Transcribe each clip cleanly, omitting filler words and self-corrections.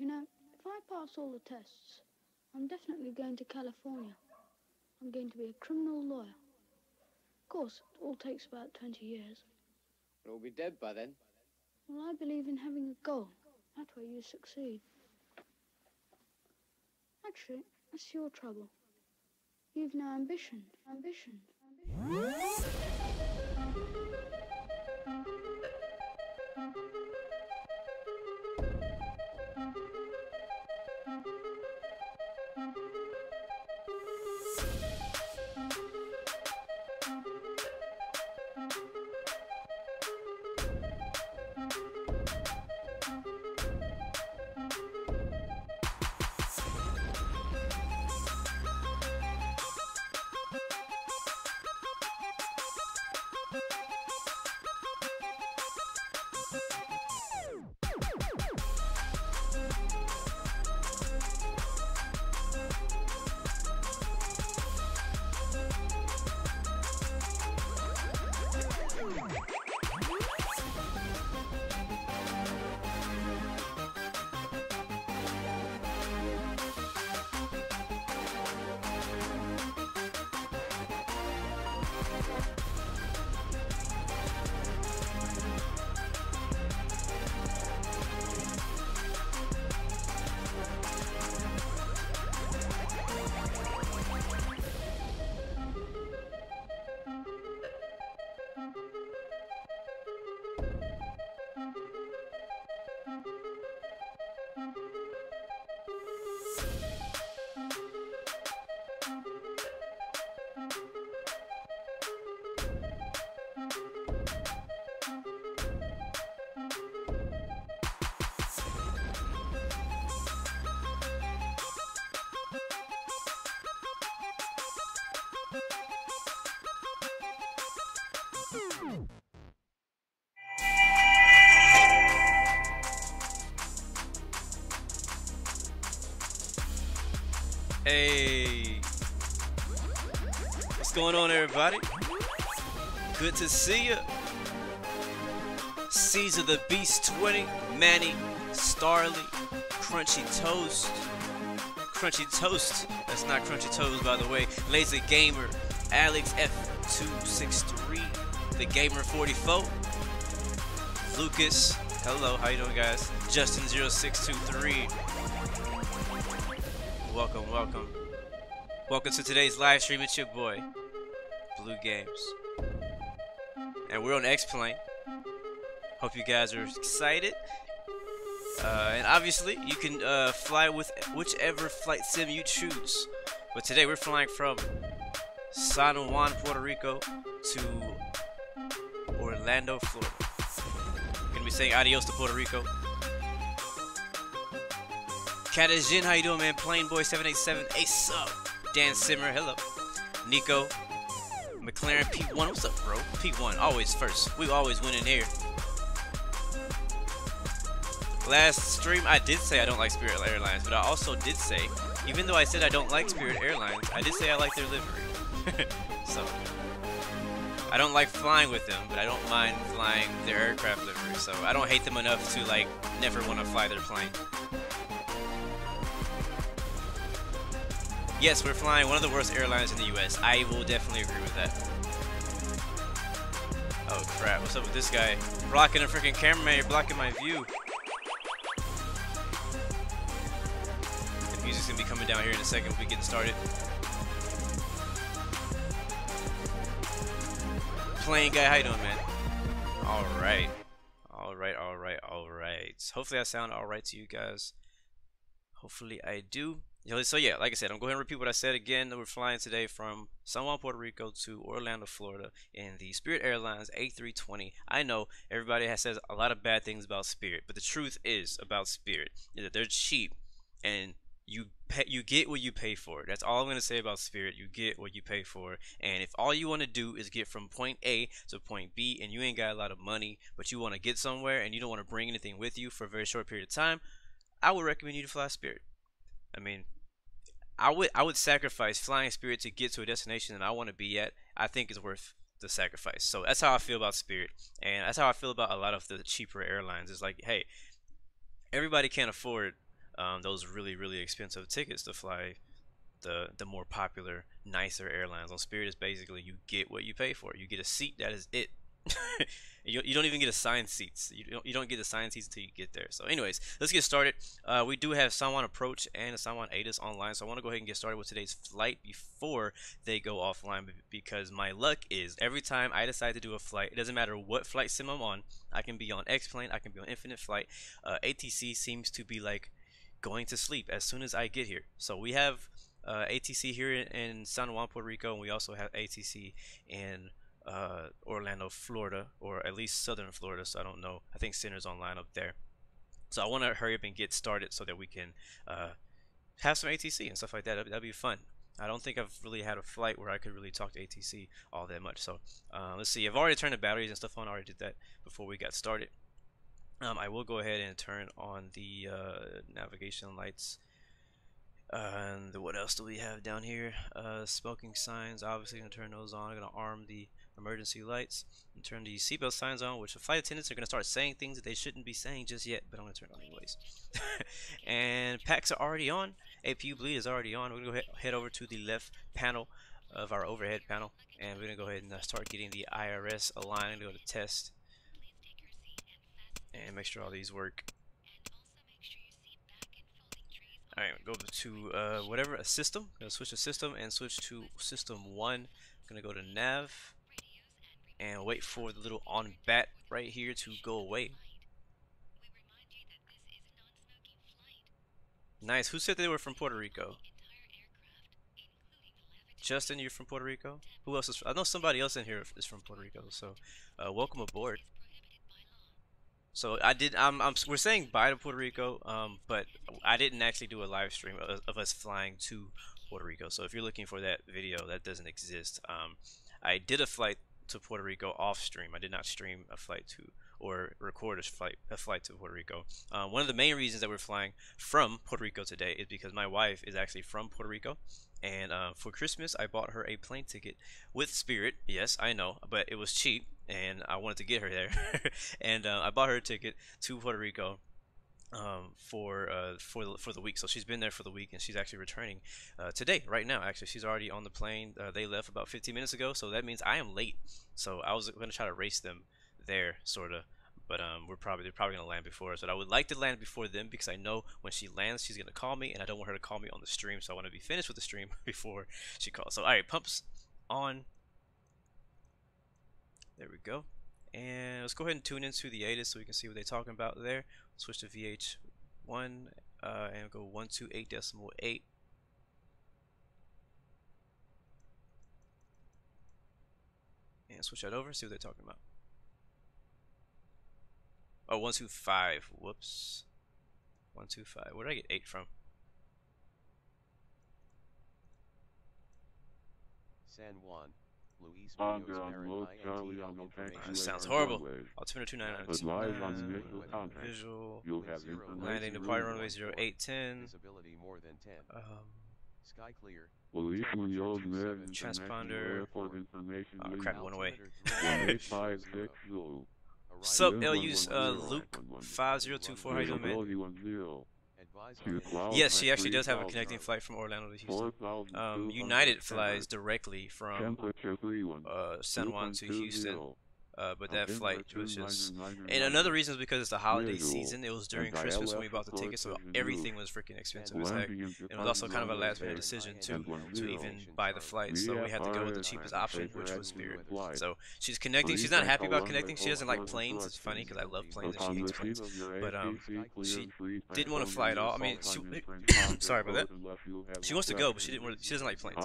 You know, if I pass all the tests, I'm definitely going to California. I'm going to be a criminal lawyer. Of course, it all takes about 20 years. But we'll be dead by then. Well, I believe in having a goal. That way you succeed. Actually, that's your trouble. You've no ambition. Ambition. Hey, what's going on, everybody? Good to see you. Caesar the Beast 20, Manny, Starly, Crunchy Toast. Crunchy Toast, that's not Crunchy Toast, by the way. Laser Gamer, Alex F263, The Gamer 44, Lucas, hello, how you doing, guys? Justin 0623. Welcome, welcome. Welcome to today's live stream. It's your boy, Blue Games. And we're on X-Plane. Hope you guys are excited. And obviously, you can fly with whichever flight sim you choose. But today we're flying from San Juan, Puerto Rico to Orlando, Florida. We're gonna be saying adios to Puerto Rico. Katajin, how you doing, man? Plainboy787, Ace up. Dan Simmer, hello. Nico, McLaren P1, what's up, bro? P1, always first. We always win in here. Last stream, I did say I don't like Spirit Airlines, but I also did say, even though I said I don't like Spirit Airlines, I did say I like their livery. So, I don't like flying with them, but I don't mind flying their aircraft livery. So, I don't hate them enough to, like, never want to fly their plane. Yes, we're flying one of the worst airlines in the US. I will definitely agree with that. Oh crap, what's up with this guy? Blocking a freaking cameraman, you're blocking my view. The music's gonna be coming down here in a second if we get started. Plane guy, how you doing, man? Alright. Alright, alright, alright. Hopefully I sound alright to you guys. Hopefully I do. So yeah, like I said, I'm going to repeat what I said again. We're flying today from San Juan, Puerto Rico to Orlando, Florida in the Spirit Airlines A320. I know everybody says a lot of bad things about Spirit, but the truth is about Spirit is that they're cheap and you get what you pay for. That's all I'm going to say about Spirit. You get what you pay for. And if all you want to do is get from point A to point B and you ain't got a lot of money, but you want to get somewhere and you don't want to bring anything with you for a very short period of time, I would recommend you to fly Spirit. I mean, I would sacrifice flying Spirit to get to a destination that I want to be at. I think is worth the sacrifice. So that's how I feel about Spirit, and that's how I feel about a lot of the cheaper airlines. It's like, hey, everybody can't afford those really expensive tickets to fly the more popular, nicer airlines. On Spirit, is basically you get what you pay for. You get a seat. That is it. You don't even get assigned seats. You don't get assigned seats until you get there. So, anyways, let's get started. We do have San Juan Approach and San Juan Adios online, so I want to go ahead and get started with today's flight before they go offline, because my luck is every time I decide to do a flight, it doesn't matter what flight sim I'm on. I can be on X-Plane, I can be on Infinite Flight. ATC seems to be like going to sleep as soon as I get here. So we have ATC here in San Juan, Puerto Rico, and we also have ATC in Orlando, Florida, or at least southern Florida. So I don't know. I think Center's online up there. So I want to hurry up and get started so that we can have some ATC and stuff like that. That'd be fun. I don't think I've really had a flight where I could really talk to ATC all that much. So let's see. I've already turned the batteries and stuff on. I already did that before we got started. I will go ahead and turn on the navigation lights. And what else do we have down here? Smoking signs. Obviously, going to turn those on. I'm going to arm the emergency lights and turn the seatbelt signs on, which the flight attendants are going to start saying things that they shouldn't be saying just yet, but I'm going to turn it on anyways. And packs are already on. APU bleed is already on. We're going to go head over to the left panel of our overhead panel, and we're going to go ahead and start getting the IRS aligned. Go to test and make sure all these work. Alright, go to whatever, a system. I'm going to switch to system and switch to system 1. I'm going to go to nav and wait for the little on bat right here to go away. Nice. Who said they were from Puerto Rico? Justin, you're from Puerto Rico? Who else is? I know somebody else in here is from Puerto Rico. So, welcome aboard. So we're saying bye to Puerto Rico, but I didn't actually do a live stream of us flying to Puerto Rico. So if you're looking for that video, that doesn't exist. I did a flight to Puerto Rico off stream. I did not stream a flight to or record a flight to Puerto Rico. One of the main reasons that we're flying from Puerto Rico today is because my wife is actually from Puerto Rico. And for Christmas, I bought her a plane ticket with Spirit. Yes, I know, but it was cheap, and I wanted to get her there. And I bought her a ticket to Puerto Rico for the week. So she's been there for the week, and she's actually returning today, right now. Actually, she's already on the plane. They left about 15 minutes ago, so that means I am late. So I was going to try to race them there, sort of. But they're probably gonna land before us. But I would like to land before them because I know when she lands, she's gonna call me, and I don't want her to call me on the stream. So I want to be finished with the stream before she calls. So all right, pumps on. There we go. And let's go ahead and tune into the ATIS so we can see what they're talking about there. Switch to VH1 and go 128.8. And switch that over. See what they're talking about. Oh, 125. Whoops. 125. Where did I get 8 from? San Juan, Luis sounds horrible. Altimeter 299. Visual. Landing departing runway 0810. Visibility more than 10. Sky clear. Transponder. Oh crap, it went away. Sup, LU's Luke 5024. How you doing, man? Yes, she actually does have a connecting flight from Orlando to Houston. United flies directly from San Juan to Houston. But that flight was just, and another reason is because it's the holiday season. It was during Christmas when we bought the tickets, so everything was freaking expensive as heck. It was also kind of a last minute decision to even buy the flight, so we had to go with the cheapest option, which was Spirit. So she's connecting. She's not happy about connecting. She doesn't like planes. It's funny because I love planes and she hates planes. But she didn't want to fly at all. I mean, sorry about that. She wants to go, but she doesn't like planes.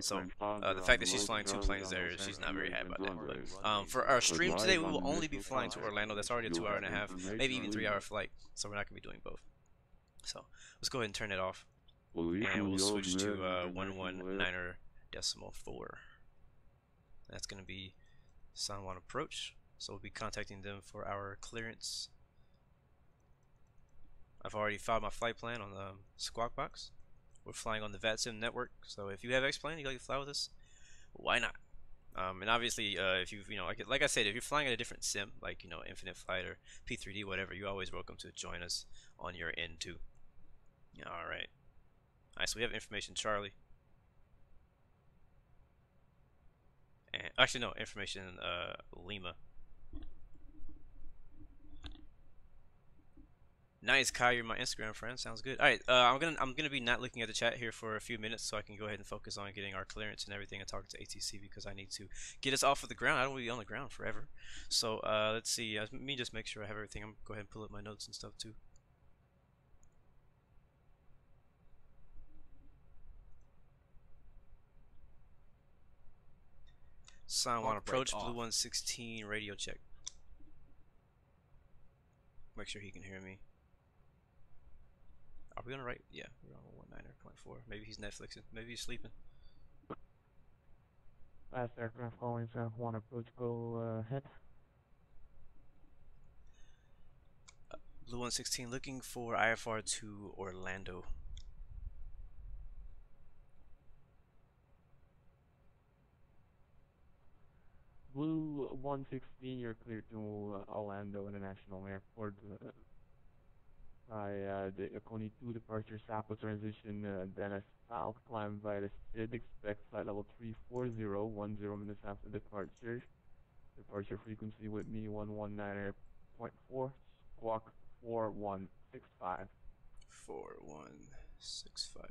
So the fact that she's flying 2 planes there, she's not very happy about that. But for our stream today, we will only be flying to Orlando. That's already a 2.5-hour, maybe even 3-hour flight. So we're not gonna be doing both. So let's go ahead and turn it off, and we'll switch to 119.4. That's gonna be San Juan approach. So we'll be contacting them for our clearance. I've already filed my flight plan on the Squawk Box. We're flying on the VATSIM network. So if you have X-Plane, you like to fly with us, why not? And obviously, if you've, like I said, if you're flying at a different sim, like, Infinite Flight or P3D, whatever, you're always welcome to join us on your end too. All right. All right, so we have information Charlie. And actually no, information Lima. Nice, Kai, you're my Instagram friend. Sounds good. All right, I'm gonna be not looking at the chat here for a few minutes, so I can go ahead and focus on getting our clearance and everything and talking to ATC because I need to get us off of the ground. I don't want to be on the ground forever. So let's see. Let me just make sure I have everything. I'm gonna go ahead and pull up my notes and stuff too. San Juan approach, Blue 116 radio check. Make sure he can hear me. Are we on the right? Yeah, we're on 19.4. Maybe he's Netflixing. Maybe he's sleeping. Last aircraft calling San Juan approach, go ahead. Blue 116 looking for IFR to Orlando. Blue 116, you're clear to Orlando International Airport. By the Coney 2 departure, SAPPO transition, then a south climb via the SID, expect flight level 340, 10 minutes after departure. Departure frequency with me 119.4, squawk 4165. 4165.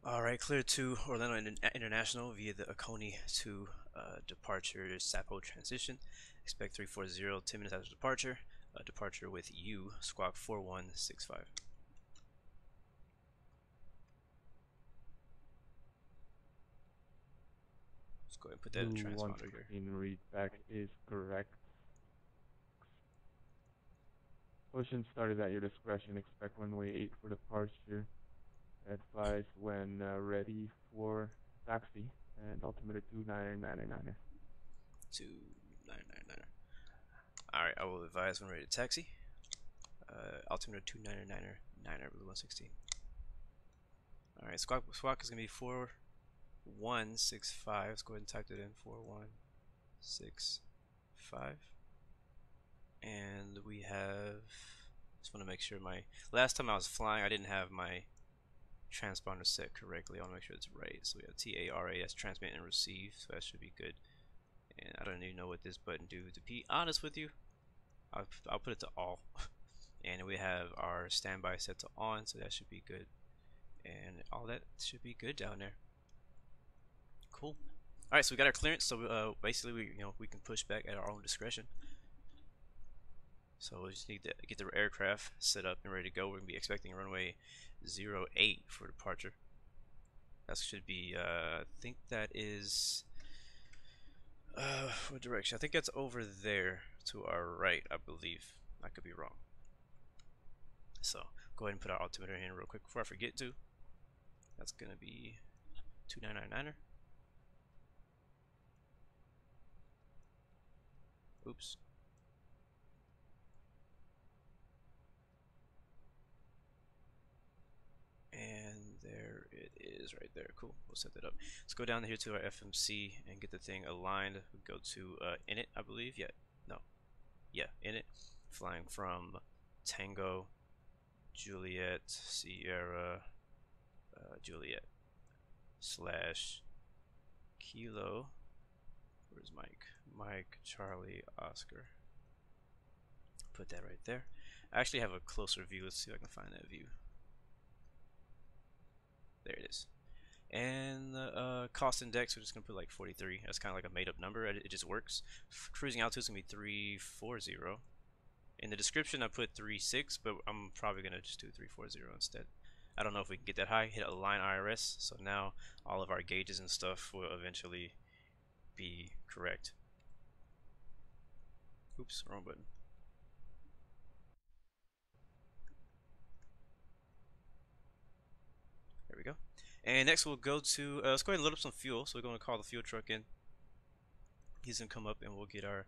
Alright, clear to Orlando International via the Oconee to departure SAPPO transition. Expect 340, 10 minutes after departure. Departure with you, squawk 4165. Let's go ahead and put that in the transponder here. Read back is correct. Push-in started at your discretion. Expect runway 8 for departure. Advise when ready for taxi. And altimeter 2999er. 2999er. Alright, I will advise when ready to taxi. Altimeter 2999er, Blue 116. Alright, squawk is going to be 4165. Let's go ahead and type that in, 4165. And we have, just want to make sure last time I was flying, I didn't have my transponder set correctly. I want to make sure it's right. So we have TARAS, transmit and receive, so that should be good. And I don't even know what this button do. To be honest with you, I'll put it to all. And we have our standby set to on, so that should be good. And all that should be good down there. Cool. All right, so we got our clearance. So basically, we can push back at our own discretion. So we just need to get the aircraft set up and ready to go. We're gonna be expecting runway 08 for departure. That should be, I think that is, what direction? I think that's over there to our right, I believe. I could be wrong. So go ahead and put our altimeter in real quick before I forget to. That's gonna be 2999er. Oops. And there it is right there. Cool. We'll set that up. Let's go down here to our FMC and get the thing aligned. We'll go to init, I believe. Yeah. No. Yeah, init. Flying from Tango, Juliet, Sierra, Juliet / Kilo. Where's Mike? Mike, Charlie, Oscar. Put that right there. I actually have a closer view. Let's see if I can find that view. There it is. And cost index, we're just gonna put like 43. That's kind of like a made-up number. It just works. Cruising altitude is gonna be 340. In the description, I put 36, but I'm probably gonna just do 340 instead. I don't know if we can get that high. Hit align IRS, so now all of our gauges and stuff will eventually be correct. Oops, wrong button. There we go. And next we'll go to, let's go ahead and load up some fuel. So we're going to call the fuel truck in. He's going to come up and we'll get our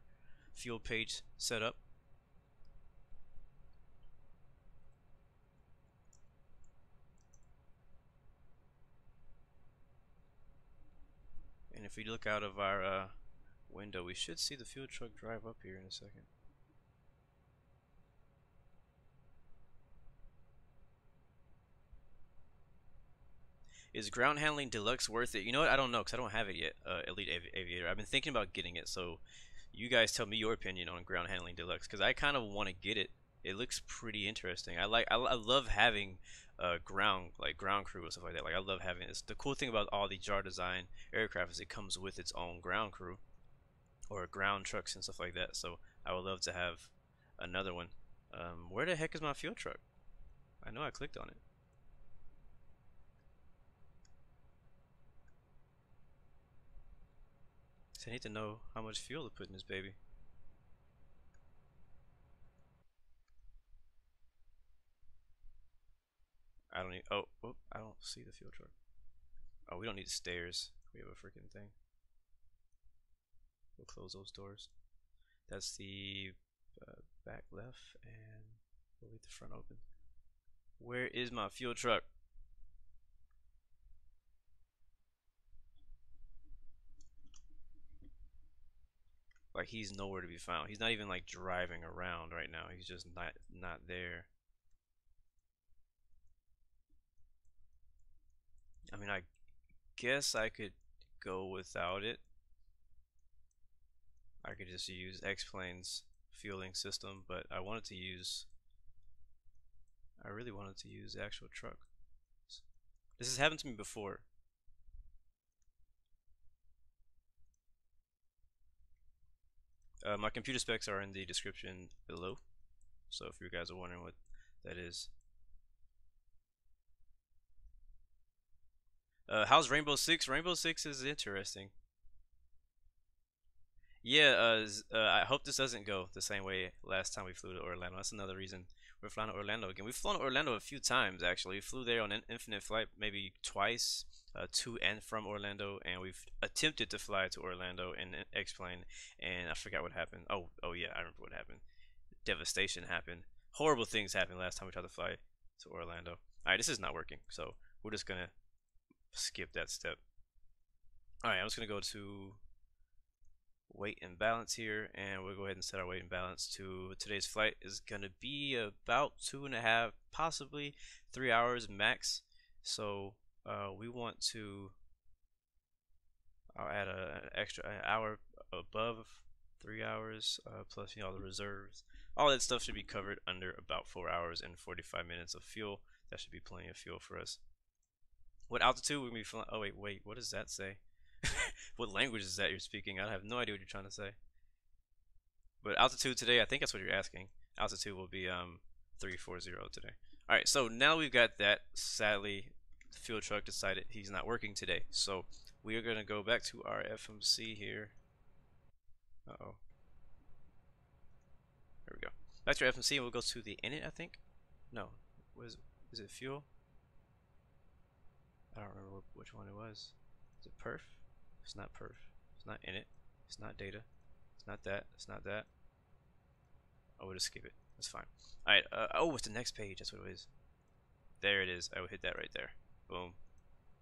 fuel page set up. And if we look out of our window, we should see the fuel truck drive up here in a second. Is ground handling deluxe worth it? You know what? I don't know because I don't have it yet. Elite Aviator. I've been thinking about getting it. So you guys tell me your opinion on ground handling deluxe because I kind of want to get it. It looks pretty interesting. I love having ground crew and stuff like that. Like I love having it's the cool thing about all the JAR design aircraft is it comes with its own ground crew or ground trucks and stuff like that. So I would love to have another one. Where the heck is my fuel truck? I know I clicked on it. So I need to know how much fuel to put in this baby. I don't need. Oh, I don't see the fuel truck. Oh, we don't need stairs. We have a freaking thing. We'll close those doors. That's the back left, and we'll leave the front open. Where is my fuel truck? Like he's nowhere to be found. He's not even like driving around right now. He's just not there. I mean, I guess I could go without it. I could just use X-Plane's fueling system, but I really wanted to use the actual truck. This has happened to me before. My computer specs are in the description below, so if you guys are wondering what that is. How's Rainbow Six? Rainbow Six is interesting. Yeah, I hope this doesn't go the same way last time we flew to Orlando. That's another reason we're flying to Orlando again. We've flown to Orlando a few times actually. We flew there on an infinite flight maybe twice, to and from Orlando, and we've attempted to fly to Orlando in an X-plane, and I forgot what happened. Oh yeah, I remember what happened. Devastation happened. Horrible things happened last time we tried to fly to Orlando. All right, this is not working, so we're just gonna skip that step. All right, I'm just gonna go to weight and balance here, and we'll go ahead and set our weight and balance to today's flight is gonna be about 2.5, possibly 3 hours max. So we want to add an extra hour above 3 hours, plus the reserves. All that stuff should be covered under about 4 hours and 45 minutes of fuel. That should be plenty of fuel for us. What altitude we're gonna be flying? Oh wait, what does that say? What language is that you're speaking? I have no idea what you're trying to say. But altitude today, I think that's what you're asking. Altitude will be 340 today. All right, so now we've got that. Sadly, the fuel truck decided he's not working today, so we are gonna go back to our FMC here. Uh-oh. There we go. Back to our FMC, and we'll go to the init, I think. No, is it fuel? I don't remember which one it was. Is it perf? It's not perf. It's not init. It's not data. It's not that. It's not that. Oh, we'll just skip it. That's fine. Alright, oh, it's the next page. That's what it is. There it is. I will hit that right there. Boom.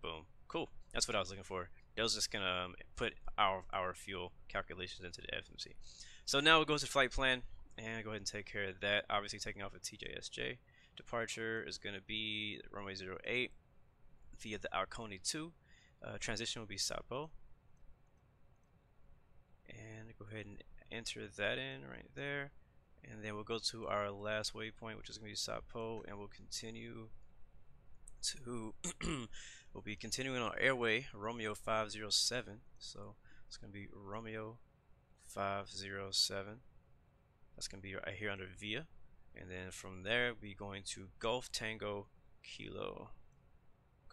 Boom. Cool. That's what I was looking for. That was just gonna put our fuel calculations into the FMC. So now we'll go to flight plan and go ahead and take care of that. Obviously taking off at TJSJ. Departure is gonna be runway 08 via the Alcone 2. Transition will be SAPPO. And go ahead and enter that in right there. And then we'll go to our last waypoint, which is going to be SAPPO, and we'll continue to we'll be continuing on airway Romeo 507. So it's going to be Romeo 507. That's going to be right here under VIA. And then from there, we're going to Golf Tango Kilo.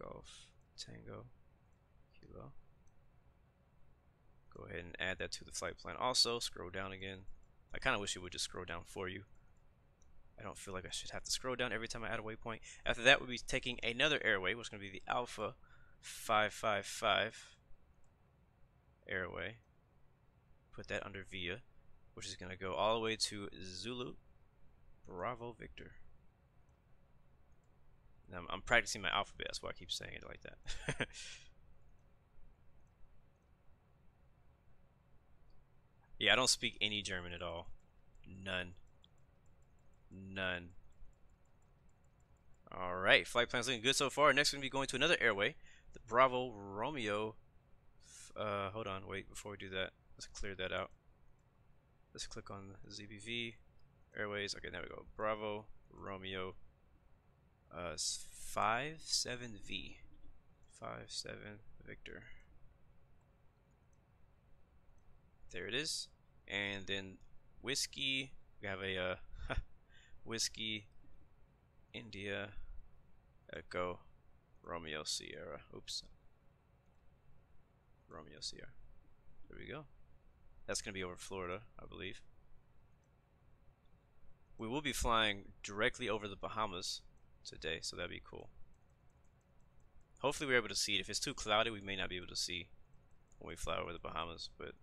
Golf Tango Kilo. Go ahead and add that to the flight plan. Also, scroll down again. I kind of wish it would just scroll down for you. I don't feel like I should have to scroll down every time I add a waypoint. After that, we'll be taking another airway, which is going to be the Alpha 555 airway. Put that under VIA, which is going to go all the way to Zulu Bravo Victor. Now, I'm practicing my alphabet, that's why I keep saying it like that. Yeah, I don't speak any German at all. None. Alright, flight plan's looking good so far. Next, we're going to be going to another airway, The Bravo Romeo. Hold on, wait, before we do that, let's clear that out. Let's click on ZBV, Airways. Okay, there we go. Bravo Romeo 57V. 57 Victor. There it is. And then Whiskey, we have a Whiskey India Echo Romeo Sierra. Oops. Romeo Sierra. There we go. That's going to be over Florida, I believe. We will be flying directly over the Bahamas today, so that'd be cool. Hopefully we're able to see it. If it's too cloudy, we may not be able to see when we fly over the Bahamas, but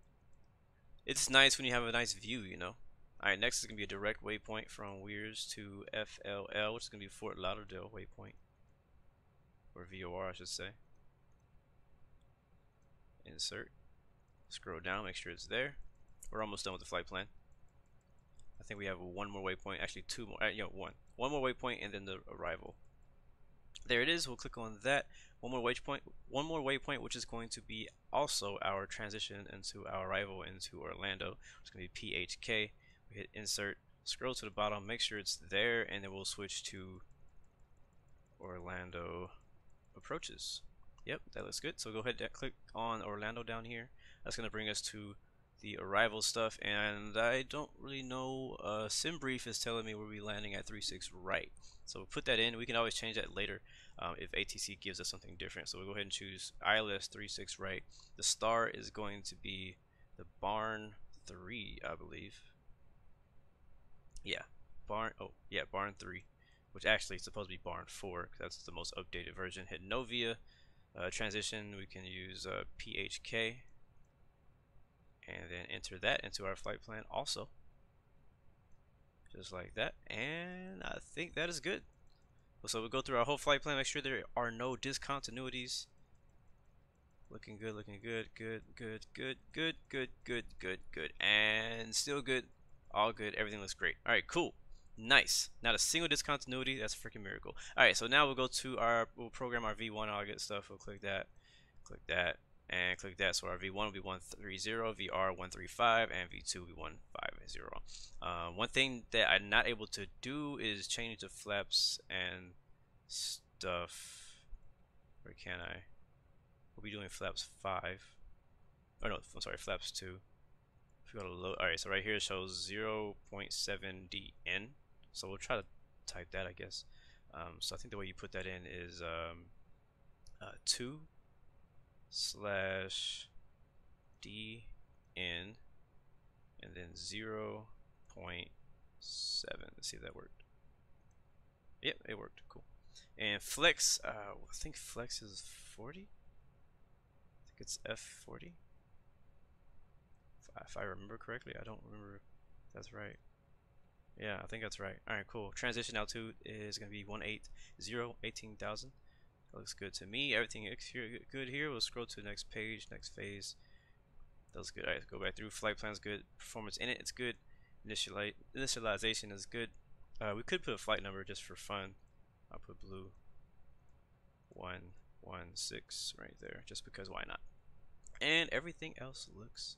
it's nice when you have a nice view, you know. Alright, next is going to be a direct waypoint from WIERS to FLL, which is going to be Fort Lauderdale waypoint. Or VOR, I should say. Insert. Scroll down, make sure it's there. We're almost done with the flight plan. I think we have one more waypoint, actually two more, one more waypoint and then the arrival. There it is. We'll click on that. One more waypoint, which is going to be also our transition into our arrival into Orlando. It's going to be PHK. We hit insert, scroll to the bottom, make sure it's there, and then we'll switch to Orlando approaches. Yep, that looks good. So go ahead and click on Orlando down here. That's going to bring us to the arrival stuff, and I don't really know. SimBrief is telling me we'll be landing at 36 right. So we'll put that in. We can always change that later if ATC gives us something different. So we'll go ahead and choose ILS 36 right. The star is going to be the Barn 3, I believe. Yeah, Barn 3, which actually is supposed to be Barn 4 because that's the most updated version. Hit Novia. Transition, we can use PHK and then enter that into our flight plan also, just like that, and I think that is good. So we'll go through our whole flight plan, make sure there are no discontinuities. Looking good, good, and still good, all good, everything looks great. All right, cool, nice. Not a single discontinuity. That's a freaking miracle. All right, so now we'll go to we'll program our V1, all good stuff. We'll click that, and click that. So our V1 will be 130, VR 135, and V2 will be 150. One thing that I'm not able to do is change the flaps and stuff. Where can I? We'll be doing flaps 5. Oh no, I'm sorry, flaps 2. If we go to load, all right. So right here it shows 0.7dn. So we'll try to type that, I guess. So I think the way you put that in is 2/dn and then 0.7. Let's see if that worked. Yep, it worked. Cool. And flex, I think flex is 40. I think it's F40. If I remember correctly, I don't remember if that's right. Yeah, I think that's right. Alright, cool. Transition altitude is going to be 18,000. That looks good to me. Everything looks good here. We'll scroll to the next page, next phase. That was good. Alright, go back through. Flight plan's good. Performance in it's good. Initialization is good. We could put a flight number just for fun. I'll put blue 116 right there, just because why not? And everything else looks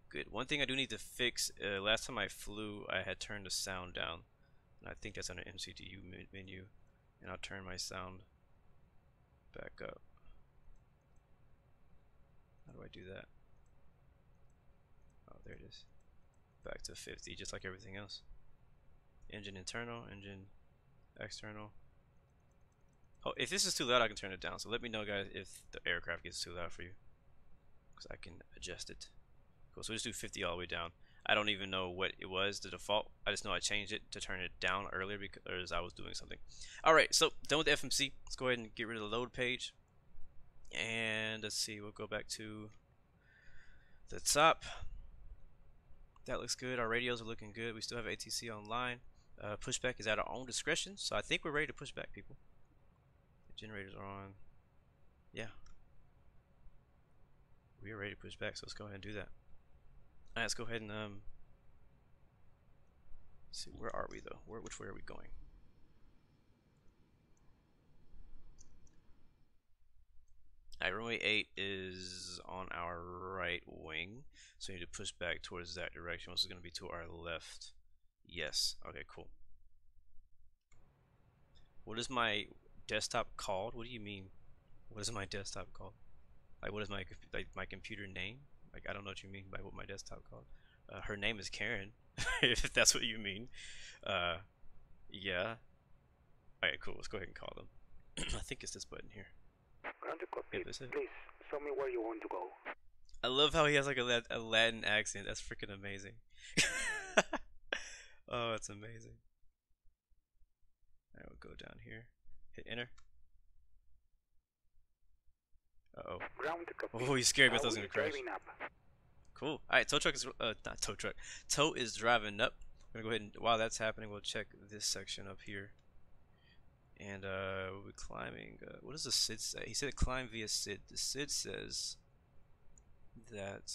good. One thing I do need to fix, last time I flew I had turned the sound down, and I think that's on the MCTU menu, and I'll turn my sound back up. How do I do that? Oh, there it is. Back to 50, just like everything else. Engine internal, engine external. Oh, if this is too loud I can turn it down, so let me know guys if the aircraft gets too loud for you, because I can adjust it. Cool, so we'll just do 50 all the way down. I don't even know what it was, the default. I just know I changed it to turn it down earlier because I was doing something. Alright, so done with the FMC. Let's go ahead and get rid of the load page. And let's see, we'll go back to the top. That looks good. Our radios are looking good. We still have ATC online. Pushback is at our own discretion, so I think we're ready to push back, people. The generators are on. Yeah. We are ready to push back, so let's go ahead and do that. Alright, let's go ahead and see, where are we though? Which way are we going? Alright, runway 8 is on our right wing, so we need to push back towards that direction, which is going to be to our left. Yes. Okay, cool. What is my desktop called? What do you mean? What is my desktop called? Like, what is my computer name? Like, I don't know what you mean by what my desktop called. Her name is Karen, if that's what you mean. Yeah. Alright, cool. Let's go ahead and call them. I think it's this button here. Yep, that's it. Please, show me where you want to go. I love how he has like a Latin accent. That's freaking amazing. Oh, it's amazing. Alright, we'll go down here. Hit enter. Uh-oh. Oh, he scared me. I thought I was gonna crash. Cool. Alright, tow truck is, not tow truck. Tow is driving up. I'm gonna go ahead and, while that's happening, we'll check this section up here. And, we'll be climbing, what does the SID say? He said climb via SID. The SID says that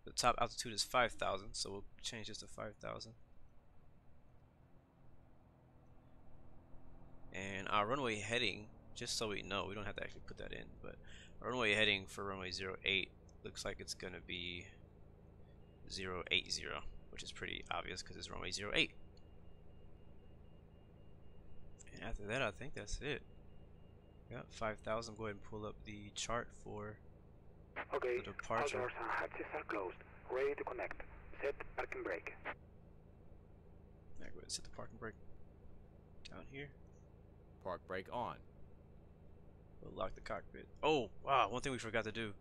the top altitude is 5,000, so we'll change this to 5,000. And our runway heading, just so we know, we don't have to actually put that in, but our runway heading for runway 08 looks like it's gonna be 080, which is pretty obvious because it's runway 08. And after that, I think that's it. Yeah, 5,000. Go ahead and pull up the chart for the departure. All doors and hatches are closed. Ready to connect. Set parking brake. Alright, go ahead and set the parking brake down here. Park brake on. We'll lock the cockpit. Oh, wow, one thing we forgot to do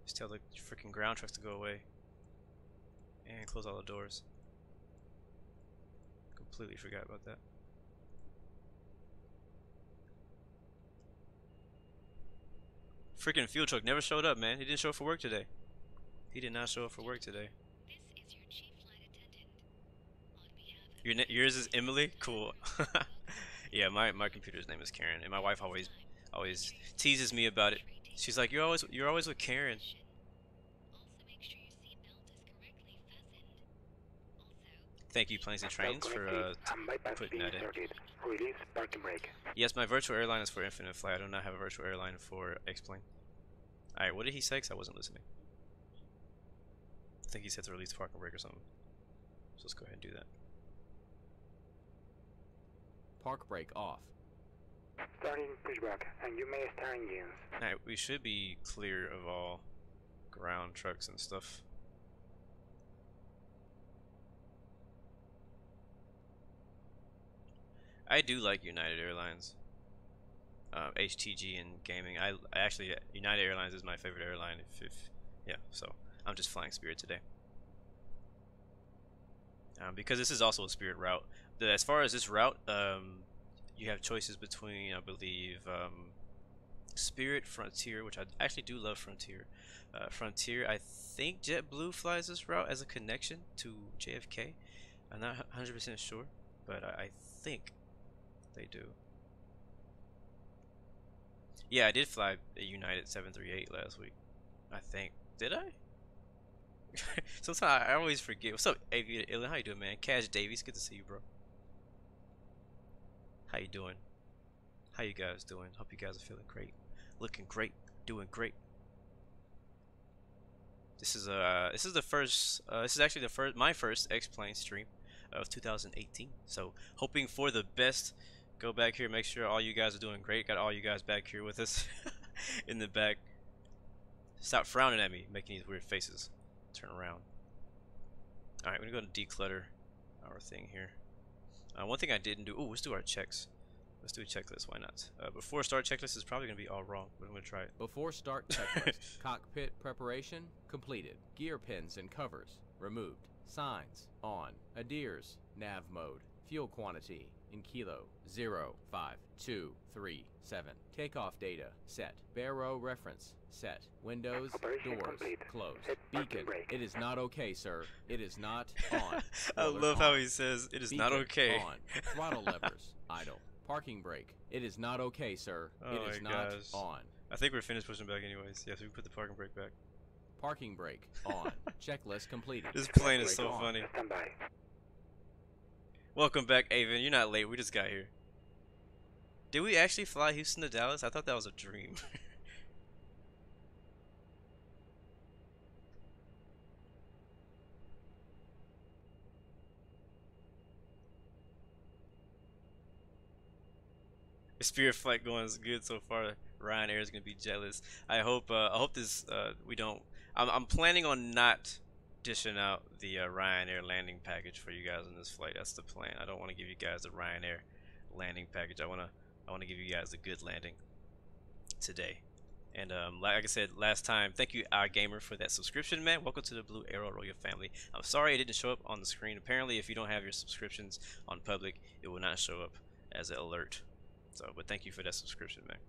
is tell the freaking ground trucks to go away. And close all the doors. Completely forgot about that. Freaking fuel truck never showed up, man. He didn't show up for work today. He did not show up for work today. This is your chief flight attendant. On behalf of Yours is Emily? Cool. Yeah, my computer's name is Karen, and my wife always teases me about it. She's like, you're always with Karen. also make sure your seatbelt is correctly fastened. Also, Thank you, Planes and Trains, for putting that in. Release parking brake. Yes, my virtual airline is for infinite flight. I do not have a virtual airline for X-Plane. Alright, what did he say? Because I wasn't listening. I think he said to release the parking brake or something. So let's go ahead and do that. Park brake off. Starting pushback, and you may start engines. Alright, we should be clear of all ground trucks and stuff. I do like United Airlines, HTG and gaming. I actually, United Airlines is my favorite airline. Yeah, so I'm just flying Spirit today. Because this is also a Spirit route. As far as this route, you have choices between, I believe, Spirit, Frontier, which I actually do love Frontier. Frontier, I think JetBlue flies this route as a connection to JFK. I'm not 100% sure, but I think they do. Yeah, I did fly a United 738 last week. I think. Did I? Sometimes I always forget. What's up, Aviator? How you doing, man? Cash Davies, good to see you, bro. How you doing? How you guys doing? Hope you guys are feeling great, looking great, doing great. This is the first. This is actually my first X-Plane stream of 2018. So hoping for the best. Go back here, make sure all you guys are doing great. Got all you guys back here with us in the back. Stop frowning at me, making these weird faces. Turn around. All right, we're gonna go to declutter our thing here. One thing I didn't do. Oh, let's do our checks. Let's do a checklist. Why not? Before start checklist is probably gonna be all wrong, but I'm gonna try it. Before start checklist. Cockpit preparation completed. Gear pins and covers removed. Signs on. Adios. Nav mode. Fuel quantity in kilo 05237. Takeoff data set. Barrow reference set. Windows, Operation doors complete. closed. Set parking Beacon. brake. It is not okay, sir. It is not on. I Spoiler love how on. he says it is Beacon not okay. On. Throttle levers idle. Parking brake. It is not okay, sir. Oh it is my not gosh. on. I think we're finished pushing back anyways. Yeah, so we put the parking brake back. Parking brake on. Checklist completed. This plane is Brake so on. funny. Stand by. Welcome back, Avon. You're not late. We just got here. Did we actually fly Houston to Dallas? I thought that was a dream. Spirit flight going is good so far. Ryanair is gonna be jealous. I hope this we don't. I'm planning on not dishing out the Ryanair landing package for you guys on this flight. That's the plan. I don't want to give you guys the Ryanair landing package. I wanna give you guys a good landing today. And like I said last time, thank you, our gamer, for that subscription, man. Welcome to the Blue Arrow Royal family. I'm sorry it didn't show up on the screen. Apparently, if you don't have your subscriptions on public, it will not show up as an alert. So, but thank you for that subscription, man.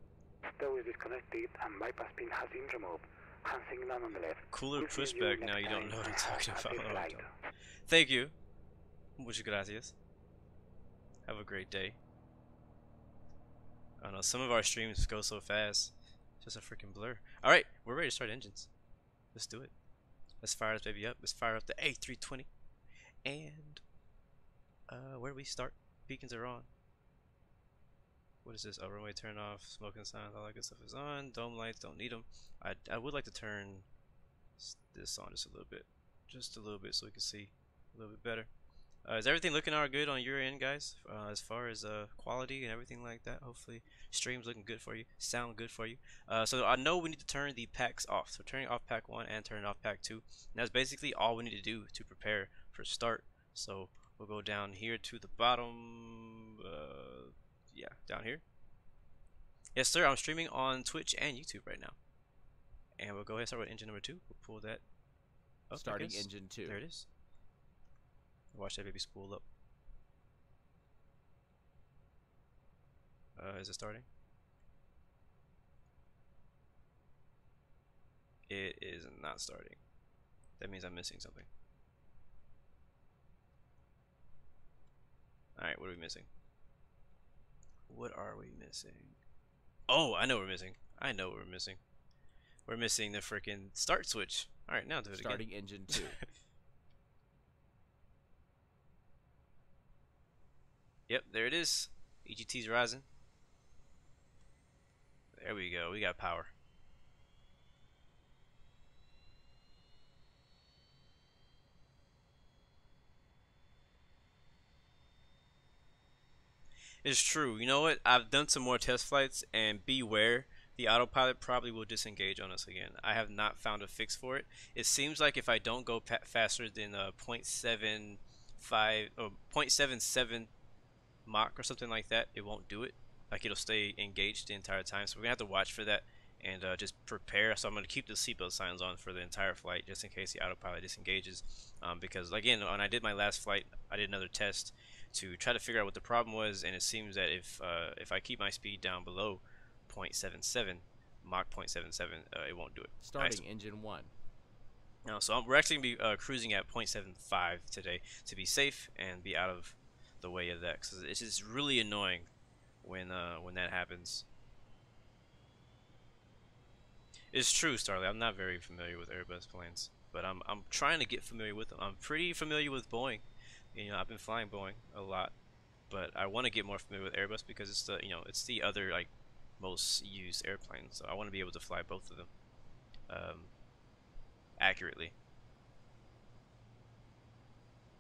Stow is disconnected and bypass pin has been removed. Hand signal on the left. Cooler We'll see you pushback. next Now you don't time know what I'm and talking have a about. safe Oh, flight. don't. Thank you. Muchas gracias. Have a great day. I don't know, some of our streams go so fast. Just a freaking blur. Alright, we're ready to start engines. Let's do it. Let's fire this baby up. Let's fire up the A320. And where do we start? Beacons are on. What is this? Oh, runway turn off, smoking signs, all that good stuff is on. Dome lights, don't need them. I would like to turn this on just a little bit. Just a little bit so we can see a little bit better. Is everything looking all good on your end, guys? As far as quality and everything like that? Hopefully, stream's looking good for you, sound good for you. So I know we need to turn the packs off. So turning off pack 1 and turning off pack 2. And that's basically all we need to do to prepare for start. So we'll go down here to the bottom. Yeah, down here. Yes, sir. I'm streaming on Twitch and YouTube right now. And we'll go ahead and start with engine number 2. We'll pull that up. Starting engine 2. There it is. Watch that baby spool up. Is it starting? It is not starting. That means I'm missing something. Alright, what are we missing? What are we missing? Oh, I know what we're missing. I know what we're missing. We're missing the freaking start switch. Alright, now do it Starting again. engine 2. Yep, there it is. EGT's rising. There we go. We got power. It's true. You know what? I've done some more test flights, and beware, the autopilot probably will disengage on us again. I have not found a fix for it. It seems like if I don't go faster than 0.75 or 0.77 Mach or something like that, it won't do it. Like, it'll stay engaged the entire time. So we're gonna have to watch for that and just prepare. So I'm gonna keep the seatbelt signs on for the entire flight just in case the autopilot disengages. Because again, when I did my last flight, I did another test to try to figure out what the problem was, and it seems that if I keep my speed down below 0.77 Mach 0.77, it won't do it. Starting engine 1. So we're actually gonna be cruising at 0.75 today to be safe and be out of the way of that, because it's just really annoying when that happens. It's true, Starley. I'm not very familiar with Airbus planes, but I'm trying to get familiar with them. I'm pretty familiar with Boeing. You know, I've been flying Boeing a lot, but I want to get more familiar with Airbus because it's the it's the other like most used airplane. So I want to be able to fly both of them accurately.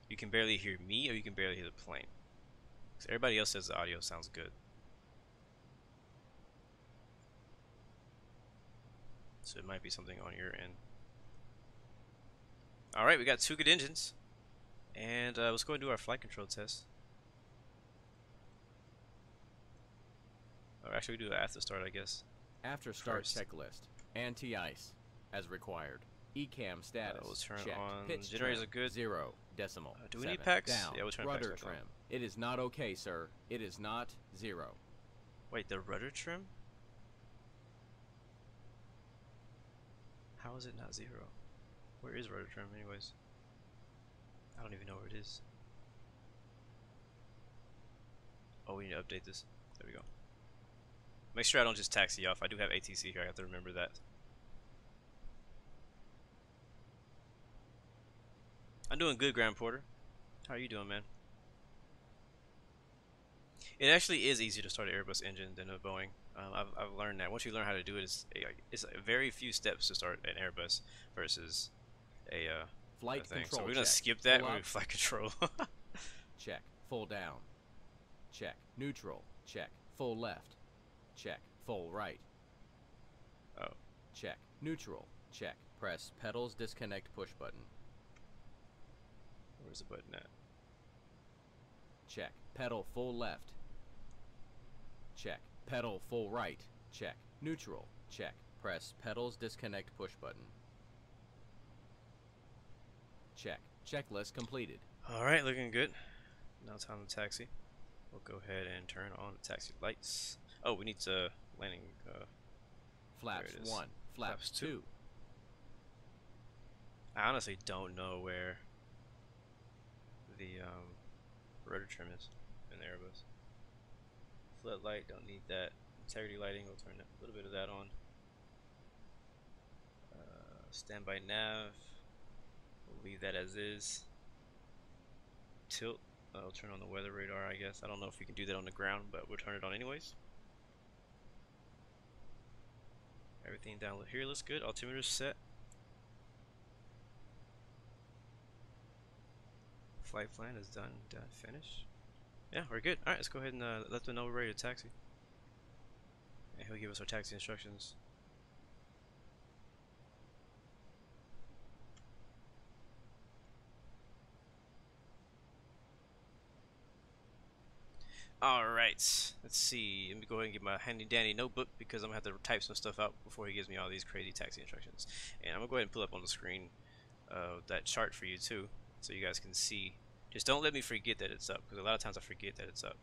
You can barely hear me, or you can barely hear the plane. So everybody else says the audio sounds good. So it might be something on your end. Alright, we got 2 good engines. And let's go and do our flight control test. Or actually, we do it after start, I guess. After start First. checklist. Anti-ice. As required. ECAM status. We'll turn checked. on. Pitch Generators trim, are good. 0 decimal. Do we need 7 packs? Down. Yeah, we'll turn Rudder packs back on. trim. It is not okay, sir. It is not 0. Wait, the rudder trim? How is it not 0? Where is rudder trim, anyways? I don't even know where it is. Oh, we need to update this. There we go. Make sure I don't just taxi off. I do have ATC here. I have to remember that. I'm doing good, Grand Porter. How are you doing, man? It actually is easier to start an Airbus engine than a Boeing. I've learned that. Once you learn how to do it, it's a very few steps to start an Airbus versus a Flight thing. control So we're gonna check. skip that. Full We're up. gonna flight control. Check. Full down. Check. Neutral. Check. Full left. Check. Full right. Oh. Check. Neutral. Check. Press pedals disconnect push button. Where's the button at? Check. Pedal full left. Check. Pedal full right. Check. Neutral. Check. Press pedals disconnect push button. Check. Checklist completed. Alright, looking good. Now time to taxi. We'll go ahead and turn on the taxi lights. Oh, we need to landing. Flaps there it is. 1. Flaps 2. I honestly don't know where the rotor trim is in the Airbus. Floodlight, don't need that. Integrity lighting, we'll turn a little bit of that on. Standby nav, we'll leave that as is. Tilt, I'll turn on the weather radar, I guess. I don't know if we can do that on the ground, but we'll turn it on anyways. Everything down here looks good. Altimeter's set. Flight plan is done, finished. Yeah, we're good. Alright, let's go ahead and let them know we're ready to taxi. And he'll give us our taxi instructions. Alright, let's see. Let me go ahead and get my handy dandy notebook because I'm gonna have to type some stuff out before he gives me all these crazy taxi instructions. And I'm gonna go ahead and pull up on the screen that chart for you too, so you guys can see. Just don't let me forget that it's up, because a lot of times I forget that it's up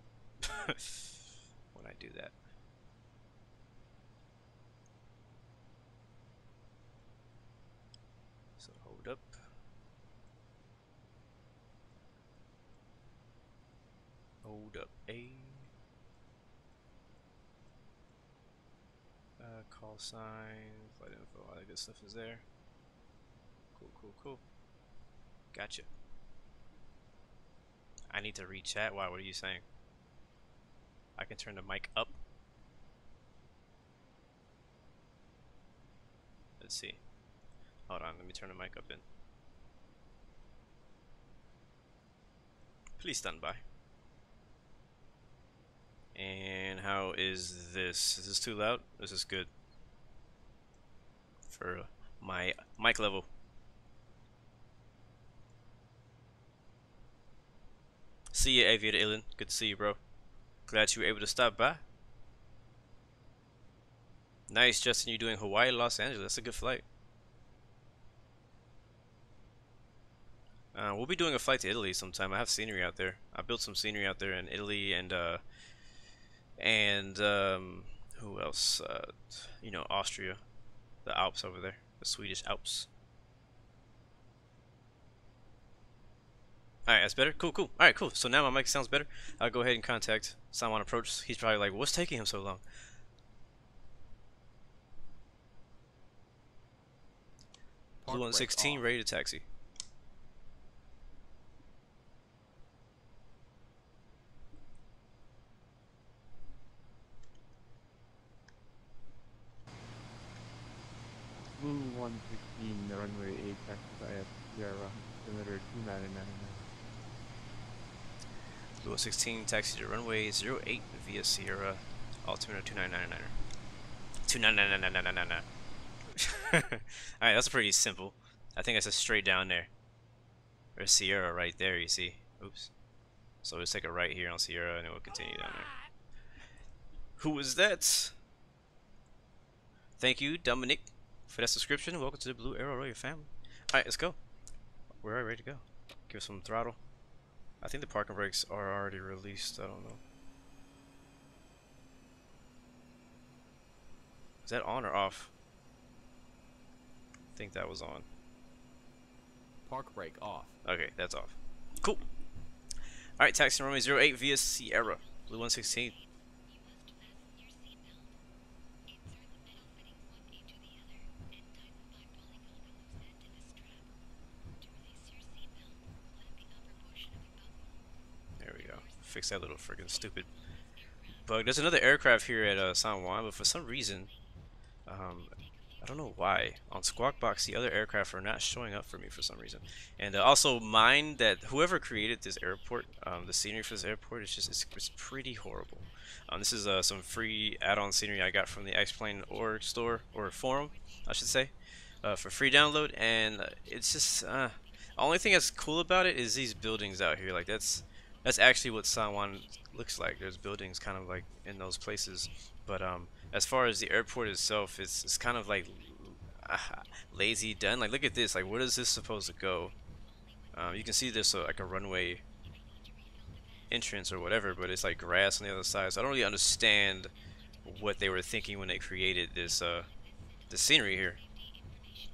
when I do that. So hold up. Hold up, call signs, flight info, all that good stuff is there. Cool, cool, cool. Gotcha. I need to read chat. Why? What are you saying? I can turn the mic up. Let's see. Hold on, let me turn the mic up then. Please stand by. And how is this? Is this too loud? This is good for my mic level. See you, Aviator Illin. Good to see you, bro. Glad you were able to stop by. Nice, Justin. You're doing Hawaii, Los Angeles. That's a good flight. We'll be doing a flight to Italy sometime. I have scenery out there. I built some scenery out there in Italy and who else? You know, Austria, the Alps over there, the Swedish Alps. Alright, that's better? Cool, cool. Alright, cool. So now my mic sounds better. I'll go ahead and contact someone approach. He's probably like, what's taking him so long? Blue 116, ready to taxi. Blue 116, runway 8, taxi IS Sierra, altimeter 2999. Blue 116, taxi to runway 08 via Sierra, altimeter 2999. 299999. Alright, that's pretty simple. I think that's a straight down there. There's Sierra right there, you see. Oops. So let's take a right here on Sierra and then we'll continue down there. Who was that? Thank you, Dominic, for that subscription. Welcome to the Blue Arrow Royal family. Alright, let's go. We're ready to go. Give us some throttle. I think the parking brakes are already released. I don't know. Is that on or off? I think that was on. Park brake off. Okay, that's off. Cool. Alright, taxi runway 08 via Sierra. Blue 116. There we go. Fix that little friggin' stupid bug. There's another aircraft here at San Juan, but for some reason, I don't know why. On Squawk Box, the other aircraft are not showing up for me for some reason. And also, mind that whoever created this airport, the scenery for this airport, it's pretty horrible. This is some free add-on scenery I got from the X-Plane org store, or forum, I should say, for free download. And it's just, the only thing that's cool about it is these buildings out here. Like that's actually what San Juan looks like. There's buildings kind of like in those places. But as far as the airport itself, it's kind of like lazy done. Like look at this. Like where is this supposed to go? You can see this like a runway entrance or whatever, but it's like grass on the other side. So I don't really understand what they were thinking when they created this the scenery here.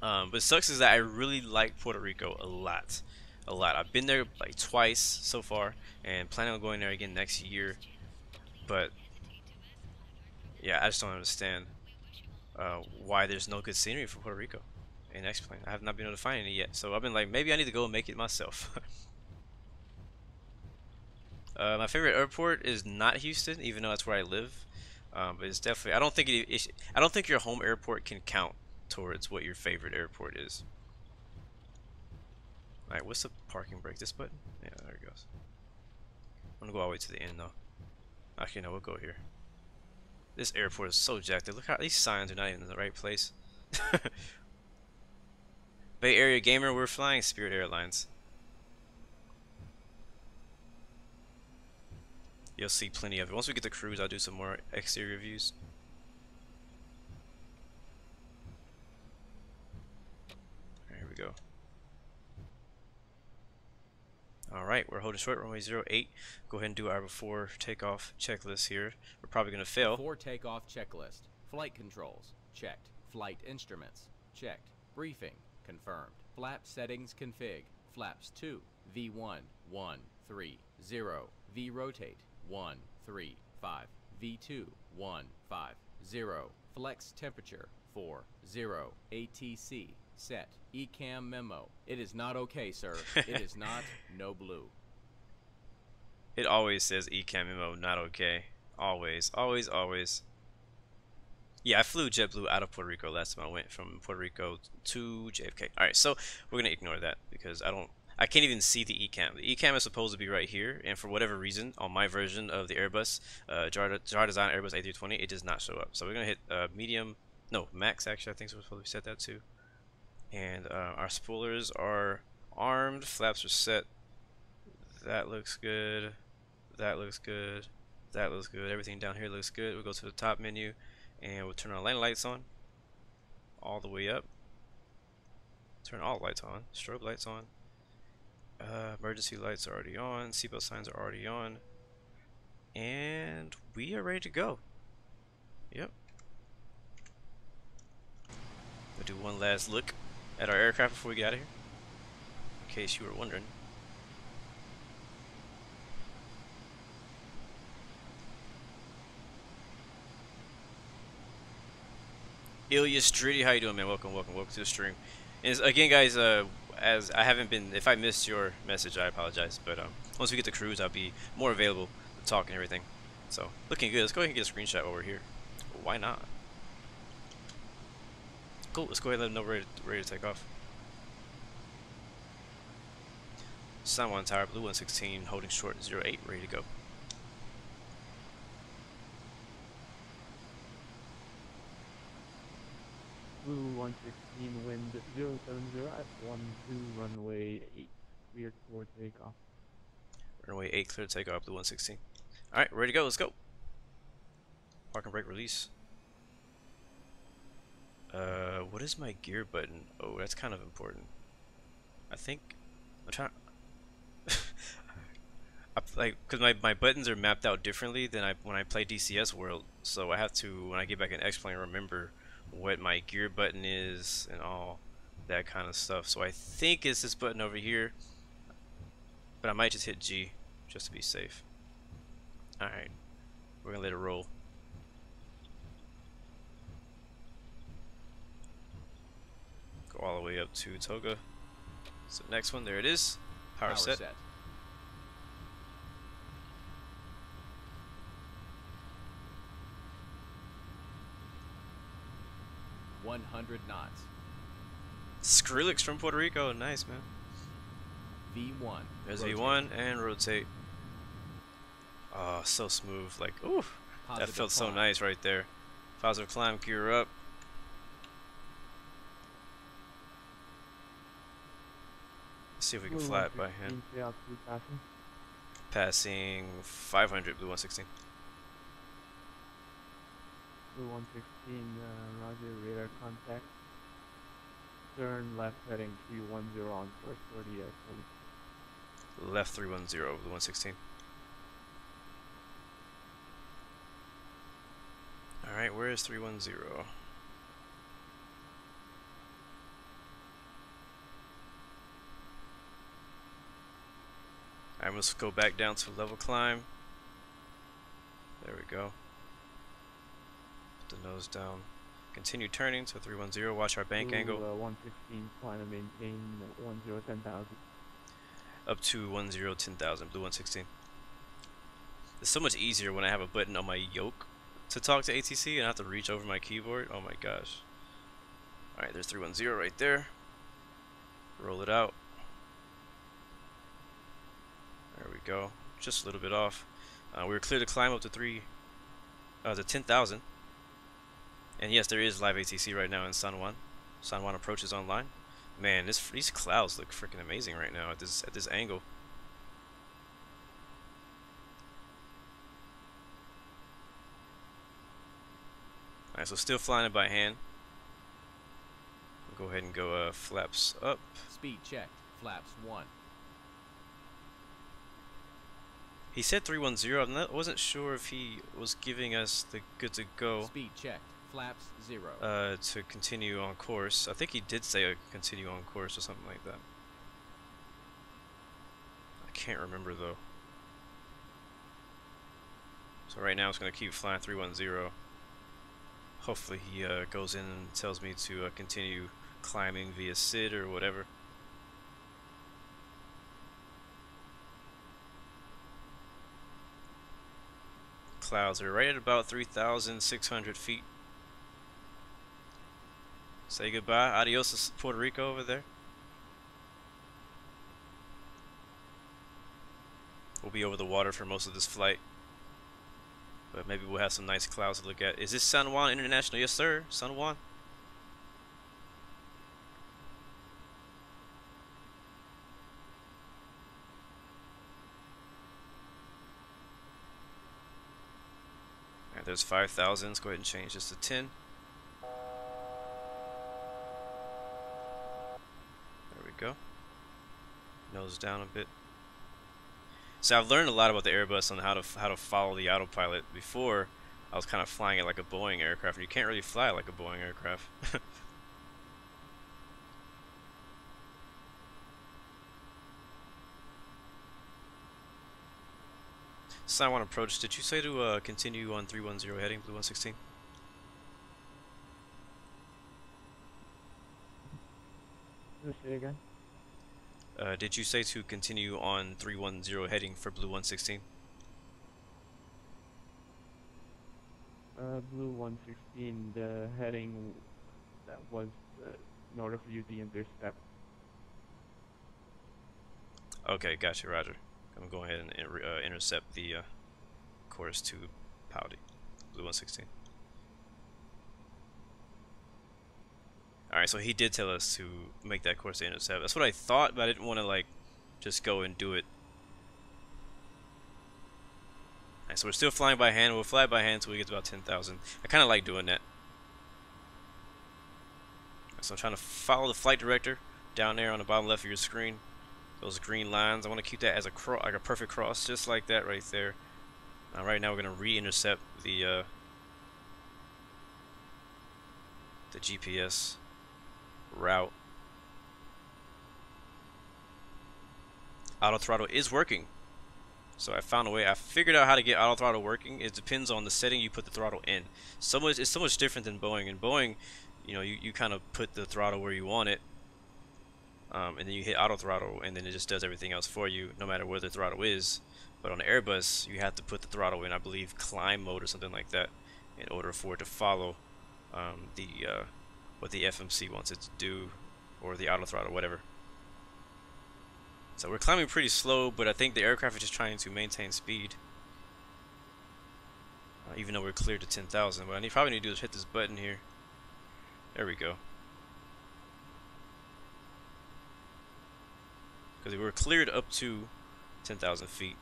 But it sucks is that I really like Puerto Rico a lot. I've been there like twice so far, and planning on going there again next year. But yeah, I just don't understand why there's no good scenery for Puerto Rico in X-Plane. I have not been able to find any yet, so I've been like, maybe I need to go and make it myself. My favorite airport is not Houston, even though that's where I live. But it's definitely, I don't think your home airport can count towards what your favorite airport is. Alright, what's the parking brake? This button? Yeah, there it goes. I'm gonna go all the way to the end though. Actually, no, we'll go here. This airport is so jacked up. Look how these signs are not even in the right place. Bay Area Gamer, we're flying Spirit Airlines. You'll see plenty of it. Once we get the cruise, I'll do some more exterior views. Here we go. Alright, we're holding short, runway 08. Go ahead and do our before takeoff checklist here. We're probably going to fail. Before takeoff checklist. Flight controls, checked. Flight instruments, checked. Briefing, confirmed. Flap settings config. Flaps 2, V1, 1, 3, 0. V rotate, 1, 3, 5. V2, 1, 5, 0. Flex temperature, 4, 0. ATC, set. ECAM memo. It is not okay, sir. It is not no blue. It always says ECAM memo, not okay. Always, always, always. Yeah, I flew JetBlue out of Puerto Rico last time I went from Puerto Rico to JFK. Alright, so we're going to ignore that because I can't even see the ECAM. The ECAM is supposed to be right here, and for whatever reason, on my version of the Airbus, JAR Design Airbus A320, it does not show up. So we're going to hit medium, no, max actually, I think we're supposed to set that to. And our spoilers are armed, flaps are set. That looks good. That looks good. That looks good. Everything down here looks good. We'll go to the top menu, and we'll turn our landing lights on, all the way up. Turn all lights on. Strobe lights on. Emergency lights are already on. Seatbelt signs are already on. And we are ready to go. Yep. We'll do one last look at our aircraft before we get out of here, in case you were wondering. Ilya Stritty, how you doing, man? Welcome to the stream. And again, guys, as I haven't been, if I missed your message, I apologize. But once we get to cruise, I'll be more available to talk and everything. So looking good. Let's go ahead and get a screenshot while we're here. Why not? Cool. Let's go ahead and let them know we're ready to take off. San Juan Tower, Blue 116, holding short 08, ready to go. Blue 116, wind 070 at 12, runway 8, cleared for takeoff. Runway 8, clear to take off, Blue 116. Alright, ready to go, let's go. Park and brake release. What is my gear button? Oh, that's kind of important. I think, I'm trying, like, because my buttons are mapped out differently than when I play DCS World, so I have to, when I get back in X-Plane, remember what my gear button is and all that kind of stuff. So I think it's this button over here, but I might just hit G just to be safe. Alright, we're gonna let it roll. Go all the way up to Toga. So next one, there it is. Power set. 100 knots. Skrillex from Puerto Rico, nice man. V1. There's rotate. V1 and rotate. Oh, so smooth. Like, ooh, that Positive felt so climb. nice right there. Positive climb, gear up. Let's see if we can Blue fly it by 116, hand. stay out through passing. Passing 500, blue 116. Blue 116, roger, radar contact. Turn left heading 310 on course for the police. Left 310, blue 116. Alright, where is 310? I must go back down to level climb. There we go. Put the nose down. Continue turning to 310. Watch our bank Blue, angle. 116, climb and maintain 10,000. Up to 10,000, blue 116. It's so much easier when I have a button on my yoke to talk to ATC and I have to reach over my keyboard. Oh my gosh. Alright, there's 310 right there. Roll it out. There we go. Just a little bit off. We were clear to climb up to 10,000. And yes, there is live ATC right now in San Juan. San Juan approach is online. Man, these clouds look freaking amazing right now at this angle. Alright, so still flying it by hand. We'll go ahead and go flaps up. Speed checked. Flaps 1. He said 310. I wasn't sure if he was giving us the good to go. Speed checked. Flaps 0. To continue on course. I think he did say continue on course or something like that. I can't remember though. So right now it's going to keep flying 310. Hopefully he goes in and tells me to continue climbing via SID or whatever. Clouds are right at about 3,600 feet. Say goodbye. Adios to Puerto Rico over there. We'll be over the water for most of this flight. But maybe we'll have some nice clouds to look at. Is this San Juan International? Yes, sir. San Juan. Alright, there's 5,000. Let's go ahead and change this to 10. There we go. Nose down a bit. So I've learned a lot about the Airbus on how to follow the autopilot. Before, I was kind of flying it like a Boeing aircraft. You can't really fly it like a Boeing aircraft. San Juan approach. Did you say to continue on 310 heading, blue 116? Say it again. Did you say to continue on 310 heading for blue 116? Blue 116, the heading that was in order for you to intercept. Okay, gotcha, roger. I'm going to go ahead and intercept the course to Pouty, blue 116. Alright, so he did tell us to make that course to intercept. That's what I thought, but I didn't want to like just go and do it. Alright, so we're still flying by hand. We'll fly by hand until we get to about 10,000. I kind of like doing that. So I'm trying to follow the flight director down there on the bottom left of your screen. Those green lines. I want to keep that as like a perfect cross, just like that right there. Right now we're going to re-intercept the GPS route. Auto throttle is working. So I found a way. I figured out how to get auto throttle working. It depends on the setting you put the throttle in. It's so much different than Boeing. In Boeing, you know, you kind of put the throttle where you want it. And then you hit auto throttle and then it just does everything else for you no matter where the throttle is. But on the Airbus you have to put the throttle in, I believe, climb mode or something like that in order for it to follow what the FMC wants it to do, or the auto throttle, whatever. So we're climbing pretty slow, but I think the aircraft is just trying to maintain speed. Even though we're cleared to 10,000, what I probably need to do is hit this button here. There we go. Because we were cleared up to 10,000 feet.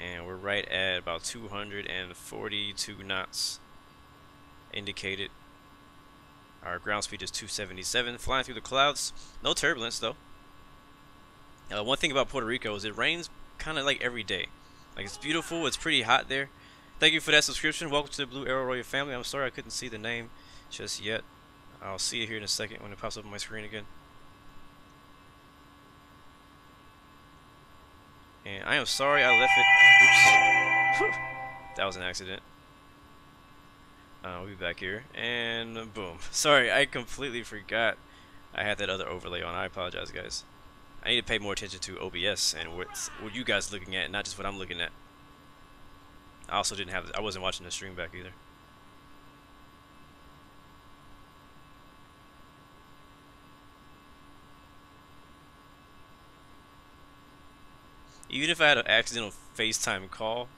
And we're right at about 242 knots indicated. Our ground speed is 277, flying through the clouds. No turbulence though. One thing about Puerto Rico is it rains kind of like every day. Like, it's beautiful, it's pretty hot there. Thank you for that subscription. Welcome to the Blue Arrow Royal family. I'm sorry I couldn't see the name just yet. I'll see it here in a second when it pops up on my screen again. And I am sorry I left it. Oops. That was an accident. We'll be back here. And boom. Sorry, I completely forgot I had that other overlay on. I apologize, guys. I need to pay more attention to OBS and what you guys are looking at, not just what I'm looking at. I also didn't have, I wasn't watching the stream back either. Even if I had an accidental FaceTime call,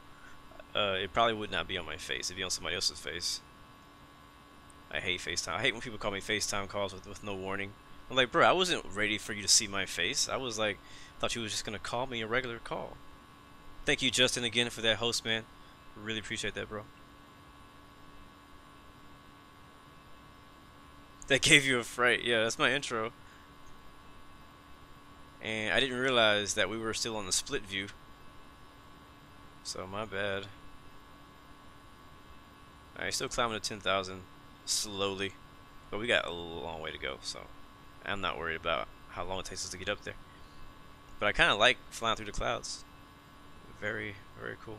it probably would not be on my face. It'd be on somebody else's face. I hate FaceTime. I hate when people call me FaceTime calls with no warning. I'm like, bro, I wasn't ready for you to see my face. I was like, thought you was just gonna call me a regular call. Thank you, Justin, again for that host, man. Really appreciate that, bro. That gave you a fright. Yeah, that's my intro. And I didn't realize that we were still on the split view. So my bad. Alright, still climbing to 10,000 slowly. But we got a long way to go, so I'm not worried about how long it takes us to get up there. But I kinda like flying through the clouds. Very, very cool.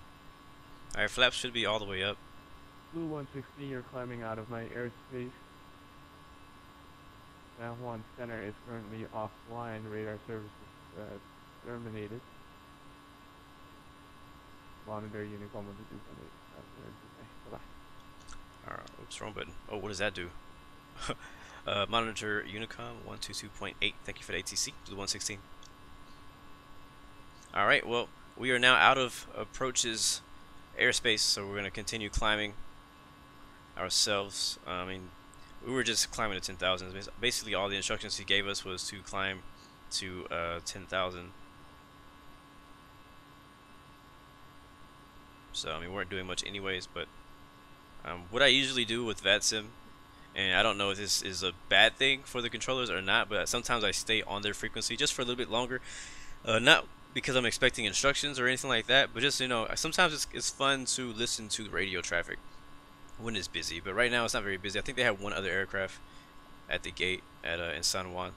Alright, flaps should be all the way up. Blue 160, you're climbing out of my airspace. San Juan Center is currently offline. Radar services terminated. Monitor Unicom 122.8. Bye-bye. Alright, oops, wrong button. Oh, what does that do? Monitor Unicom 122.8. Thank you for the ATC. Blue 116. Alright, well, we are now out of approaches airspace, so we're going to continue climbing ourselves. I mean, we were just climbing to 10,000. Basically, all the instructions he gave us was to climb to 10,000. So, I mean, we weren't doing much anyways, but what I usually do with VATSIM, and I don't know if this is a bad thing for the controllers or not, but sometimes I stay on their frequency just for a little bit longer. Not because I'm expecting instructions or anything like that, but just, you know, sometimes it's fun to listen to radio traffic when it's busy. But right now it's not very busy. I think they have one other aircraft at the gate at in San Juan,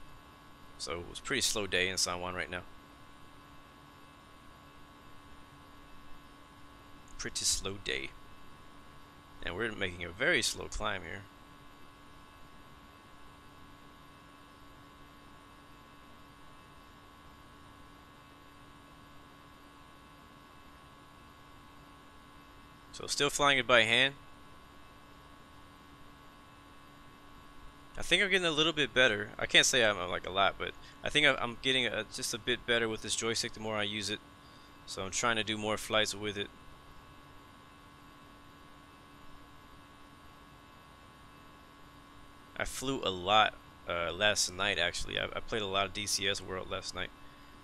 so it's a pretty slow day in San Juan right now. Pretty slow day, and we're making a very slow climb here. So still flying it by hand. I think I'm getting a little bit better. I can't say I'm like a lot, but I think I'm getting just a bit better with this joystick the more I use it. So I'm trying to do more flights with it. I flew a lot last night, actually. I played a lot of DCS World last night.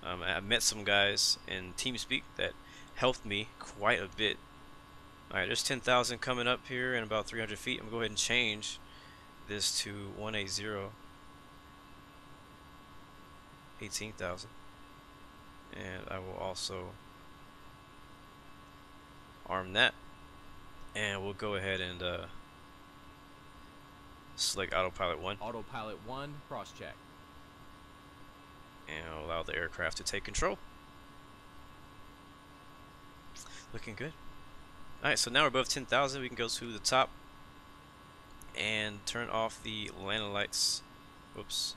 I met some guys in TeamSpeak that helped me quite a bit. Alright, there's 10,000 coming up here in about 300 feet. I'm going to go ahead and change this to 180. 18,000. And I will also arm that. And we'll go ahead and select Autopilot 1. Autopilot 1, cross-check. And I'll allow the aircraft to take control. Looking good. Alright, so now we're above 10,000. We can go to the top and turn off the landing lights. Whoops.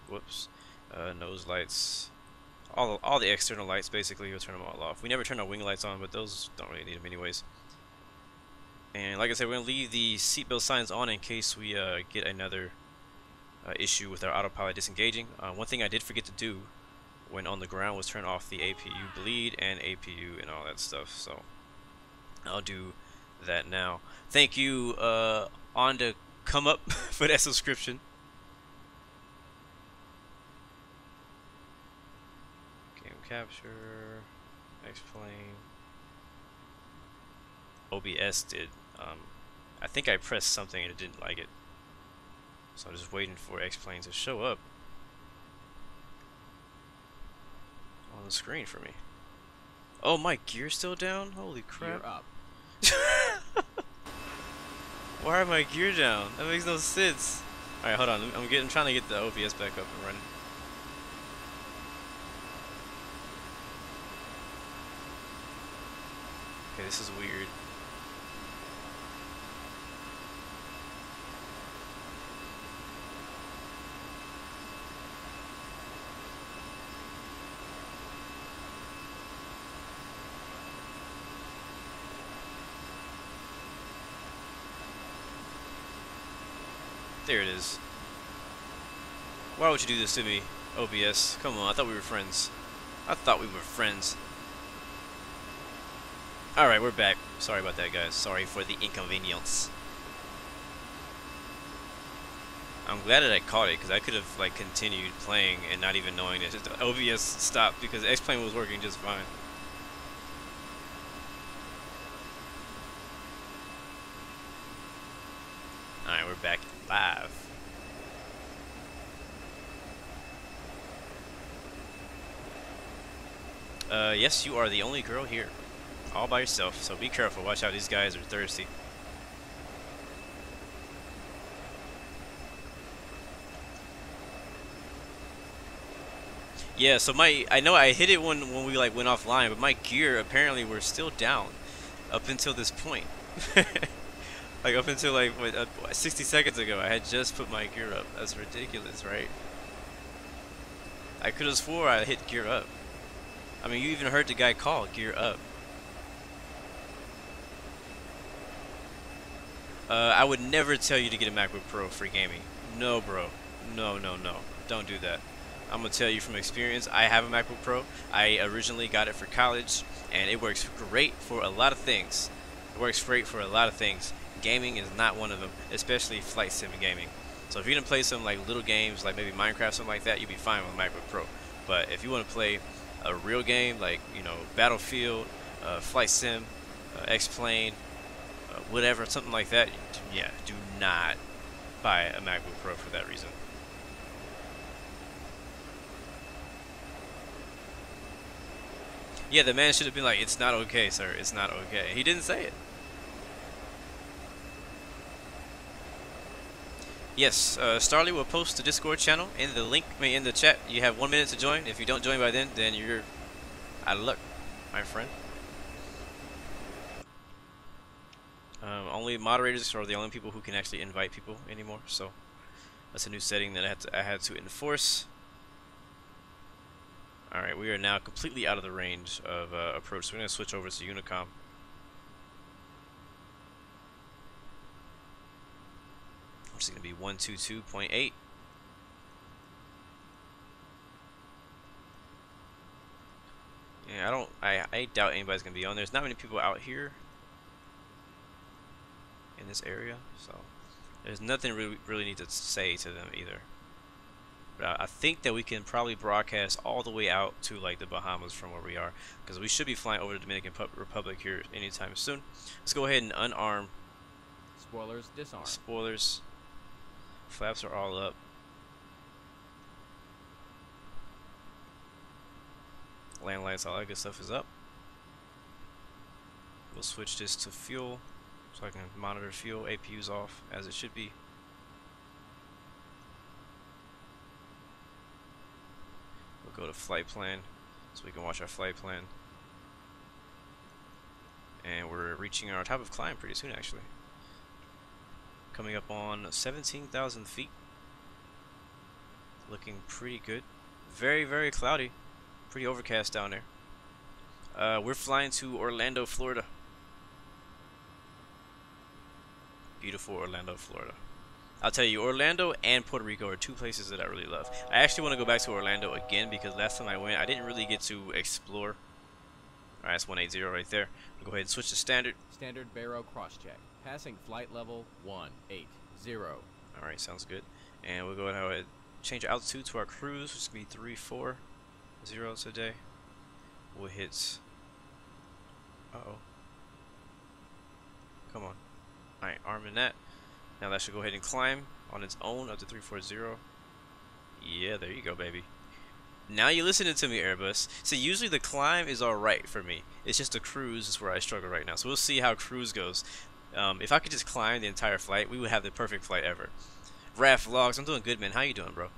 Whoops. Nose lights. All the external lights, basically, we'll turn them all off. We never turn our wing lights on, but those don't really need them anyways. And like I said, we're gonna leave the seatbelt signs on in case we get another issue with our autopilot disengaging. One thing I did forget to do when on the ground was turn off the APU bleed and APU and all that stuff. So I'll do that now. Thank you on to come up for that subscription. Game capture, X-plane. OBS did. I think I pressed something and it didn't like it. So I'm just waiting for X-plane to show up on the screen for me. Oh, my gear's still down? Holy crap. Gear up. Why are my gear down? That makes no sense. Alright, hold on. I'm trying to get the OBS back up and running. Okay, this is weird. There it is. Why would you do this to me, OBS? Come on, I thought we were friends. I thought we were friends. Alright, we're back. Sorry about that, guys. Sorry for the inconvenience. I'm glad that I caught it, because I could have like continued playing and not even knowing that the OBS stopped because X-plane was working just fine. Alright, we're back live. Yes, you are the only girl here. All by yourself, so be careful. Watch out, these guys are thirsty. Yeah, so I know I hit it when we like went offline, but my gear apparently were still down up until this point. Like up until like what, 60 seconds ago, I had just put my gear up. That's ridiculous, right? I could have swore I hit gear up. I mean, you even heard the guy call gear up. I would never tell you to get a MacBook Pro for gaming. No, bro. No, no, no. Don't do that. I'm gonna tell you from experience. I have a MacBook Pro. I originally got it for college, and it works great for a lot of things. It works great for a lot of things. Gaming is not one of them, especially flight sim gaming. So if you're gonna play some like little games, like maybe Minecraft, something like that, you'll be fine with a MacBook Pro. But if you want to play a real game, like Battlefield, flight sim, X-plane, whatever, something like that, yeah, do not buy a MacBook Pro for that reason. Yeah, the man should have been like, it's not okay, sir, it's not okay. He didn't say it. Yes, Starly will post the Discord channel in the link, in the chat. You have 1 minute to join. If you don't join by then you're out of luck, my friend. Only moderators are the only people who can actually invite people anymore. So that's a new setting that I had to enforce. All right, we are now completely out of the range of approach. So we're gonna switch over to Unicom. Which is gonna be 122.8. Yeah, I doubt anybody's gonna be on. There's not many people out here in this area, so there's nothing really need to say to them either. But I think that we can probably broadcast all the way out to like the Bahamas from where we are, because we should be flying over the Dominican Republic here anytime soon. Let's go ahead and unarm. Spoilers disarm. Spoilers. Flaps are all up. Land lights, all that good stuff is up. We'll switch this to fuel so I can monitor fuel. APU's off as it should be. We'll go to flight plan so we can watch our flight plan. And we're reaching our top of climb pretty soon, actually. Coming up on 17,000 feet. Looking pretty good. Very, very cloudy. Pretty overcast down there. We're flying to Orlando, Florida. before Orlando, Florida. I'll tell you, Orlando and Puerto Rico are two places that I really love. I actually want to go back to Orlando again because last time I went, I didn't really get to explore. Alright, that's 180 right there. I'll go ahead and switch to standard. Standard Barrow cross-check. Passing flight level 180. Alright, sounds good. And we'll go ahead and change altitude to our cruise, which is going to be 340 today. We'll hit... Uh-oh. Come on. Alright, arming that. Now that should go ahead and climb on its own up to 340. Yeah, there you go, baby. Now you're listening to me, Airbus. See, usually the climb is alright for me. It's just the cruise is where I struggle right now. So we'll see how cruise goes. If I could just climb the entire flight, we would have the perfect flight ever. Raph Vlogs, I'm doing good, man. How you doing, bro?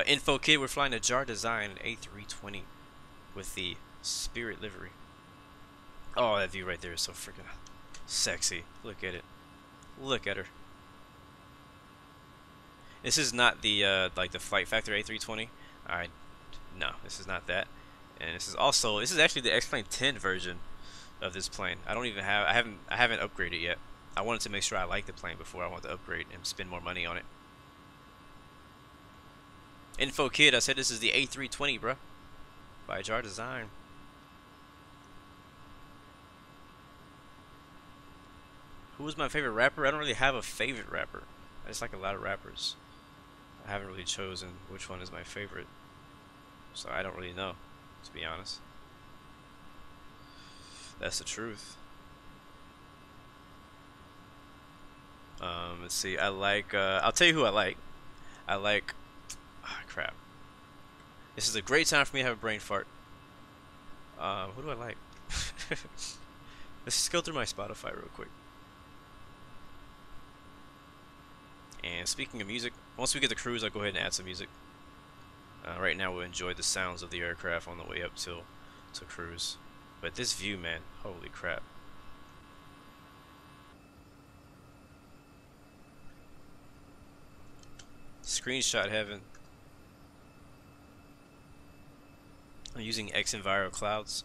Info Kid, we're flying a Jar Design A320 with the Spirit livery. Oh, that view right there is so freaking sexy. Look at it. Look at her. This is not the like the Flight Factor A320. No, this is not that. And this is actually the X-Plane 10 version of this plane. I haven't upgraded yet. I wanted to make sure I like the plane before I want to upgrade and spend more money on it. Info Kid, I said this is the A320, bruh, by Jar Design. Who was my favorite rapper? I don't really have a favorite rapper. I just like a lot of rappers. I haven't really chosen which one is my favorite, so I don't really know, to be honest. That's the truth. Let's see. I like. I'll tell you who I like. I like. Crap. This is a great time for me to have a brain fart. Who do I like? Let's just go through my Spotify real quick. And speaking of music, once we get the cruise, I'll go ahead and add some music. Right now, we'll enjoy the sounds of the aircraft on the way up to cruise. But this view, man, holy crap. Screenshot heaven. I'm using X-Enviro clouds.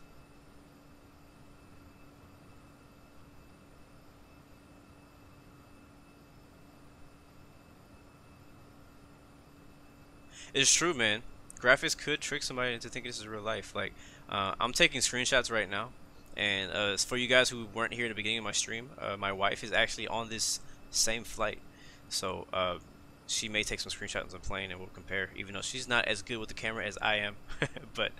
It's true, man. Graphics could trick somebody into thinking this is real life. Like, I'm taking screenshots right now, and for you guys who weren't here at the beginning of my stream, my wife is actually on this same flight, so she may take some screenshots on the plane, and we'll compare. Even though she's not as good with the camera as I am, but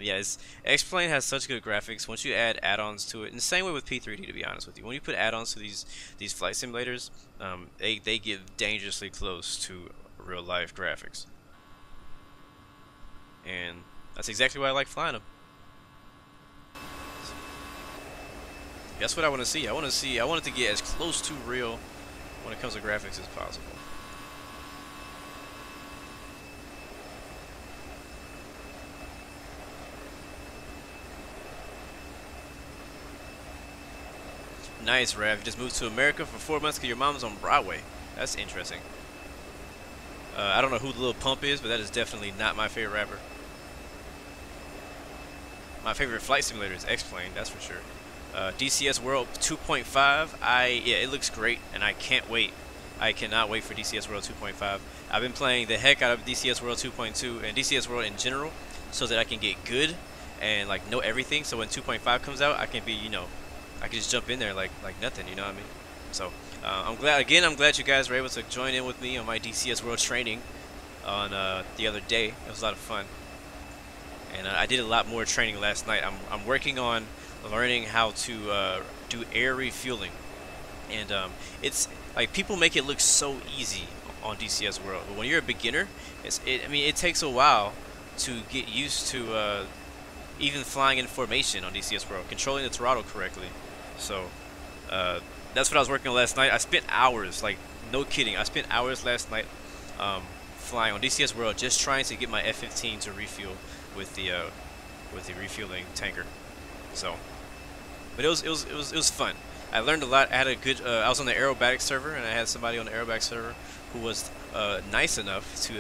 yeah, X-Plane has such good graphics. Once you add add-ons to it, and the same way with P3D, to be honest with you, when you put add-ons to these flight simulators, they get dangerously close to real life graphics. And that's exactly why I like flying them. That's what I want to see. I want it to get as close to real when it comes to graphics as possible. Nice, Rav. You just moved to America for 4 months because your mom's on Broadway. That's interesting. I don't know who the Lil Pump is, but that is definitely not my favorite rapper. My favorite flight simulator is X-Plane, that's for sure. DCS World 2.5, yeah, it looks great, and I can't wait. I cannot wait for DCS World 2.5. I've been playing the heck out of DCS World 2.2 and DCS World in general, so that I can get good and like know everything. So when 2.5 comes out, I can be, you know, I can just jump in there like nothing. You know what I mean? So I'm glad you guys were able to join in with me on my DCS World training on the other day. It was a lot of fun, and I did a lot more training last night. I'm working on learning how to do air refueling, and it's like people make it look so easy on DCS World, but when you're a beginner, I mean, it takes a while to get used to even flying in formation on DCS World, controlling the throttle correctly. So that's what I was working on last night. I spent hours, like no kidding, I spent hours last night flying on DCS World, just trying to get my F-15 to refuel with the refueling tanker. So, but it was fun. I learned a lot. I had a good. I was on the aerobatics server, and I had somebody on the aerobatics server who was nice enough to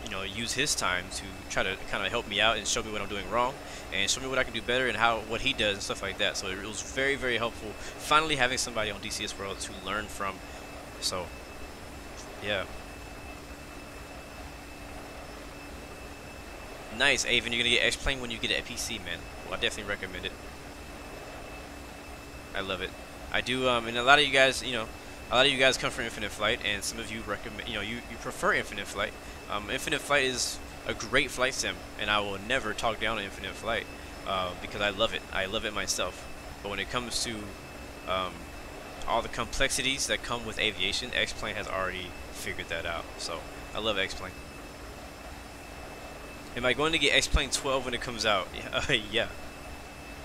you know, use his time to try to kind of help me out and show me what I'm doing wrong and show me what I can do better and what he does and stuff like that. So it was very, very helpful finally having somebody on DCS World to learn from. So yeah. Nice, Avon. You're gonna get X-Plane when you get an PC, man. Well, I definitely recommend it. I love it. I do. And a lot of you guys, you know, a lot of you guys come from Infinite Flight, and some of you recommend, you know, you prefer Infinite Flight. Infinite Flight is a great flight sim, and I will never talk down on Infinite Flight because I love it. I love it myself. But when it comes to all the complexities that come with aviation, X-Plane has already figured that out. So I love X-Plane. Am I going to get X-Plane 12 when it comes out? Yeah.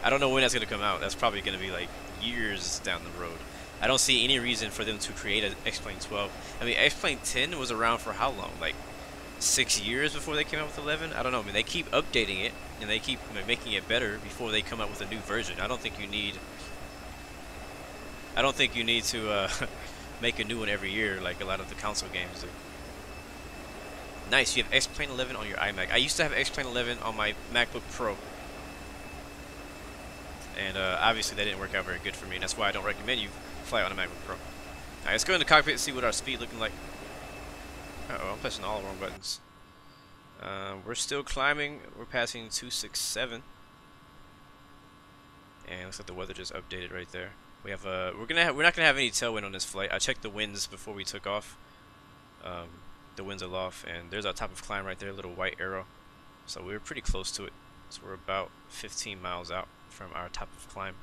I don't know when that's going to come out. That's probably going to be like years down the road. I don't see any reason for them to create an X-Plane 12. I mean, X-Plane 10 was around for how long? Like 6 years before they came out with 11? I don't know. I mean, they keep updating it, and they keep making it better before they come out with a new version. I don't think you need to make a new one every year like a lot of the console games do. Nice, you have X-Plane 11 on your iMac. I used to have X-Plane 11 on my MacBook Pro. And obviously that didn't work out very good for me, and that's why I don't recommend you fly on a MacBook Pro. Alright, let's go in the cockpit and see what our speed looking like. Uh-oh, I'm pressing all the wrong buttons. We're still climbing. We're passing 267. And looks like the weather just updated right there. We have we're not gonna have any tailwind on this flight. I checked the winds before we took off. The winds are off, and there's our top of climb right there, little white arrow. So we're pretty close to it. So we're about 15 miles out from our top of climb.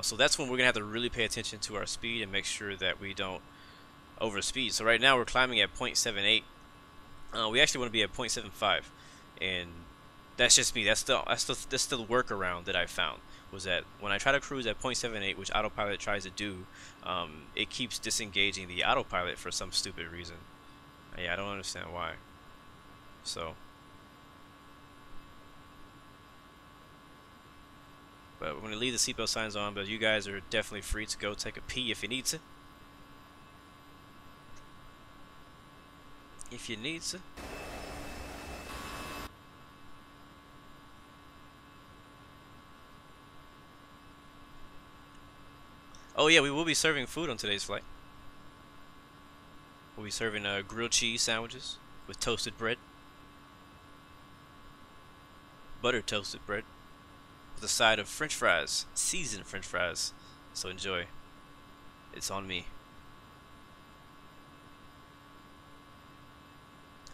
So that's when we're gonna have to really pay attention to our speed and make sure that we don't overspeed. So right now we're climbing at 0.78. We actually want to be at 0.75, and that's just me. That's the workaround that I found, was that when I try to cruise at 0.78, which autopilot tries to do, it keeps disengaging the autopilot for some stupid reason. Yeah, I don't understand why. So, but we're gonna leave the seatbelt signs on, but you guys are definitely free to go take a pee if you need to. If you need to. Oh yeah, we will be serving food on today's flight. We'll be serving grilled cheese sandwiches with toasted bread. Butter toasted bread. With a side of french fries. Seasoned french fries. So enjoy. It's on me.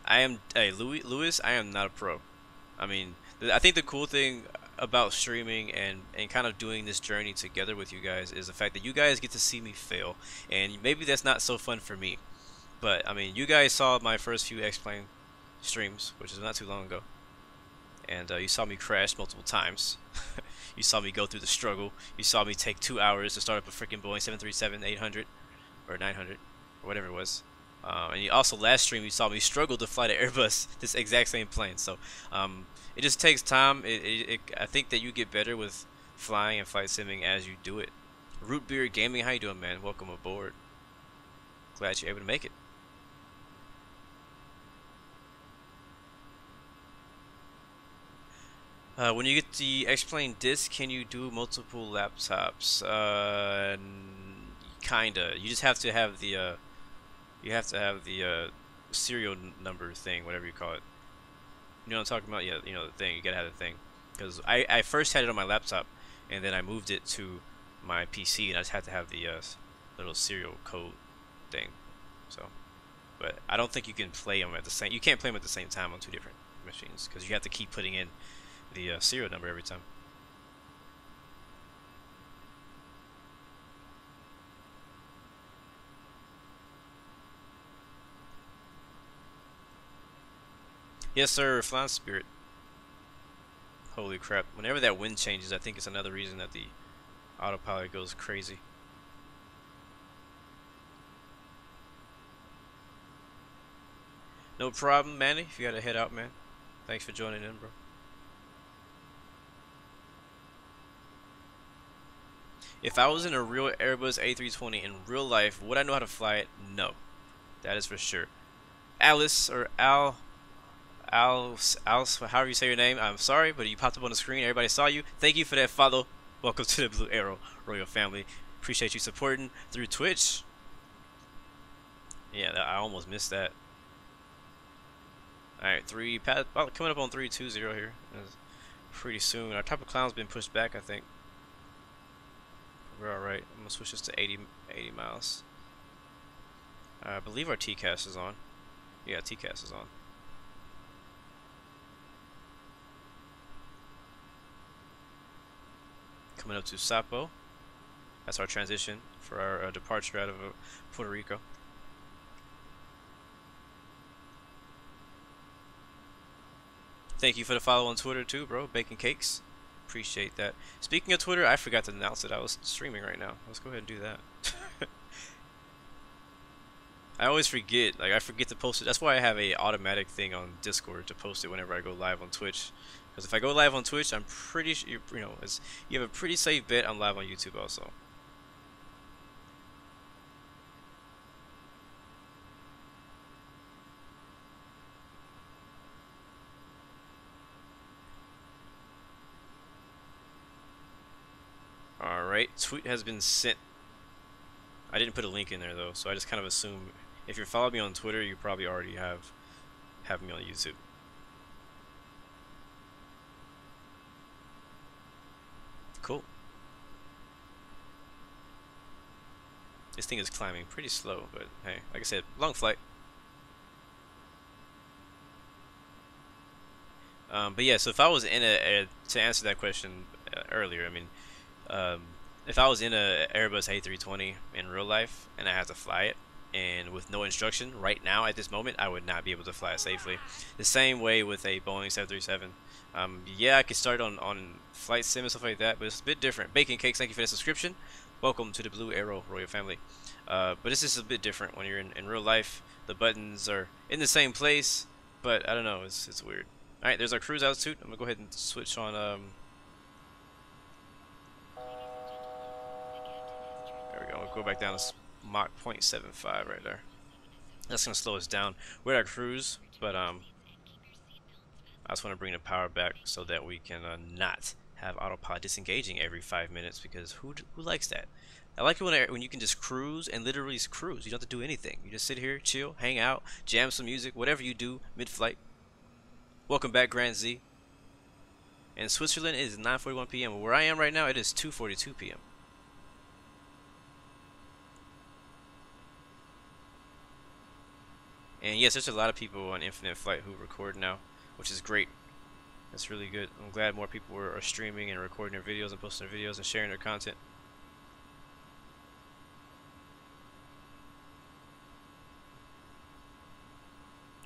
Hey, Louis, I am not a pro. I mean, I think the cool thing about streaming and kind of doing this journey together with you guys is the fact that you guys get to see me fail. And maybe that's not so fun for me. But, I mean, you guys saw my first few X-Plane streams, which is not too long ago. And you saw me crash multiple times. You saw me go through the struggle. You saw me take 2 hours to start up a freaking Boeing 737-800 or 900 or whatever it was. And you also, last stream, you saw me struggle to fly the Airbus, this exact same plane. So it just takes time. I think that you get better with flying and flight simming as you do it. Root Beer Gaming, how you doing, man? Welcome aboard. Glad you're able to make it. When you get the X-Plane disc, can you do multiple laptops? Kinda. You just have to have the serial number thing, whatever you call it. You know what I'm talking about? Yeah, you know the thing. You gotta have the thing. Because I first had it on my laptop, and then I moved it to my PC, and I just had to have the little serial code thing. So, but I don't think you can play them at the same. You can't play them at the same time on two different machines because you have to keep putting in the serial number every time. Yes, sir. Flying Spirit. Holy crap! Whenever that wind changes, I think it's another reason that the autopilot goes crazy. No problem, Manny. If you gotta head out, man. Thanks for joining in, bro. If I was in a real Airbus A320 in real life, would I know how to fly it? No. That is for sure. Alice, or Al, however you say your name, I'm sorry, but you popped up on the screen. Everybody saw you. Thank you for that follow. Welcome to the Blue Arrow Royal family. Appreciate you supporting through Twitch. Yeah, I almost missed that. Alright, coming up on 320 here. That's pretty soon. Our top of clown's been pushed back, I think. We're alright. I'm gonna switch this to 80 miles. I believe our TCAS is on. Yeah, TCAS is on. Coming up to SAPPO. That's our transition for our departure out of Puerto Rico. Thank you for the follow on Twitter too, bro. Baking Cakes. Appreciate that. Speaking of Twitter, I forgot to announce that I was streaming right now. Let's go ahead and do that. I always forget. Like, I forget to post it. That's why I have a automatic thing on Discord to post it whenever I go live on Twitch. Because if I go live on Twitch, I'm pretty sure, you know, you have a pretty safe bet I'm live on YouTube also. Alright, tweet has been sent. I didn't put a link in there though, so I just kind of assume if you're following me on Twitter, you probably already have me on YouTube. Cool. This thing is climbing pretty slow, but hey, like I said, long flight. But yeah, so if I was in to answer that question earlier, I mean, if I was in a Airbus A320 in real life and I had to fly it, and with no instruction right now at this moment, I would not be able to fly it safely. The same way with a Boeing 737. Yeah, I could start on flight sim and stuff like that, but it's a bit different. Baking Cakes, thank you for the subscription. Welcome to the Blue Arrow Royal family. But this is a bit different when you're in real life. The buttons are in the same place, but I don't know, it's weird. Alright, there's our cruise altitude. I'm gonna go ahead and switch on there we go. We'll go back down to Mach 0.75 right there. That's gonna slow us down. We're at our cruise, but I just want to bring the power back so that we can not have autopilot disengaging every 5 minutes, because who likes that? I like it when you can just cruise and literally cruise. You don't have to do anything. You just sit here, chill, hang out, jam some music, whatever you do mid-flight. Welcome back, Grand Z. In Switzerland, it is 9:41 p.m. Where I am right now, it is 2:42 p.m. And yes, there's a lot of people on Infinite Flight who record now, which is great. That's really good. I'm glad more people are streaming and recording their videos and posting their videos and sharing their content.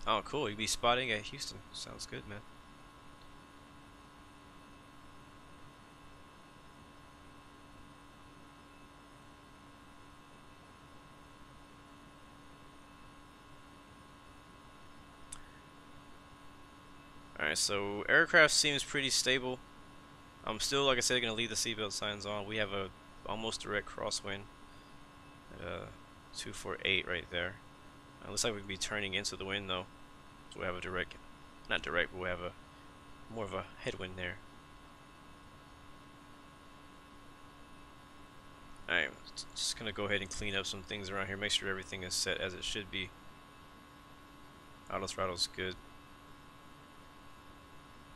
Oh, cool. You'll be spotting at Houston. Sounds good, man. Alright, so aircraft seems pretty stable. I'm still, like I said, gonna leave the seatbelt signs on. We have a almost direct crosswind at 248 right there. Looks like we could be turning into the wind though. So we have a direct, not direct, but we have a more of a headwind there. Alright, just gonna go ahead and clean up some things around here. Make sure everything is set as it should be. Auto throttle's good.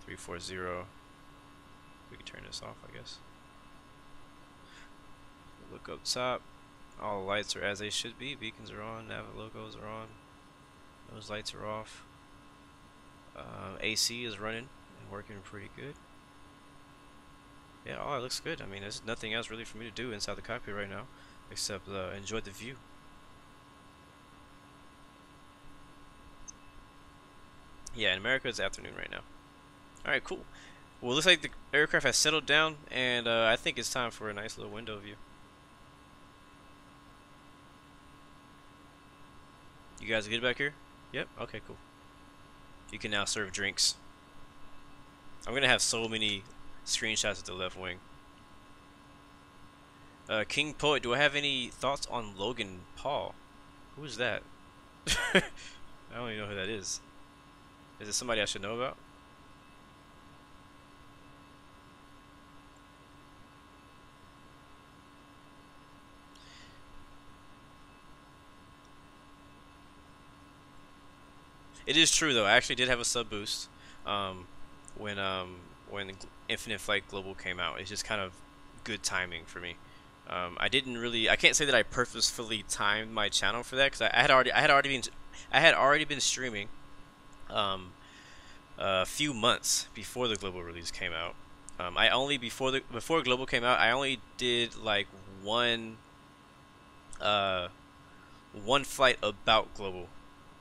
340. We can turn this off, I guess. Look up top. All lights are as they should be. Beacons are on. Nav logos are on. Those lights are off. AC is running and working pretty good. Yeah, oh, it looks good. I mean, there's nothing else really for me to do inside the cockpit right now, except enjoy the view. Yeah, in America it's afternoon right now. Alright, cool. Well, it looks like the aircraft has settled down, and I think it's time for a nice little window view. You guys good back here? Yep, okay, cool. You can now serve drinks. I'm gonna have so many screenshots of the left wing. King Poet, do I have any thoughts on Logan Paul? Who is that? I don't even know who that is. Is it somebody I should know about? It is true though. I actually did have a sub boost um, when Infinite Flight Global came out. It's just kind of good timing for me. I didn't really. I can't say that I purposefully timed my channel for that because I had already been streaming a few months before the global release came out. I only before global came out, I only did like one one flight about global.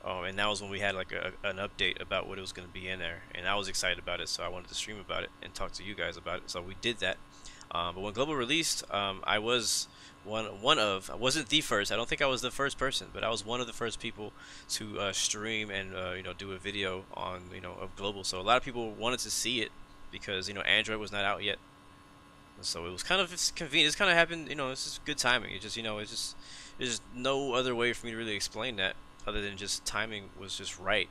And that was when we had like an update about what it was going to be in there, and I was excited about it, so I wanted to stream about it and talk to you guys about it. So we did that. But when global released, I was I wasn't the first. I don't think I was the first person, but I was one of the first people to stream and do a video on of global. So a lot of people wanted to see it because Android was not out yet. So it was kind of convenient. It's kind of happened. It's just good timing. It just there's no other way for me to really explain that other than just timing was just right.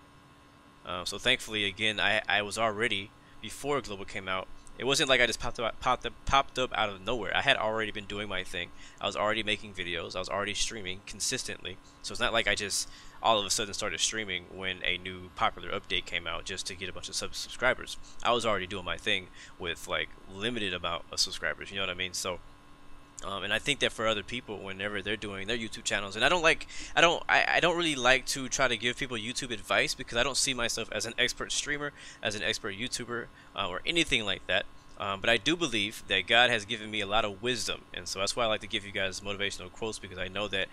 So thankfully, again, I was already before global came out. It wasn't like I just popped up out of nowhere. I had already been doing my thing. I was already making videos. I was already streaming consistently. So it's not like I just all of a sudden started streaming when a new popular update came out just to get a bunch of subscribers. I was already doing my thing with like limited amount of subscribers. You know what I mean? So. And I think that for other people, whenever they're doing their YouTube channels, and I don't really like to try to give people YouTube advice because I don't see myself as an expert streamer, as an expert YouTuber, or anything like that. But I do believe that God has given me a lot of wisdom, and so that's why I like to give you guys motivational quotes, because I know that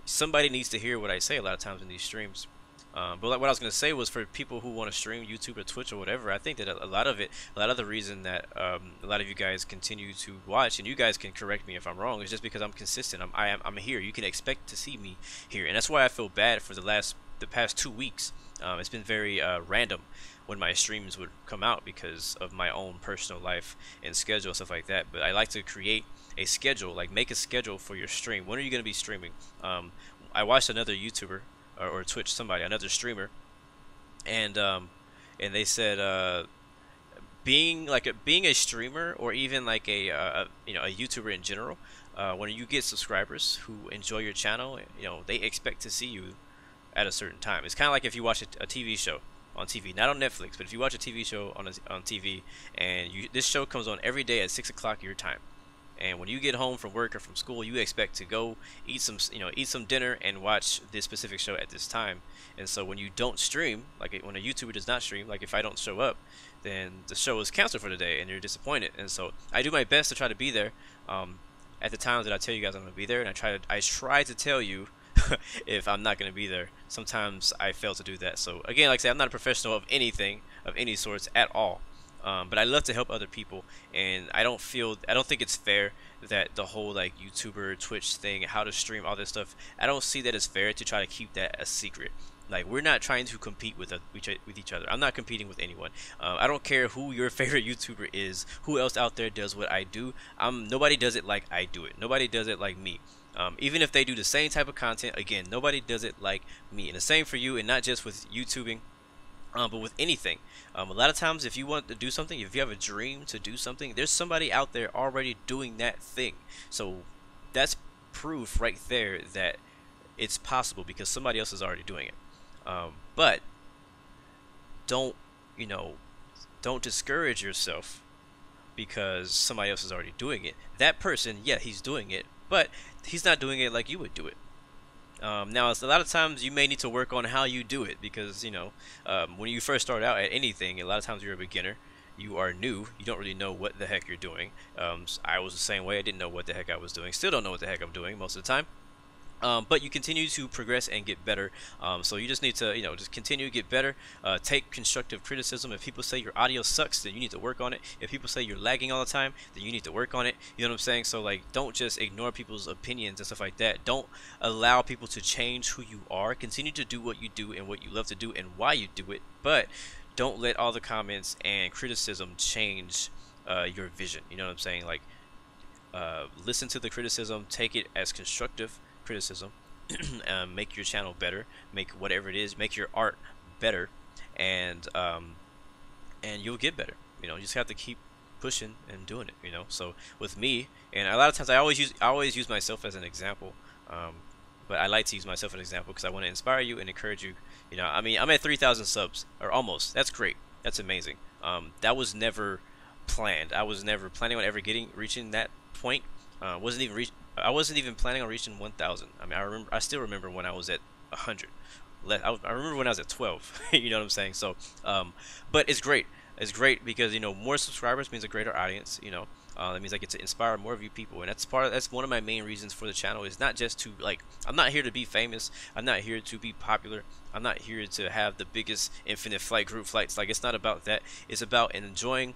somebody needs to hear what I say a lot of times in these streams. But like what I was going to say was for people who want to stream YouTube or Twitch or whatever, I think that a lot of the reason that a lot of you guys continue to watch, and you guys can correct me if I'm wrong, is just because I'm consistent. I'm here. You can expect to see me here, and that's why I feel bad for the past 2 weeks. It's been very random when my streams would come out because of my own personal life and schedule and stuff like that. But I like to create a schedule, like make a schedule for your stream. When are you going to be streaming? I watched another YouTuber or Twitch another streamer, and they said being a streamer or even like a YouTuber in general, when you get subscribers who enjoy your channel, they expect to see you at a certain time. It's kind of like if you watch a TV show on TV, not on Netflix, but if you watch a TV show on TV and this show comes on every day at 6 o'clock your time. And when you get home from work or from school, you expect to go eat some dinner and watch this specific show at this time. And so when you don't stream, like when a YouTuber does not stream, like if I don't show up, then the show is canceled for the day and you're disappointed. And so I do my best to try to be there at the times that I tell you guys I'm going to be there, and I try to tell you if I'm not going to be there. Sometimes I fail to do that. So again, like I said, I'm not a professional of anything of any sorts at all. But I love to help other people, and I don't think it's fair that the whole like YouTuber, Twitch thing, how to stream, all this stuff, I don't see that as fair to try to keep that a secret. Like, we're not trying to compete with each other. I'm not competing with anyone. I don't care who your favorite YouTuber is, who else out there does what I do. Nobody does it like I do it. Nobody does it like me. Even if they do the same type of content, again, nobody does it like me. And the same for you, and not just with YouTubing. But with anything, a lot of times if you want to do something, if you have a dream to do something, there's somebody out there already doing that thing. So that's proof right there that it's possible because somebody else is already doing it. But don't discourage yourself because somebody else is already doing it. That person, yeah, he's doing it, but he's not doing it like you would do it. Now, a lot of times you may need to work on how you do it because, when you first start out at anything, a lot of times you're a beginner. You are new. You don't really know what the heck you're doing. I was the same way. I didn't know what the heck I was doing. Still don't know what the heck I'm doing most of the time. But you continue to progress and get better. So you just need to, just continue to get better. Take constructive criticism. If people say your audio sucks, then you need to work on it. If people say you're lagging all the time, then you need to work on it. You know what I'm saying? So like, don't just ignore people's opinions and stuff like that. Don't allow people to change who you are. Continue to do what you do and what you love to do and why you do it. But don't let all the comments and criticism change your vision. You know what I'm saying? Like, listen to the criticism. Take it as constructive criticism. Make your channel better, make whatever it is, make your art better, and you'll get better. You know, you just have to keep pushing and doing it. You know, so with me, and a lot of times I always use myself as an example. But I like to use myself as an example because I want to inspire you and encourage you. You know, I mean, I'm at 3,000 subs or almost. That's great. That's amazing. That was never planned. I was never planning on ever reaching that point. I wasn't even planning on reaching 1,000. I mean, I still remember when I was at 100. I remember when I was at 12. You know what I'm saying? So, but it's great. It's great because, you know, more subscribers means a greater audience. You know, that means I get to inspire more of you people, and that's one of my main reasons for the channel. Is not just to, like, I'm not here to be famous. I'm not here to be popular. I'm not here to have the biggest infinite flight group flights. Like, it's not about that. It's about enjoying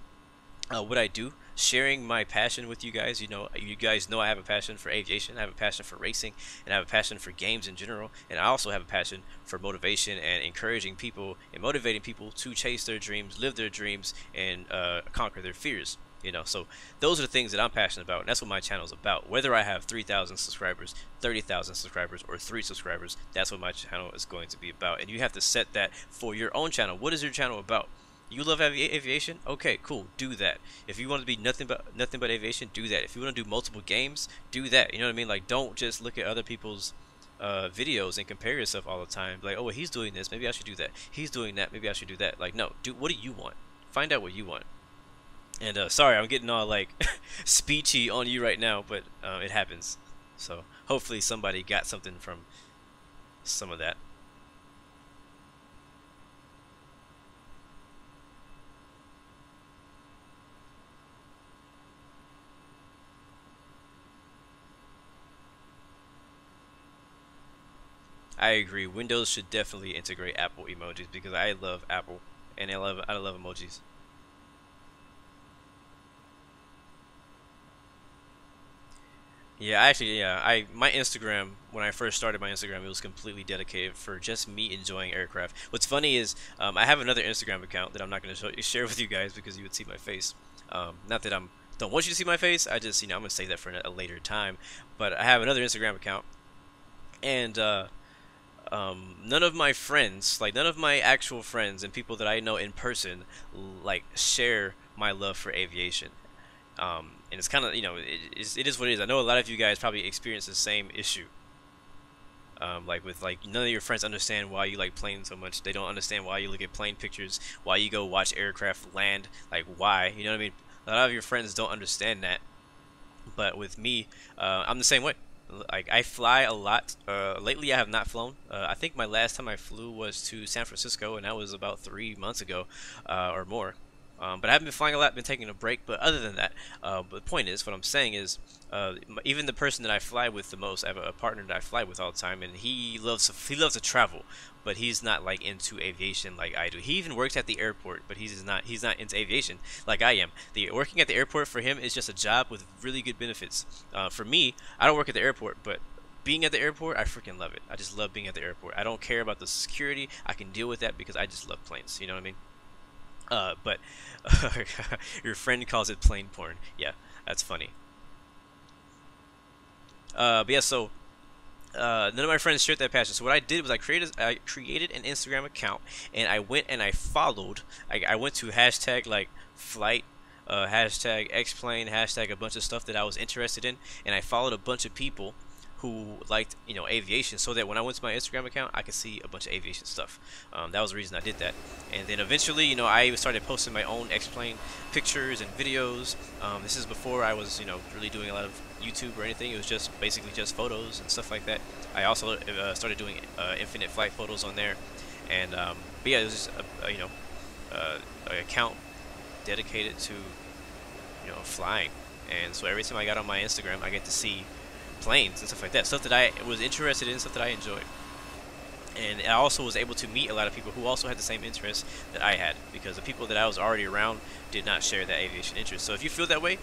what I do, sharing my passion with you guys. You know, you guys know I have a passion for aviation, I have a passion for racing, and I have a passion for games in general, and I also have a passion for motivation and encouraging people and motivating people to chase their dreams, live their dreams, and conquer their fears. You know, so those are the things that I'm passionate about, and that's what my channel is about. Whether I have 3,000 subscribers, 30,000 subscribers, or 3 subscribers, that's what my channel is going to be about. And you have to set that for your own channel. What is your channel about? You love aviation? Okay, cool. Do that. If you want to be nothing but aviation, do that. If you want to do multiple games, do that. You know what I mean? Like, don't just look at other people's videos and compare yourself all the time. Like, oh, well, he's doing this, maybe I should do that. He's doing that, maybe I should do that. Like, no, what do you want? Find out what you want. And sorry, I'm getting all like speechy on you right now, but it happens. So hopefully somebody got something from some of that. I agree. Windows should definitely integrate Apple emojis because I love Apple and I love emojis. Yeah, actually, yeah. My Instagram, when I first started my Instagram, it was completely dedicated for just me enjoying aircraft. What's funny is I have another Instagram account that I'm not going to share with you guys because you would see my face. Not that don't want you to see my face. I just, you know, I'm going to save that for a later time. But I have another Instagram account, and none of my friends, like none of my actual friends and people that I know in person, like share my love for aviation. And it's kind of, you know, it is what it is. I know a lot of you guys probably experience the same issue. Like with, like, none of your friends understand why you like planes so much. They don't understand why you look at plane pictures, why you go watch aircraft land, like why, you know what I mean? A lot of your friends don't understand that. But with me, I'm the same way. Like, I fly a lot. Lately I have not flown. I think my last time I flew was to San Francisco, and that was about 3 months ago, or more. But I haven't been flying a lot, been taking a break. But other than that, the point is, what I'm saying is, even the person that I fly with the most, I have a partner that I fly with all the time, and he loves to travel, but he's not like into aviation like I do. He even works at the airport, but he's not into aviation like I am. Working at the airport for him is just a job with really good benefits. For me, I don't work at the airport, but being at the airport, I freaking love it. I just love being at the airport. I don't care about the security. I can deal with that because I just love planes. You know what I mean? But your friend calls it plane porn. Yeah, that's funny. But yeah, so none of my friends shared that passion. So what I did was I created an Instagram account, and I went and I followed. I went to hashtag like flight, hashtag X-plane, hashtag a bunch of stuff that I was interested in, and I followed a bunch of people who liked, you know, aviation, so that when I went to my Instagram account, I could see a bunch of aviation stuff. That was the reason I did that. And then eventually, you know, I started posting my own X-plane pictures and videos. This is before I was, you know, really doing a lot of YouTube or anything. It was just basically just photos and stuff like that. I also started doing infinite flight photos on there. And but yeah, it was just you know, an account dedicated to, you know, flying. And so every time I got on my Instagram, I get to see planes and stuff like that, stuff that I was interested in, stuff that I enjoyed. And I also was able to meet a lot of people who also had the same interests that I had, because the people that I was already around did not share that aviation interest. So if you feel that way,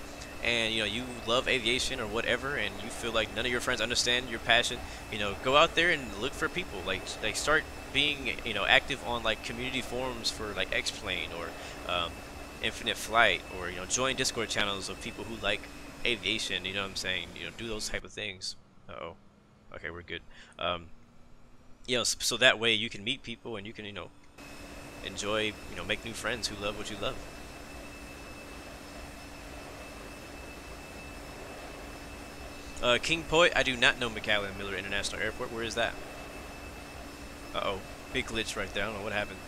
and you know, you love aviation or whatever, and you feel like none of your friends understand your passion, you know, go out there and look for people. Like start being, you know, active on like community forums for like X-plane or Infinite Flight, or, you know, join Discord channels of people who like aviation. You know what I'm saying? You know, do those type of things. Uh-oh. Okay, we're good. You know, so that way you can meet people and you can, you know, enjoy, you know, make new friends who love what you love. King Poet, I do not know McAllen Miller International Airport. Where is that? Uh-oh. Big glitch right there. I don't know what happened.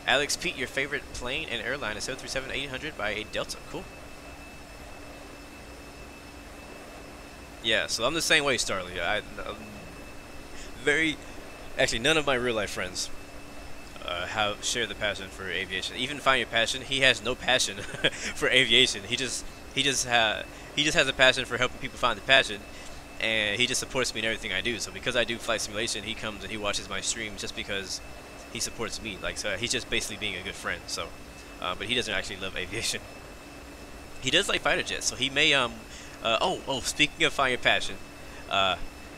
Alex Pete, your favorite plane and airline is 737-800 by a Delta. Cool. Yeah, so I'm the same way, Starly. Actually, none of my real life friends have share the passion for aviation. Even Find Your Passion, he has no passion for aviation. He just has a passion for helping people find the passion, and he just supports me in everything I do. So because I do flight simulation, he comes and he watches my streams just because he supports me. Like, so he's just basically being a good friend. So, but he doesn't actually love aviation. He does like fighter jets, so he may speaking of Find Your Passion,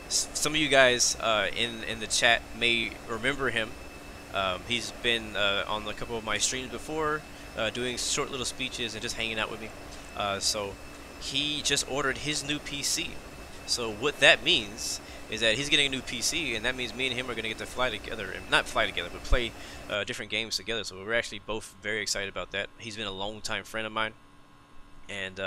some of you guys in the chat may remember him. He's been on a couple of my streams before, doing short little speeches and just hanging out with me. So he just ordered his new PC. So what that means is that he's getting a new PC, and that means me and him are going to get to fly together, and not fly together, but play different games together. So we're actually both very excited about that. He's been a long-time friend of mine, and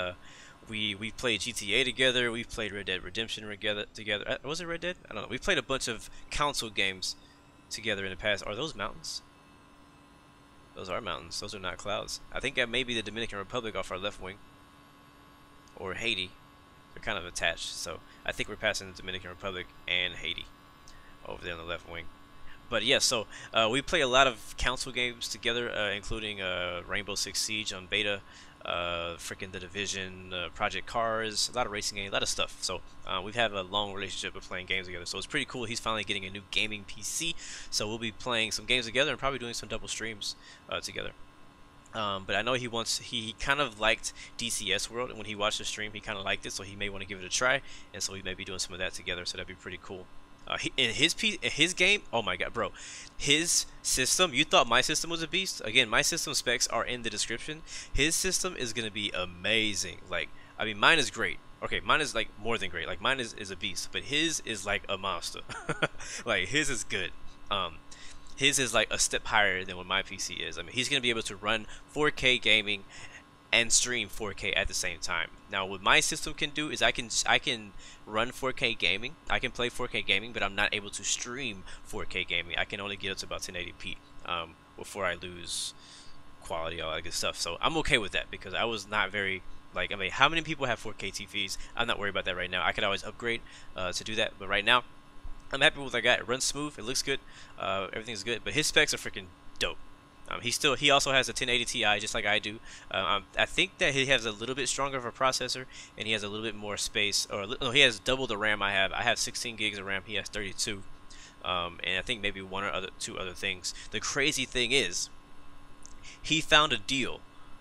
we played GTA together. We've played Red Dead Redemption together. Was it Red Dead? I don't know. We played a bunch of console games together in the past. Are those mountains? Those are mountains. Those are not clouds. I think that may be the Dominican Republic off our left wing, or Haiti. They're kind of attached, so I think we're passing the Dominican Republic and Haiti over there on the left wing. But yeah, so we play a lot of console games together, including Rainbow Six Siege on beta, freaking The Division, Project Cars, a lot of racing games, a lot of stuff. So we've had a long relationship of playing games together. So it's pretty cool. He's finally getting a new gaming PC, so we'll be playing some games together and probably doing some double streams together. But I know he kind of liked DCS World, and when he watched the stream, he kind of liked it, so he may want to give it a try, and so we may be doing some of that together. So that'd be pretty cool. In his game, oh my god, bro, his system. You thought my system was a beast? Again, my system specs are in the description. His system is gonna be amazing. Like, I mean, mine is great. Okay, mine is like more than great. Like, mine is a beast, but his is like a monster. Like, his is good. His is like a step higher than what my PC is. I mean, he's gonna be able to run 4K gaming and stream 4K at the same time. Now, what my system can do is I can run 4K gaming. I can play 4K gaming, but I'm not able to stream 4K gaming. I can only get up to about 1080p before I lose quality, all that good stuff. So I'm okay with that, because I was not very, like, I mean, how many people have 4K TVs? I'm not worried about that right now. I could always upgrade to do that, but right now I'm happy with what I got. It runs smooth. It looks good. Everything's good. But his specs are freaking dope. He also has a 1080 Ti just like I do. I think that he has a little bit stronger of a processor, and he has a little bit more space, or no, he has double the RAM I have. I have 16 gigs of RAM. He has 32. And I think maybe one or two other things. The crazy thing is, he found a deal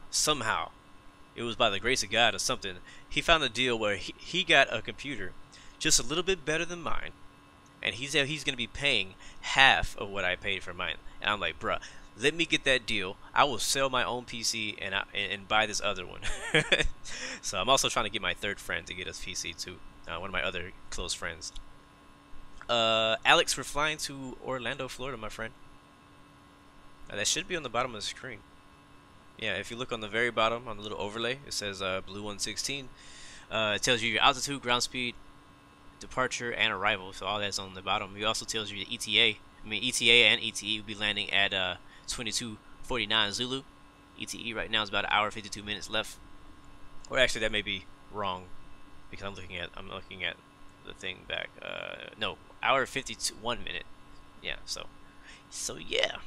somehow. It was by the grace of God or something. He found a deal where he got a computer just a little bit better than mine, and he's going to be paying half of what I paid for mine. And I'm like, bruh, let me get that deal. I will sell my own PC and buy this other one. So I'm also trying to get my third friend to get us PC too. One of my other close friends. Alex, we're flying to Orlando, Florida, my friend. That should be on the bottom of the screen. Yeah, if you look on the very bottom, on the little overlay, it says Blue 116. It tells you your altitude, ground speed, departure, and arrival. So all that's on the bottom. It also tells you the ETA. I mean, ETA and ETE will be landing at 22:49 Zulu. ETE right now is about 1 hour 52 minutes left. Or actually, that may be wrong, because I'm looking at the thing back. No, 1 hour 51 minute. Yeah. So yeah.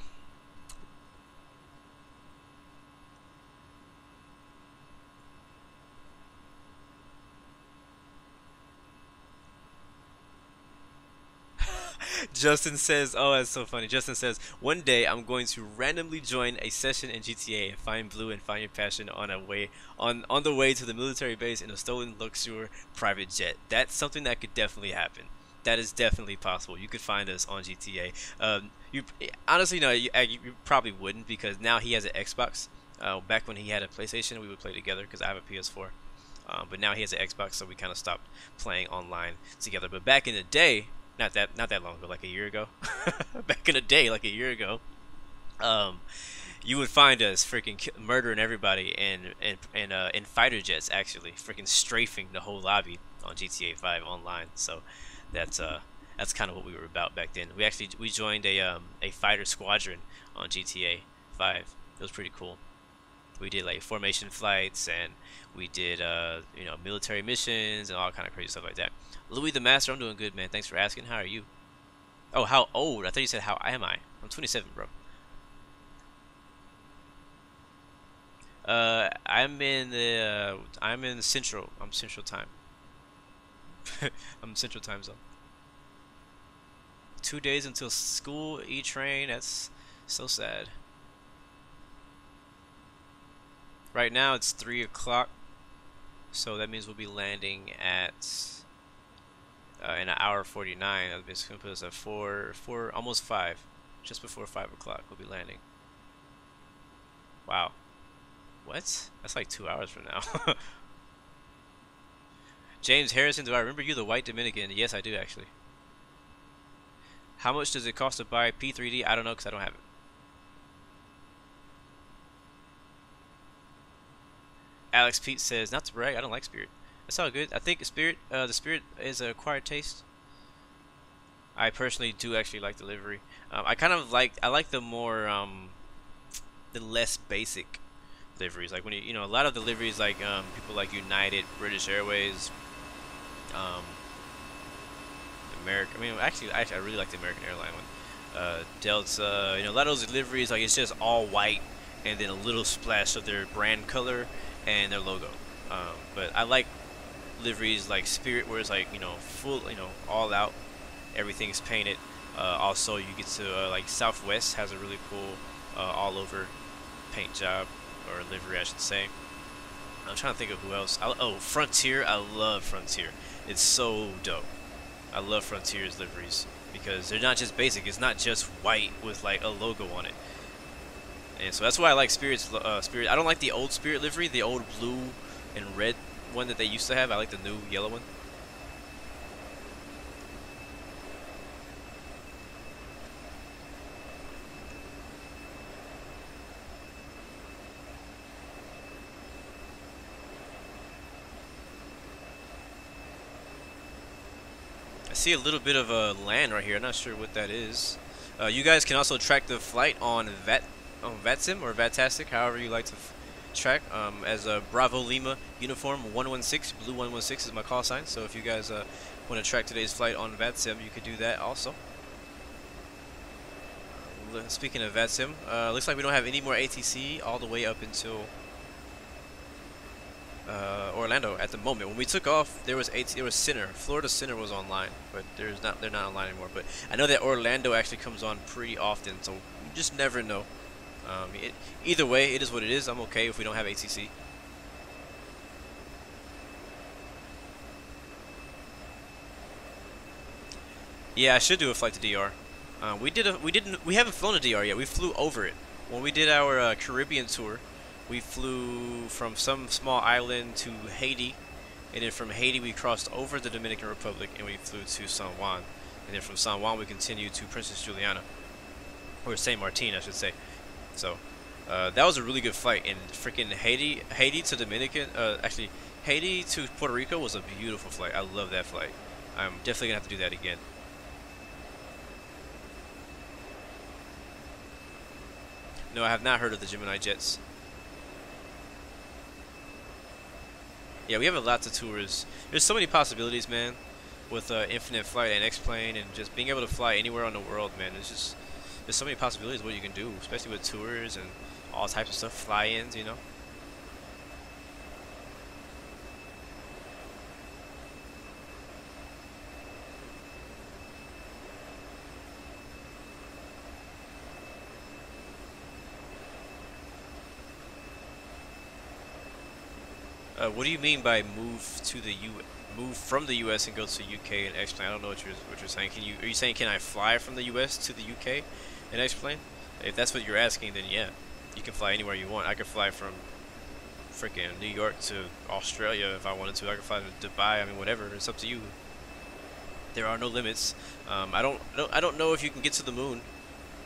Justin says, oh, that's so funny. Justin says, one day I'm going to randomly join a session in GTA and find Blue and Find Your Passion on the way to the military base in a stolen Luxor private jet. That's something that could definitely happen. That is definitely possible. You could find us on GTA. You honestly, no, you probably wouldn't, because now he has an Xbox. Back when he had a PlayStation, we would play together because I have a PS4. But now he has an Xbox, so we kind of stopped playing online together. But back in the day, not that long ago, like a year ago, back in the day, like a year ago, you would find us freaking murdering everybody in fighter jets, actually freaking strafing the whole lobby on GTA 5 online. So that's kind of what we were about back then. We joined a fighter squadron on GTA 5. It was pretty cool. We did like formation flights, and we did military missions and all kind of crazy stuff like that. Louis the Master, I'm doing good, man. Thanks for asking. How are you? Oh, how old? I thought you said how am I? I'm 27, bro. I'm in Central. I'm Central Time. I'm Central Time Zone. 2 days until school. E-train. That's so sad. Right now it's 3 o'clock, so that means we'll be landing at in an hour 49. That's gonna put us at almost 5, just before 5 o'clock. We'll be landing. Wow. What? That's like 2 hours from now. James Harrison, do I remember you, the white Dominican? Yes, I do, actually. How much does it cost to buy P3D? I don't know, because I don't have it. Alex Pete says, not to brag, I don't like Spirit. That's all good. I think the Spirit is an acquired taste. I personally do actually like the livery. I like the more, the less basic liveries. Like when a lot of the liveries, like people like United, British Airways, American. I mean, actually, I really like the American Airline one. Delta. A lot of those liveries, like it's just all white and then a little splash of their brand color and their logo. But I like liveries like Spirit, where it's like full, all out, everything's painted. Also, you get to like Southwest has a really cool all over paint job, or livery, I should say. I'm trying to think of who else. Oh, Frontier. I love Frontier. It's so dope. I love Frontier's liveries because they're not just basic. It's not just white with like a logo on it. And so that's why I like Spirit's Spirit. I don't like the old Spirit livery, the old blue and red one that they used to have. I like the new yellow one. I see a little bit of a land right here. I'm not sure what that is. You guys can also track the flight on VATSIM or VATtastic, however you like to track. As a Bravo Lima uniform 116, blue 116 is my call sign. So if you guys want to track today's flight on VATSIM, you could do that also. Speaking of VATSIM, looks like we don't have any more ATC all the way up until Orlando at the moment. When we took off, there was Center. Florida Center was online, but they're not online anymore. But I know that Orlando actually comes on pretty often, so you just never know. Either way, it is what it is. I'm okay if we don't have ATC. Yeah, I should do a flight to DR. We haven't flown to DR yet. We flew over it when we did our Caribbean tour. We flew from some small island to Haiti, and then from Haiti we crossed over the Dominican Republic and we flew to San Juan, and then from San Juan we continued to Princess Juliana, or Saint Martin, I should say. So that was a really good flight. And freaking Haiti to Dominican, actually Haiti to Puerto Rico was a beautiful flight. I love that flight. I'm definitely gonna have to do that again. No, I have not heard of the Gemini jets. Yeah, we have a lot of tours. There's so many possibilities, man, with Infinite Flight and X-Plane, and just being able to fly anywhere on the world, man. There's so many possibilities of what you can do, especially with tours and all types of stuff, fly-ins, What do you mean by move from the U.S. and go to UK and X-Plane? I don't know what you're saying. Are you saying can I fly from the U.S. to the UK and X-Plane? If that's what you're asking, then yeah, you can fly anywhere you want. I could fly from freaking New York to Australia if I wanted to. I could fly to Dubai. I mean, whatever. It's up to you. There are no limits. I don't know if you can get to the moon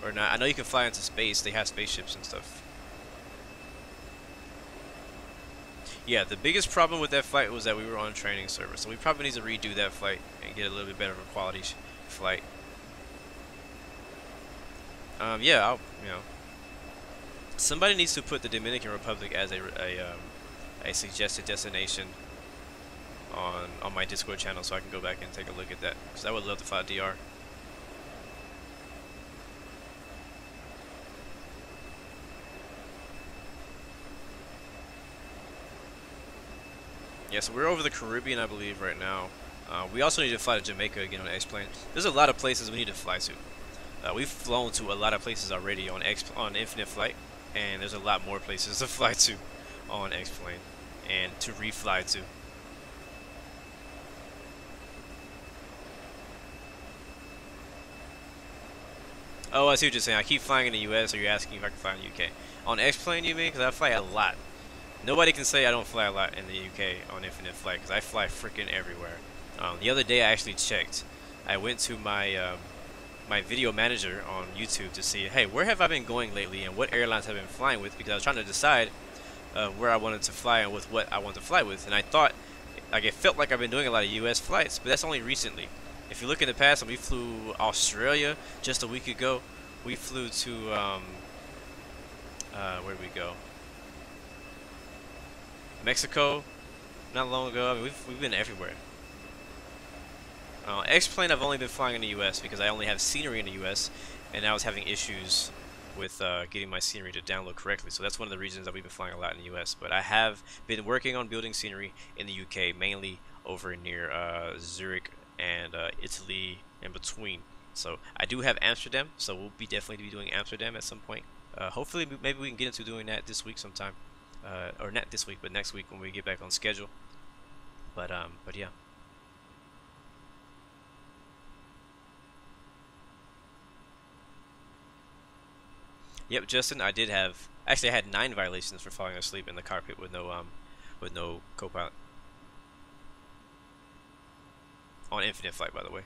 or not. I know you can fly into space. They have spaceships and stuff. Yeah, the biggest problem with that flight was that we were on training service, so we probably need to redo that flight and get a little bit better of a quality flight. Yeah, somebody needs to put the Dominican Republic as a suggested destination on my Discord channel, so I can go back and take a look at that, because I would love to fly DR. Yeah, so we're over the Caribbean, I believe, right now. We also need to fly to Jamaica again on X-Plane. There's a lot of places we need to fly to. We've flown to a lot of places already on Infinite Flight, and there's a lot more places to fly to on X-Plane and to refly to. Oh, I see what you're saying. I keep flying in the US, or you're asking if I can fly in the UK. On X-Plane, you mean? Because I fly a lot. Nobody can say I don't fly a lot in the UK on Infinite Flight, because I fly freaking everywhere. The other day I actually checked. I went to my my video manager on YouTube to see, hey, where have I been going lately and what airlines have I been flying with, because I was trying to decide where I wanted to fly and with what I want to fly with. And I thought, like, it felt like I've been doing a lot of US flights, but that's only recently. If you look in the past, when we flew Australia just a week ago, we flew to where did we go? Mexico, not long ago. I mean, we've been everywhere. X-Plane, I've only been flying in the US because I only have scenery in the US, and I was having issues with getting my scenery to download correctly. So that's one of the reasons that we've been flying a lot in the US. But I have been working on building scenery in the UK, mainly over near Zurich and Italy in between. So I do have Amsterdam, so we'll be definitely be doing Amsterdam at some point. Hopefully, maybe we can get into doing that this week sometime. Or not this week, but next week when we get back on schedule. But yeah. Yep, Justin, I did have, actually I had 9 violations for falling asleep in the cockpit with no co-pilot. On Infinite Flight, by the way.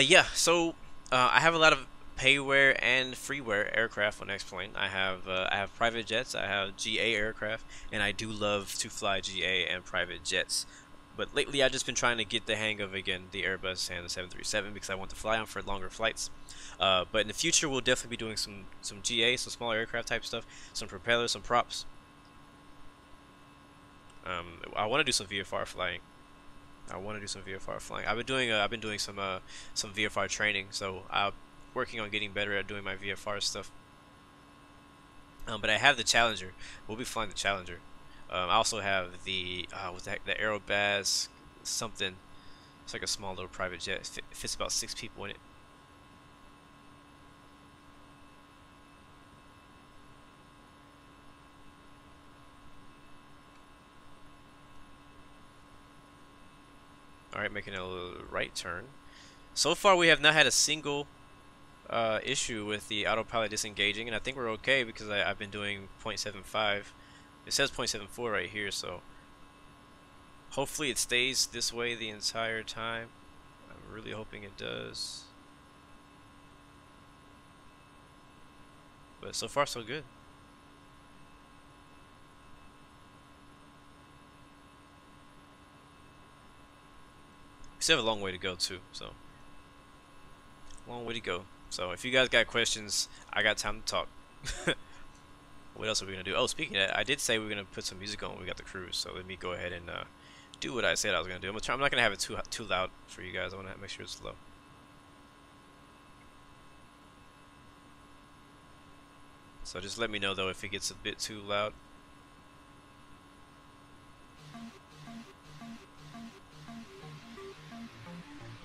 Yeah, so I have a lot of payware and freeware aircraft on X-Plane. I have private jets, I have GA aircraft, and I do love to fly GA and private jets. But lately I've just been trying to get the hang of, again, the Airbus and the 737 because I want to fly them for longer flights. But in the future we'll definitely be doing some GA, some smaller aircraft type stuff, some propellers, some props. I want to do some VFR flying. I've been doing some VFR training, so I'm working on getting better at doing my VFR stuff. But I have the Challenger. We'll be flying the Challenger. I also have the what's the heck, the Aerobaz something. It's like a small little private jet. It fits about 6 people in it. Alright, making a little right turn. So far we have not had a single issue with the autopilot disengaging, and I think we're okay because I've been doing 0.75. It says 0.74 right here, so hopefully it stays this way the entire time. I'm really hoping it does. But so far so good. We still have a long way to go too, so long way to go. So if you guys got questions, I got time to talk. What else are we gonna do? Oh, speaking of that, I did say we were gonna put some music on when we got the cruise, so let me go ahead and do what I said I was gonna do. I'm not gonna have it too loud for you guys. I wanna make sure it's low. So just let me know though if it gets a bit too loud.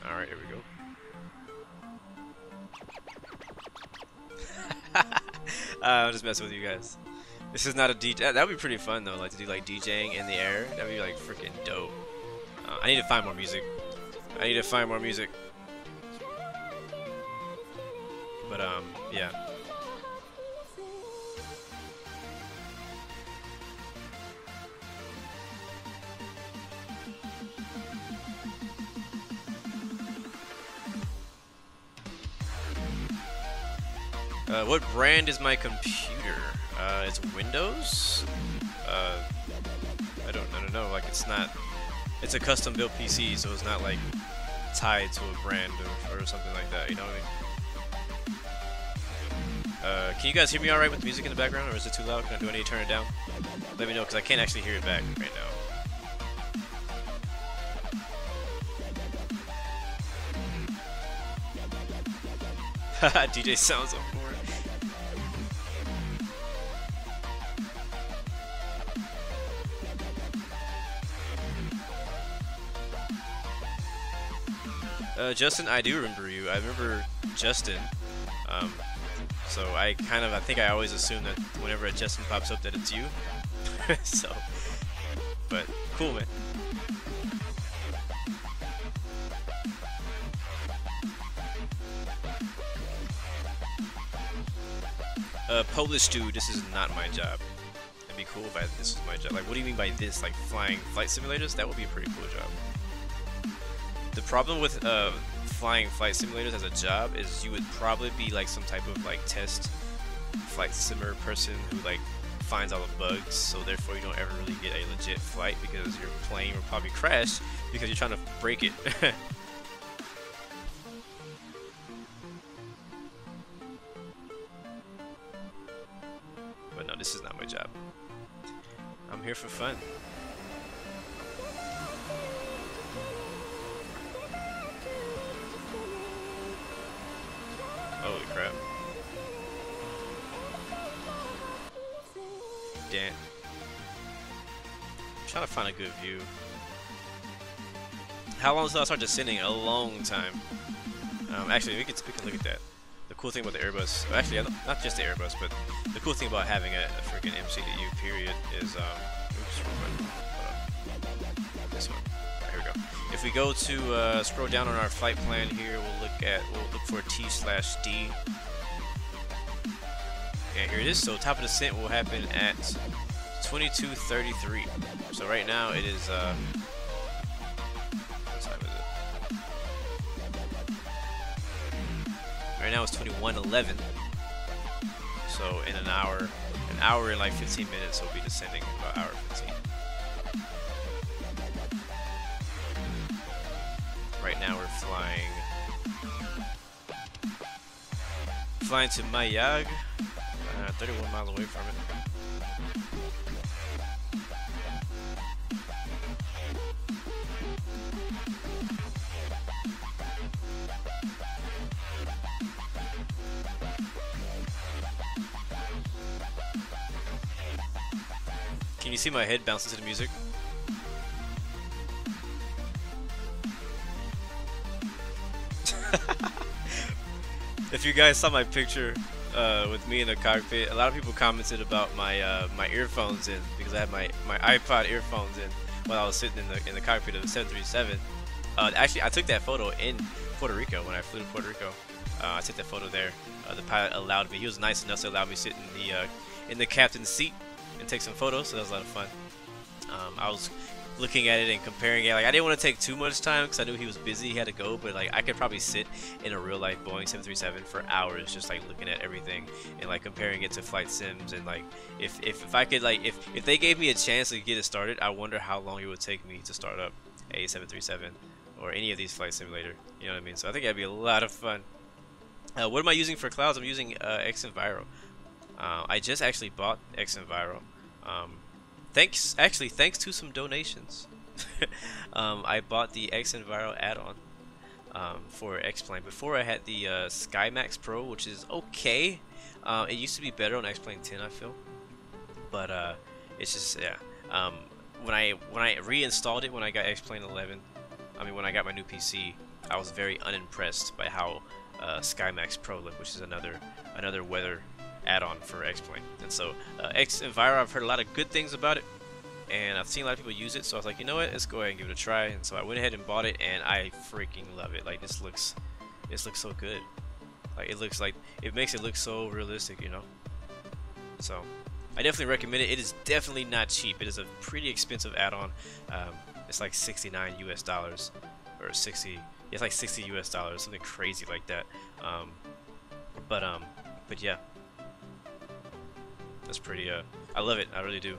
Alright, here we go. I'm just messing with you guys. This is not a DJ. That would be pretty fun though, like to do like DJing in the air. That would be like freaking dope. I need to find more music. But yeah. What brand is my computer? It's Windows. I don't know. Like it's a custom built PC, so it's not like tied to a brand or something like that. You know what I mean? Can you guys hear me all right with the music in the background, or is it too loud? Do I need to turn it down? Let me know, because I can't actually hear it back right now. DJ sounds on board. Justin, I do remember you. I remember Justin. So I think I always assume that whenever a Justin pops up that it's you. So, but cool, man. Polish dude, this is not my job. It'd be cool if this was my job. Like, what do you mean by this? Like flying flight simulators? That would be a pretty cool job. The problem with flying flight simulators as a job is you would probably be like some type of like test flight simmer person who like finds all the bugs, so therefore you don't ever really get a legit flight because your plane will probably crash because you're trying to break it. But no, this is not my job. I'm here for fun. Holy crap. Damn. I'm trying to find a good view. How long until I start descending? A long time. Actually, we can look at that. The cool thing about the Airbus, well, actually, not just the Airbus, but the cool thing about having a freaking MCDU period is, oops, hold on. This one. Alright, here we go. If we go to scroll down on our flight plan here, we'll look for T/D. And here it is. So top of descent will happen at 22:33. So right now it is what time is it? Right now it's 21:11. So in an hour and like 15 minutes we'll be descending, about hour 15. Right now we're flying to Mayag, 31 miles away from it. Can you see my head bouncing to the music? If you guys saw my picture with me in the cockpit, a lot of people commented about my my earphones in, because I had my iPod earphones in while I was sitting in the cockpit of the 737. Actually, I took that photo in Puerto Rico when I flew to Puerto Rico. I took that photo there. The pilot allowed me. He was nice enough to allow me to sit in the captain's seat and take some photos, so that was a lot of fun. I was looking at it and comparing it. Like, I didn't want to take too much time because I knew he was busy, he had to go, but like I could probably sit in a real life Boeing 737 for hours just like looking at everything and like comparing it to flight sims. And like if I could, like, if they gave me a chance to get it started, I wonder how long it would take me to start up a 737 or any of these flight simulator, you know what I mean? So I think that'd be a lot of fun. What am I using for clouds? I'm using XEnviro. I just actually bought XEnviro. Thanks to some donations. I bought the XEnviro add-on for X-Plane. Before I had the SkyMax Pro, which is okay. It used to be better on X-Plane 10, I feel, but it's just, yeah. When I reinstalled it when I got X-Plane 11, I mean when I got my new PC, I was very unimpressed by how SkyMax Pro looked, which is another weather add-on for X-Plane. And so XEnviro, I've heard a lot of good things about it, and I've seen a lot of people use it, so I was like, you know what, let's go ahead and give it a try. And so I went ahead and bought it, and I freaking love it. Like, this looks so good. Like, it makes it look so realistic, you know. So I definitely recommend it. It is definitely not cheap. It is a pretty expensive add-on. It's like $69 US, or 60. It's like $60 US, something crazy like that. But But yeah, that's pretty. I love it. I really do.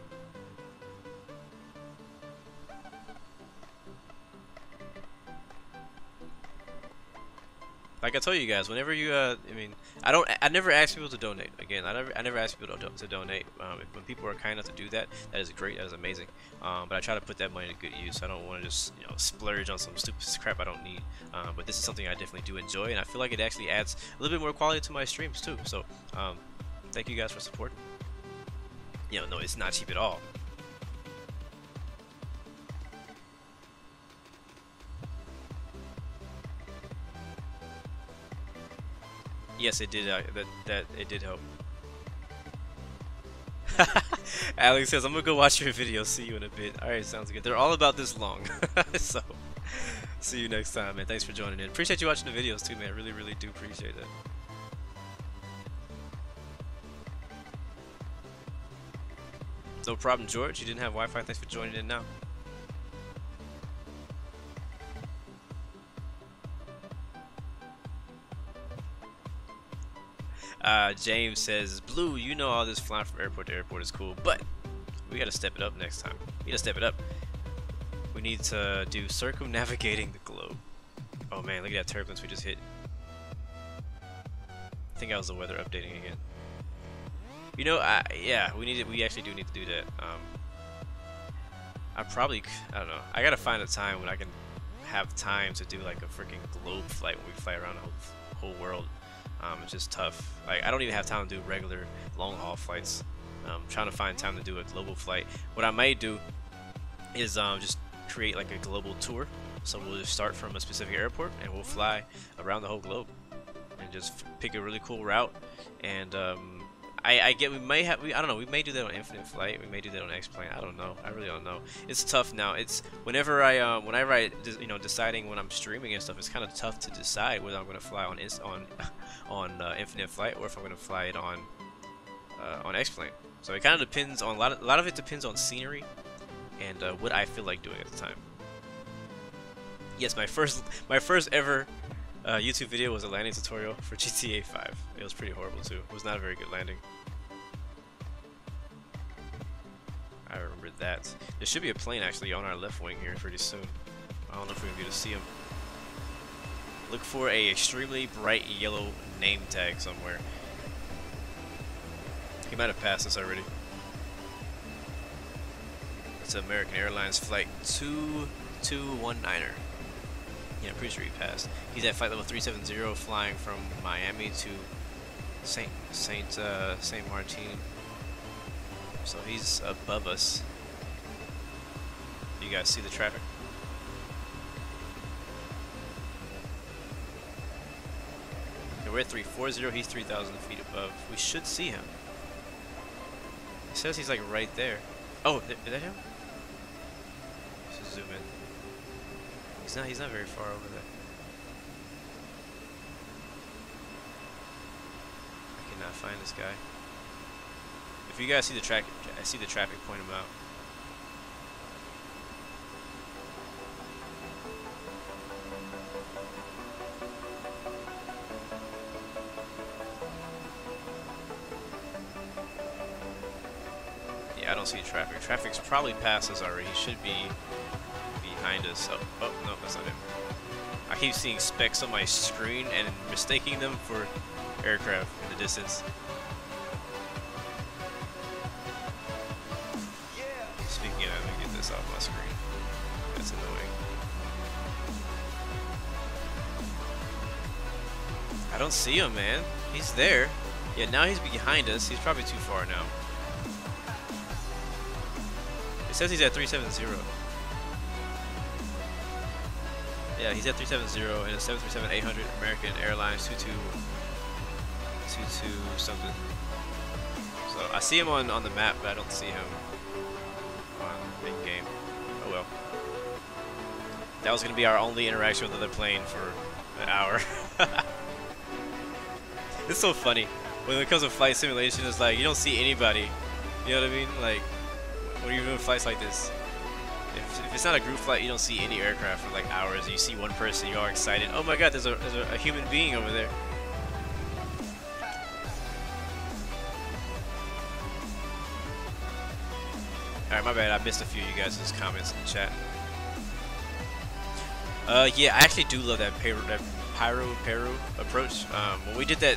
Like I told you guys, whenever you, I mean, I never ask people to donate. Again, I never ask people to donate. When people are kind enough to do that, that is great, that is amazing. But I try to put that money to good use. I don't want to just, you know, splurge on some stupid crap I don't need. But this is something I definitely do enjoy, and I feel like it actually adds a little bit more quality to my streams too. So, thank you guys for supporting. You know, no, it's not cheap at all. Yes, it did. That it did help. Alex says, "I'm gonna go watch your video. See you in a bit." All right, sounds good. They're all about this long, so see you next time, man. Thanks for joining in. Appreciate you watching the videos too, man. Really, really do appreciate it. No problem, George. You didn't have Wi-Fi. Thanks for joining in now. James says, Blue, you know all this flying from airport to airport is cool, but we gotta step it up next time. We gotta step it up. We need to do circumnavigating the globe. Oh man, look at that turbulence we just hit. I think that was the weather updating again. You know, yeah, we actually do need to do that. I don't know. I gotta find a time when I can have time to do like a freaking globe flight when we fly around the whole world. It's just tough. Like, I don't even have time to do regular long haul flights. Trying to find time to do a global flight. What I might do is just create like a global tour. So we'll just start from a specific airport and we'll fly around the whole globe and just pick a really cool route. And I don't know, we may do that on Infinite Flight, we may do that on X-Plane, I don't know, I really don't know. It's tough now. It's whenever I you know, deciding when I'm streaming and stuff, it's kind of tough to decide whether I'm going to fly on Infinite Flight or if I'm going to fly it on X-Plane. So it kind of depends on a lot of it depends on scenery and what I feel like doing at the time. Yes, my first ever YouTube video was a landing tutorial for GTA 5. It was pretty horrible too. It was not a very good landing. I remember that. There should be a plane actually on our left wing here pretty soon. I don't know if we're gonna be able to see him. Look for a extremely bright yellow name tag somewhere. He might have passed us already. It's American Airlines flight 2219er. Yeah, I'm pretty sure he passed. He's at flight level 370, flying from Miami to Saint Martin. So he's above us. You guys see the traffic? Okay, we're at 340. He's 3,000 feet above. We should see him. It says he's like right there. Oh, is that him? Let's zoom in. He's not very far over there. I cannot find this guy. If you guys see the traffic point him out. Yeah, I don't see traffic. Traffic's probably past us already. He should be behind us. Oh no, that's not him. I keep seeing specks on my screen and mistaking them for aircraft in the distance. Speaking of, let me get this off my screen. That's annoying. I don't see him, man. He's there. Yeah, now he's behind us. He's probably too far now. It says he's at 370. Yeah, he's at 370 and a 737-800 American Airlines 22 something. So I see him on the map, but I don't see him on in game. Oh well. That was gonna be our only interaction with another plane for an hour. It's so funny when it comes to flight simulation. It's like you don't see anybody. You know what I mean? Like when you're doing flights like this. If it's not a group flight, you don't see any aircraft for like hours. You see one person, you're all excited. Oh my god, there's a human being over there. Alright, my bad. I missed a few of you guys' comments in the chat. Yeah, I actually do love that pyro approach. When we did the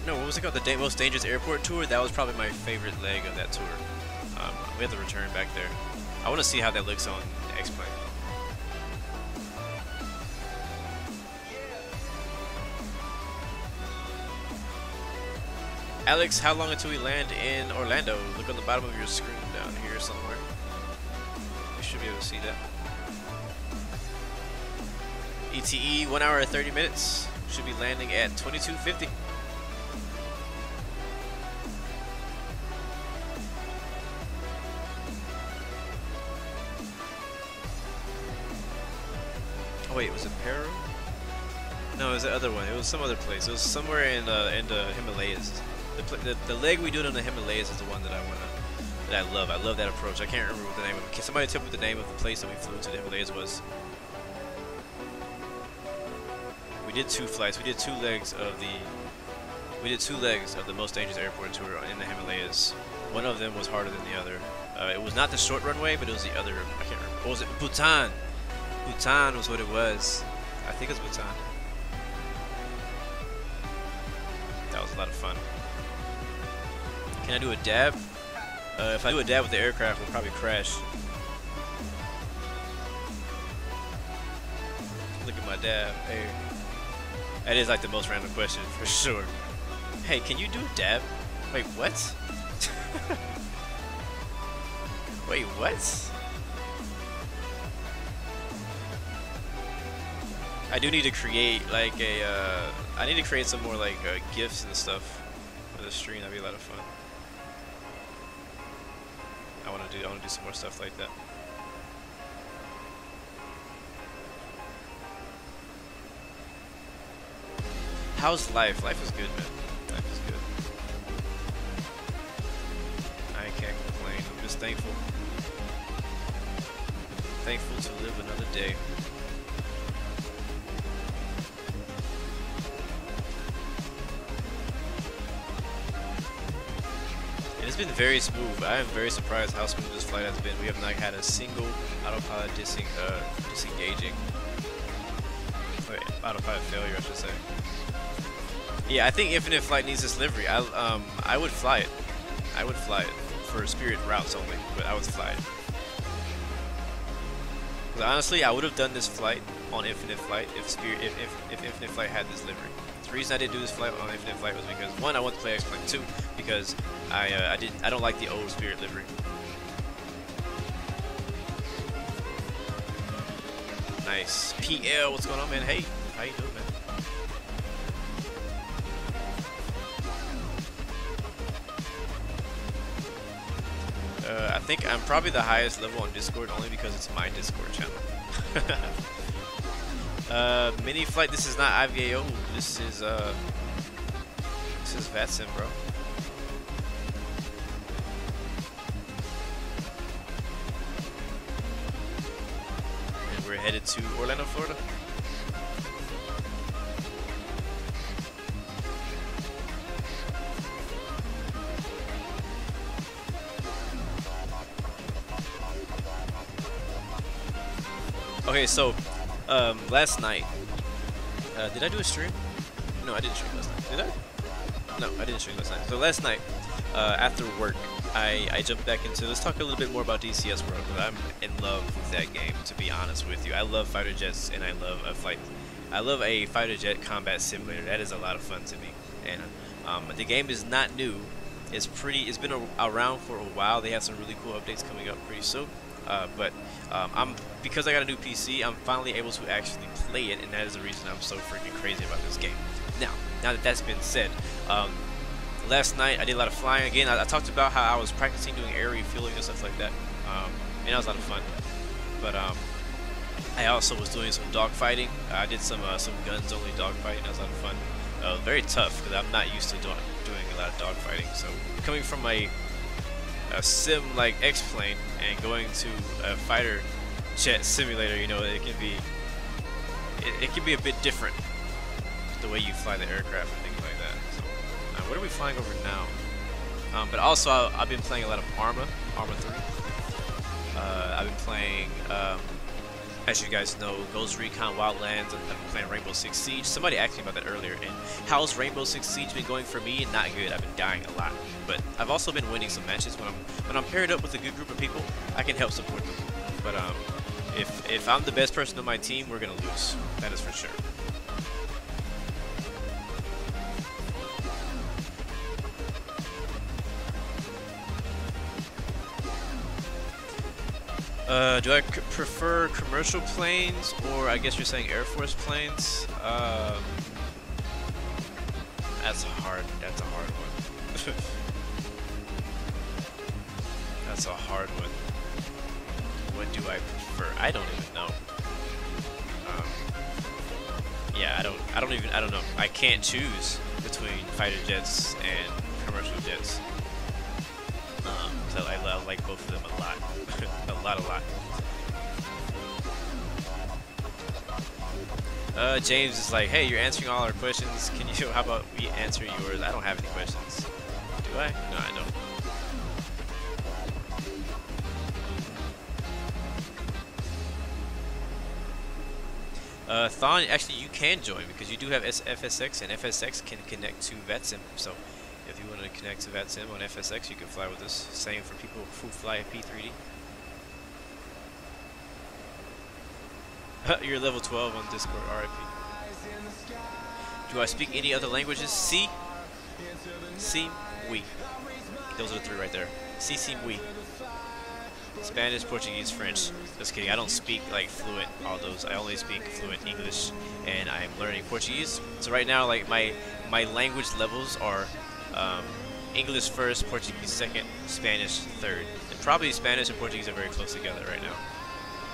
no, what was it called? The most dangerous airport tour. That was probably my favorite leg of that tour. We had the return back there. I want to see how that looks on X-Plane. Alex, how long until we land in Orlando? Look on the bottom of your screen down here somewhere. You should be able to see that. ETE 1 hour and 30 minutes. Should be landing at 22:50. Oh wait, was it Peru? No, it was the other one. It was some other place. It was somewhere in the Himalayas. The leg we do it in the Himalayas is the one that I love. I love that approach. I can't remember what the name of it. Can somebody tell me what the name of the place that we flew to the Himalayas was? We did 2 flights. We did 2 legs of the most dangerous airport tour in the Himalayas. One of them was harder than the other. It was not the short runway, but it was the other. I can't remember. What was it? Bhutan. Bhutan was what it was. I think it was Bhutan. That was a lot of fun. Can I do a dab? If I do a dab with the aircraft, we'll probably crash. Look at my dab. Hey. That is like the most random question for sure. Hey, can you do a dab? Wait, what? Wait, what? I do need to create like I need to create some more like GIFs and stuff for the stream. That'd be a lot of fun. I want to do some more stuff like that. How's life? Life is good, man. Life is good. I can't complain. I'm just thankful. Thankful to live another day. It's been very smooth. I am very surprised how smooth this flight has been. We have not had a single autopilot disengaging. Or autopilot failure, I should say. Yeah, I think Infinite Flight needs this livery. I would fly it. I would fly it for Spirit routes only, but I would fly it. Because honestly, I would have done this flight on Infinite Flight if Infinite Flight had this livery. The reason I didn't do this flight on Infinite Flight was because 1, I want to play X-Plane, 2, because I don't like the old Spirit livery. Nice. PL, what's going on, man? Hey, how you doing, man? I think I'm probably the highest level on Discord only because it's my Discord channel. Mini flight. This is not IVAO. This is VATSIM, bro. And we're headed to Orlando, Florida. Okay, so last night, did I do a stream? No, I didn't stream last night. Did I? No, I didn't stream last night. So last night, after work, I jumped back into. Let's talk a little bit more about DCS World because I'm in love with that game. To be honest with you, I love fighter jets and I love a flight. I love a fighter jet combat simulator. That is a lot of fun to me. And the game is not new. It's been around for a while. They have some really cool updates coming up pretty soon. Because I got a new PC, I'm finally able to actually play it, and that is the reason I'm so freaking crazy about this game. Now that that's been said, last night I did a lot of flying again. I talked about how I was practicing doing air refueling and stuff like that, and that was a lot of fun. But I also was doing some dogfighting. I did some guns only dogfighting. That was a lot of fun. Very tough because I'm not used to doing a lot of dogfighting. So coming from a sim like X-Plane and going to a fighter jet simulator, you know, it can be a bit different the way you fly the aircraft and things like that. So what are we flying over now? But also I've been playing a lot of Arma 3. I've been playing, as you guys know, Ghost Recon Wildlands. I've been playing Rainbow Six Siege. Somebody asked me about that earlier. And how's Rainbow Six Siege been going for me? Not good. I've been dying a lot. But I've also been winning some matches. When I'm paired up with a good group of people, I can help support them. But if I'm the best person on my team, we're gonna lose. That is for sure. Do I prefer commercial planes, or I guess you're saying Air Force planes? That's hard. That's a hard one. That's a hard one. What do I prefer? I don't even know. Yeah, I don't know. I can't choose between fighter jets and commercial jets. So I like both of them a lot. a lot. James is like, hey, you're answering all our questions. Can you, how about we answer yours? I don't have any questions. Do I? No, I don't. Thon, actually you can join because you do have FSX, and FSX can connect to VATSIM. So if you want to connect to VATSIM on FSX, you can fly with us. Same for people who fly P3D. You're level 12 on Discord, RIP. Do I speak any other languages? Si, oui. Those are the three right there. Si, oui. Spanish, Portuguese, French. Just kidding, I don't speak like fluent all those. I only speak fluent English, and I'm learning Portuguese. So right now, like my language levels are English first, Portuguese second, Spanish third. And probably Spanish and Portuguese are very close together right now.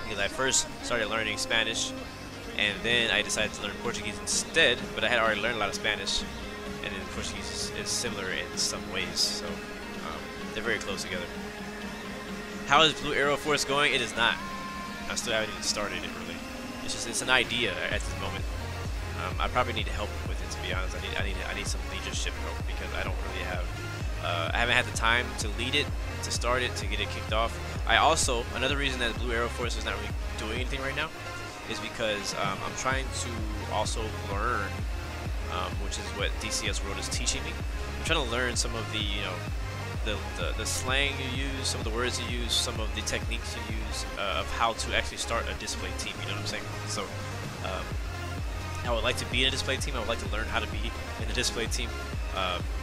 Because I first started learning Spanish, and then I decided to learn Portuguese instead, but I had already learned a lot of Spanish, and then Portuguese is similar in some ways, so they're very close together. How is Blue Arrow Force going? It is not. I still haven't even started it really. It's an idea at this moment. I probably need help with it, to be honest. I need some leadership help because I don't really have. I haven't had the time to lead it, to start it, to get it kicked off. I also, another reason that Blue Arrow Force is not really doing anything right now is because I'm trying to also learn, which is what DCS World is teaching me. I'm trying to learn some of the, you know, the slang you use, some of the words you use, some of the techniques you use of how to actually start a display team. You know what I'm saying? So I would like to be in a display team. I would like to learn how to be in a display team.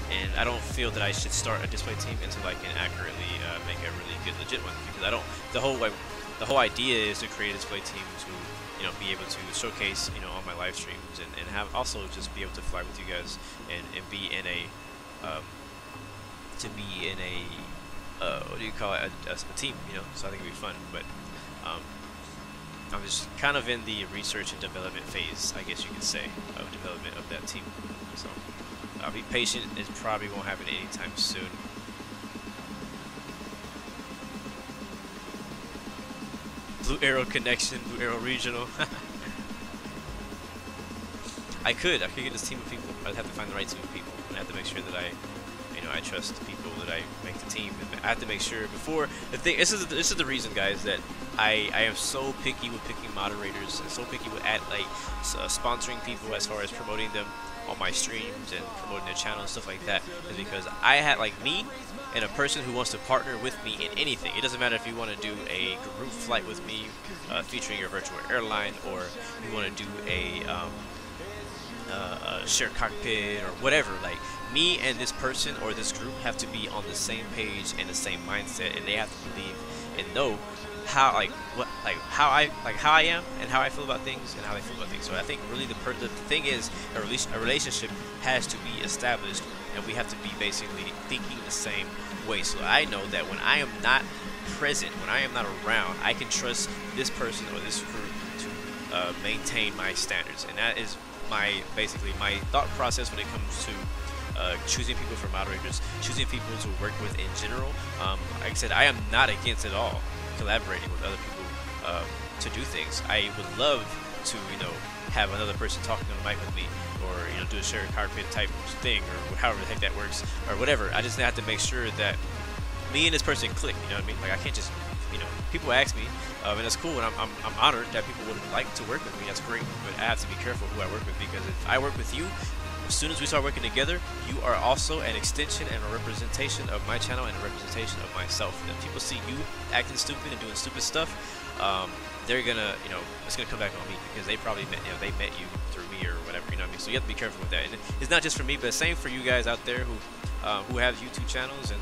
And I don't feel that I should start a display team until I can accurately make a really good, legit one. Because I don't. The whole idea is to create a display team to, you know, be able to showcase, you know, on my live streams and have also just be able to fly with you guys and be in a what do you call it, a team, you know. So I think it'd be fun. But I'm just kind of in the research and development phase, I guess you could say, of development of that team. So I'll be patient. It probably won't happen anytime soon. Blue Arrow Connection, Blue Arrow Regional. I could get this team of people. I'd have to find the right team of people, and I have to make sure that I trust the people that I make the team. And I have to make sure before the thing. This is the reason, guys, that I am so picky with picking moderators and so picky with sponsoring people as far as promoting them on my streams and promoting their channel and stuff like that, is because I had, like, me and a person who wants to partner with me in anything. It doesn't matter if you want to do a group flight with me featuring your virtual airline, or you want to do a shared cockpit or whatever. Like, me and this person or this group have to be on the same page and the same mindset, and they have to believe and know how how I am and how I feel about things and how they feel about things. So I think really the thing is a relationship has to be established, and we have to be basically thinking the same way. So I know that when I am not present, when I am not around, I can trust this person or this group to maintain my standards, and that is basically my thought process when it comes to choosing people for moderators, choosing people to work with in general. Like I said, I am not against at all collaborating with other people to do things. I would love to, you know, have another person talking on the mic with me, or, you know, do a shared cockpit type thing, or however the heck that works, or whatever. I just have to make sure that me and this person click, you know what I mean? Like, I can't just, you know, people ask me, and it's cool, and I'm honored that people would like to work with me. That's great, but I have to be careful who I work with, because if I work with you, as soon as we start working together, you are also an extension and a representation of my channel and a representation of myself. And if people see you acting stupid and doing stupid stuff, they're gonna, you know, it's gonna come back on me, because they probably met, you know, they met you through me or whatever, you know what I mean? So you have to be careful with that. And it's not just for me, but same for you guys out there who have YouTube channels and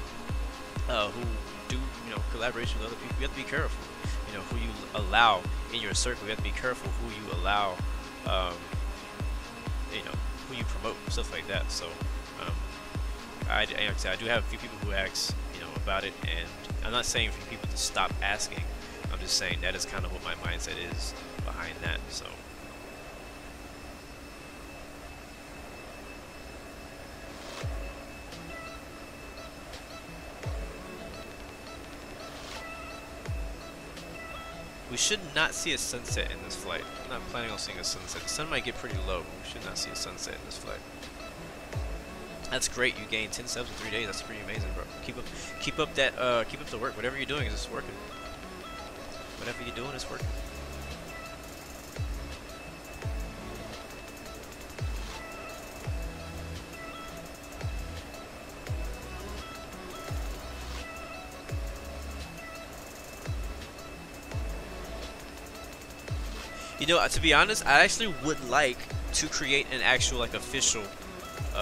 who do, you know, collaboration with other people. You have to be careful, you know, who you allow in your circle. You have to be careful who you allow, you know, who you promote, stuff like that. So like I said, I do have a few people who ask, you know, about it, and I'm not saying for people to stop asking. I'm just saying that is kind of what my mindset is behind that. So we should not see a sunset in this flight. I'm not planning on seeing a sunset. The sun might get pretty low, but we should not see a sunset in this flight. That's great. You gained 10 subs in 3 days. That's pretty amazing, bro. Keep up the work. Whatever you're doing is just working. Whatever you're doing is working. You know, to be honest, I actually would like to create an actual, like, official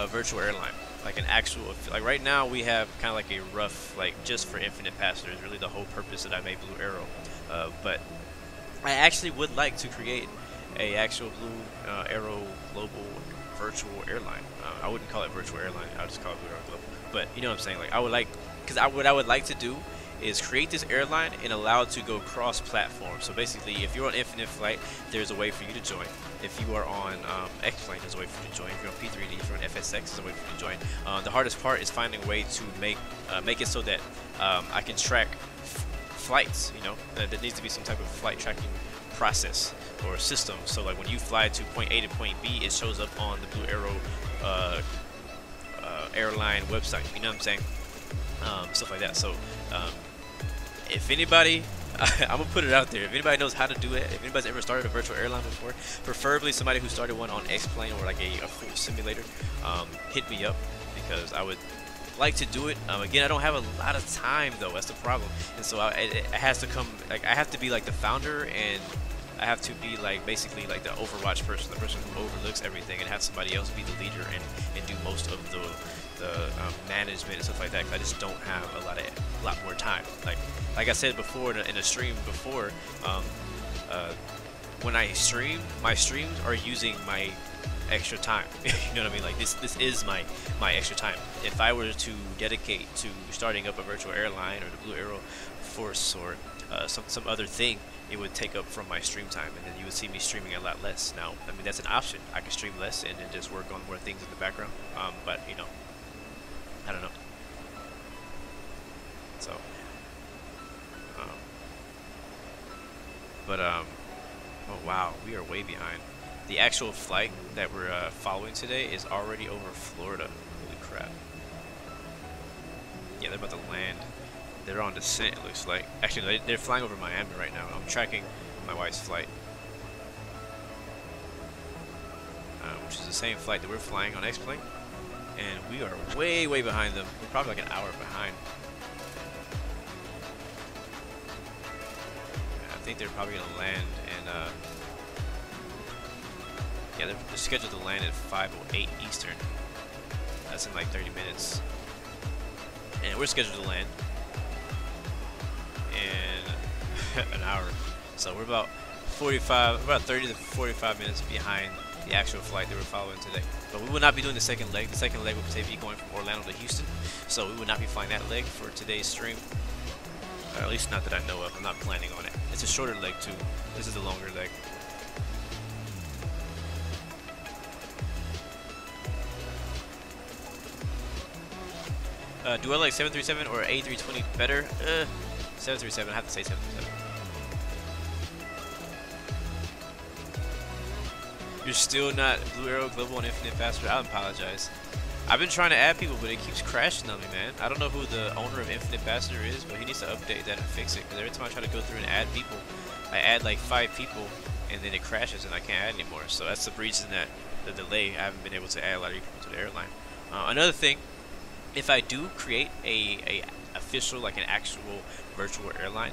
virtual airline. Like an actual, like right now we have kind of like a rough, like just for infinite passengers, really the whole purpose that I made Blue Arrow. But I actually would like to create a actual Blue Arrow global virtual airline. I wouldn't call it virtual airline, I would just call it Blue Arrow global. But you know what I'm saying? Like I would like, because what I would like to do is create this airline and allow it to go cross-platform. So basically, if you're on Infinite Flight, there's a way for you to join. If you are on X-Plane, there's a way for you to join. If you're on P3D, if you're on FSX, there's a way for you to join. The hardest part is finding a way to make it so that I can track flights. You know, there needs to be some type of flight tracking process or system. So like when you fly to point A to point B, it shows up on the Blue Arrow airline website. You know what I'm saying? Stuff like that. So if anybody, I'm gonna put it out there, if anybody knows how to do it, if anybody's ever started a virtual airline before, preferably somebody who started one on X-Plane or like a full simulator, hit me up, because I would like to do it. Again, I don't have a lot of time though, that's the problem, and so it has to come, like I have to be like the founder, and I have to be like basically like the Overwatch person, the person who overlooks everything, and have somebody else be the leader and do most of the management and stuff like that. 'Cause I just don't have a lot more time. Like I said before in a stream before, when I stream, my streams are using my extra time. You know what I mean? Like this is my extra time. If I were to dedicate to starting up a virtual airline or the Blue Arrow Force or some other thing, it would take up from my stream time, and then you would see me streaming a lot less. Now, I mean, that's an option. I can stream less and then just work on more things in the background. But you know, I don't know. So, oh wow, we are way behind. The actual flight that we're following today is already over Florida. Holy crap. Yeah, they're about to land. They're on descent, it looks like. Actually, they're flying over Miami right now. I'm tracking my wife's flight, which is the same flight that we're flying on X-Plane. And we are way, way behind them. We're probably like an hour behind. I think they're probably going to land, and yeah, they're scheduled to land at 5:08 Eastern. That's in like 30 minutes. And we're scheduled to land in an hour. So we're about 30 to 45 minutes behind the actual flight that we're following today. But we will not be doing the second leg. The second leg will be going from Orlando to Houston. So we will not be flying that leg for today's stream. At least not that I know of. I'm not planning on it. It's a shorter leg too. This is the longer leg. Do I like 737 or A320 better? 737. I have to say 737. You're still not Blue Arrow Global and Infinite Faster. I apologize. I've been trying to add people, but it keeps crashing on me, man. I don't know who the owner of Infinite Faster is, but he needs to update that and fix it. Because every time I try to go through and add people, I add like 5 people, and then it crashes and I can't add anymore. So that's the reason that the delay. I haven't been able to add a lot of people to the airline. Another thing, if I do create a official, like an actual virtual airline,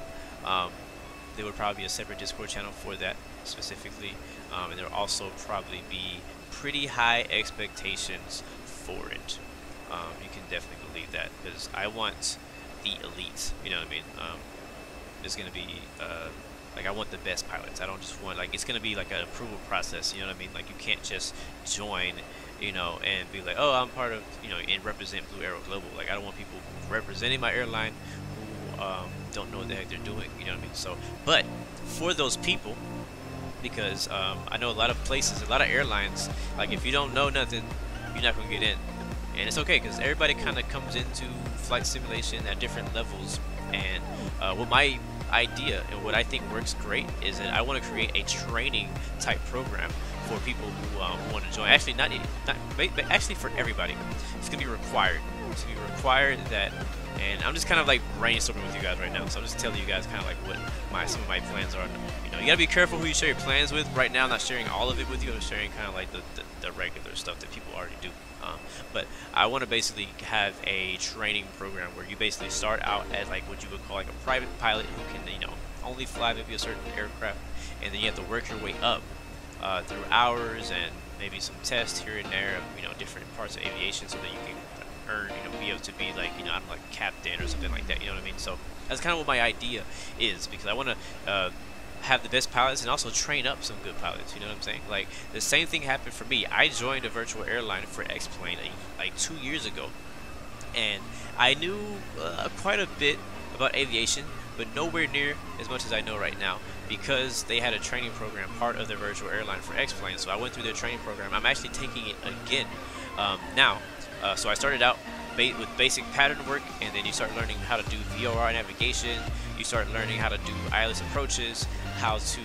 there would probably be a separate Discord channel for that specifically, and there will also probably be pretty high expectations for it. You can definitely believe that, because I want the elite, you know what I mean? There's gonna be like, I want the best pilots. I don't just want, like, it's gonna be like an approval process, you know what I mean? Like, you can't just join, you know, and be like, oh, I'm part of, you know, and represent Blue Arrow Global. Like, I don't want people representing my airline who don't know what the heck they're doing, you know what I mean? So, but for those people, because I know a lot of places, a lot of airlines, like, if you don't know nothing, you're not gonna get in. And it's okay, because everybody kind of comes into flight simulation at different levels. And what my idea and what I think works great is that I want to create a training type program for people who want to join. Actually, actually for everybody. It's gonna be required. It's gonna be required that, and I'm just kind of like brainstorming with you guys right now. So I'm just telling you guys kind of like what some of my plans are. You know, you gotta be careful who you share your plans with. Right now, I'm not sharing all of it with you. I'm sharing kind of like the regular stuff that people already do. But I want to basically have a training program where you basically start out as like what you would call like a private pilot who can, you know, only fly maybe a certain aircraft, and then you have to work your way up through hours and maybe some tests here and there of, you know, different parts of aviation, so that you can earn, you know, be able to be like, you know, I'm like captain or something like that, you know what I mean? So that's kind of what my idea is, because I want to have the best pilots and also train up some good pilots, you know what I'm saying? Like, the same thing happened for me. I joined a virtual airline for X-Plane like 2 years ago, and I knew quite a bit about aviation, but nowhere near as much as I know right now, because they had a training program, part of the virtual airline for X-Plane. So I went through their training program. I'm actually taking it again now. So I started out with basic pattern work, and then you start learning how to do VOR navigation. You start learning how to do ILS approaches, how to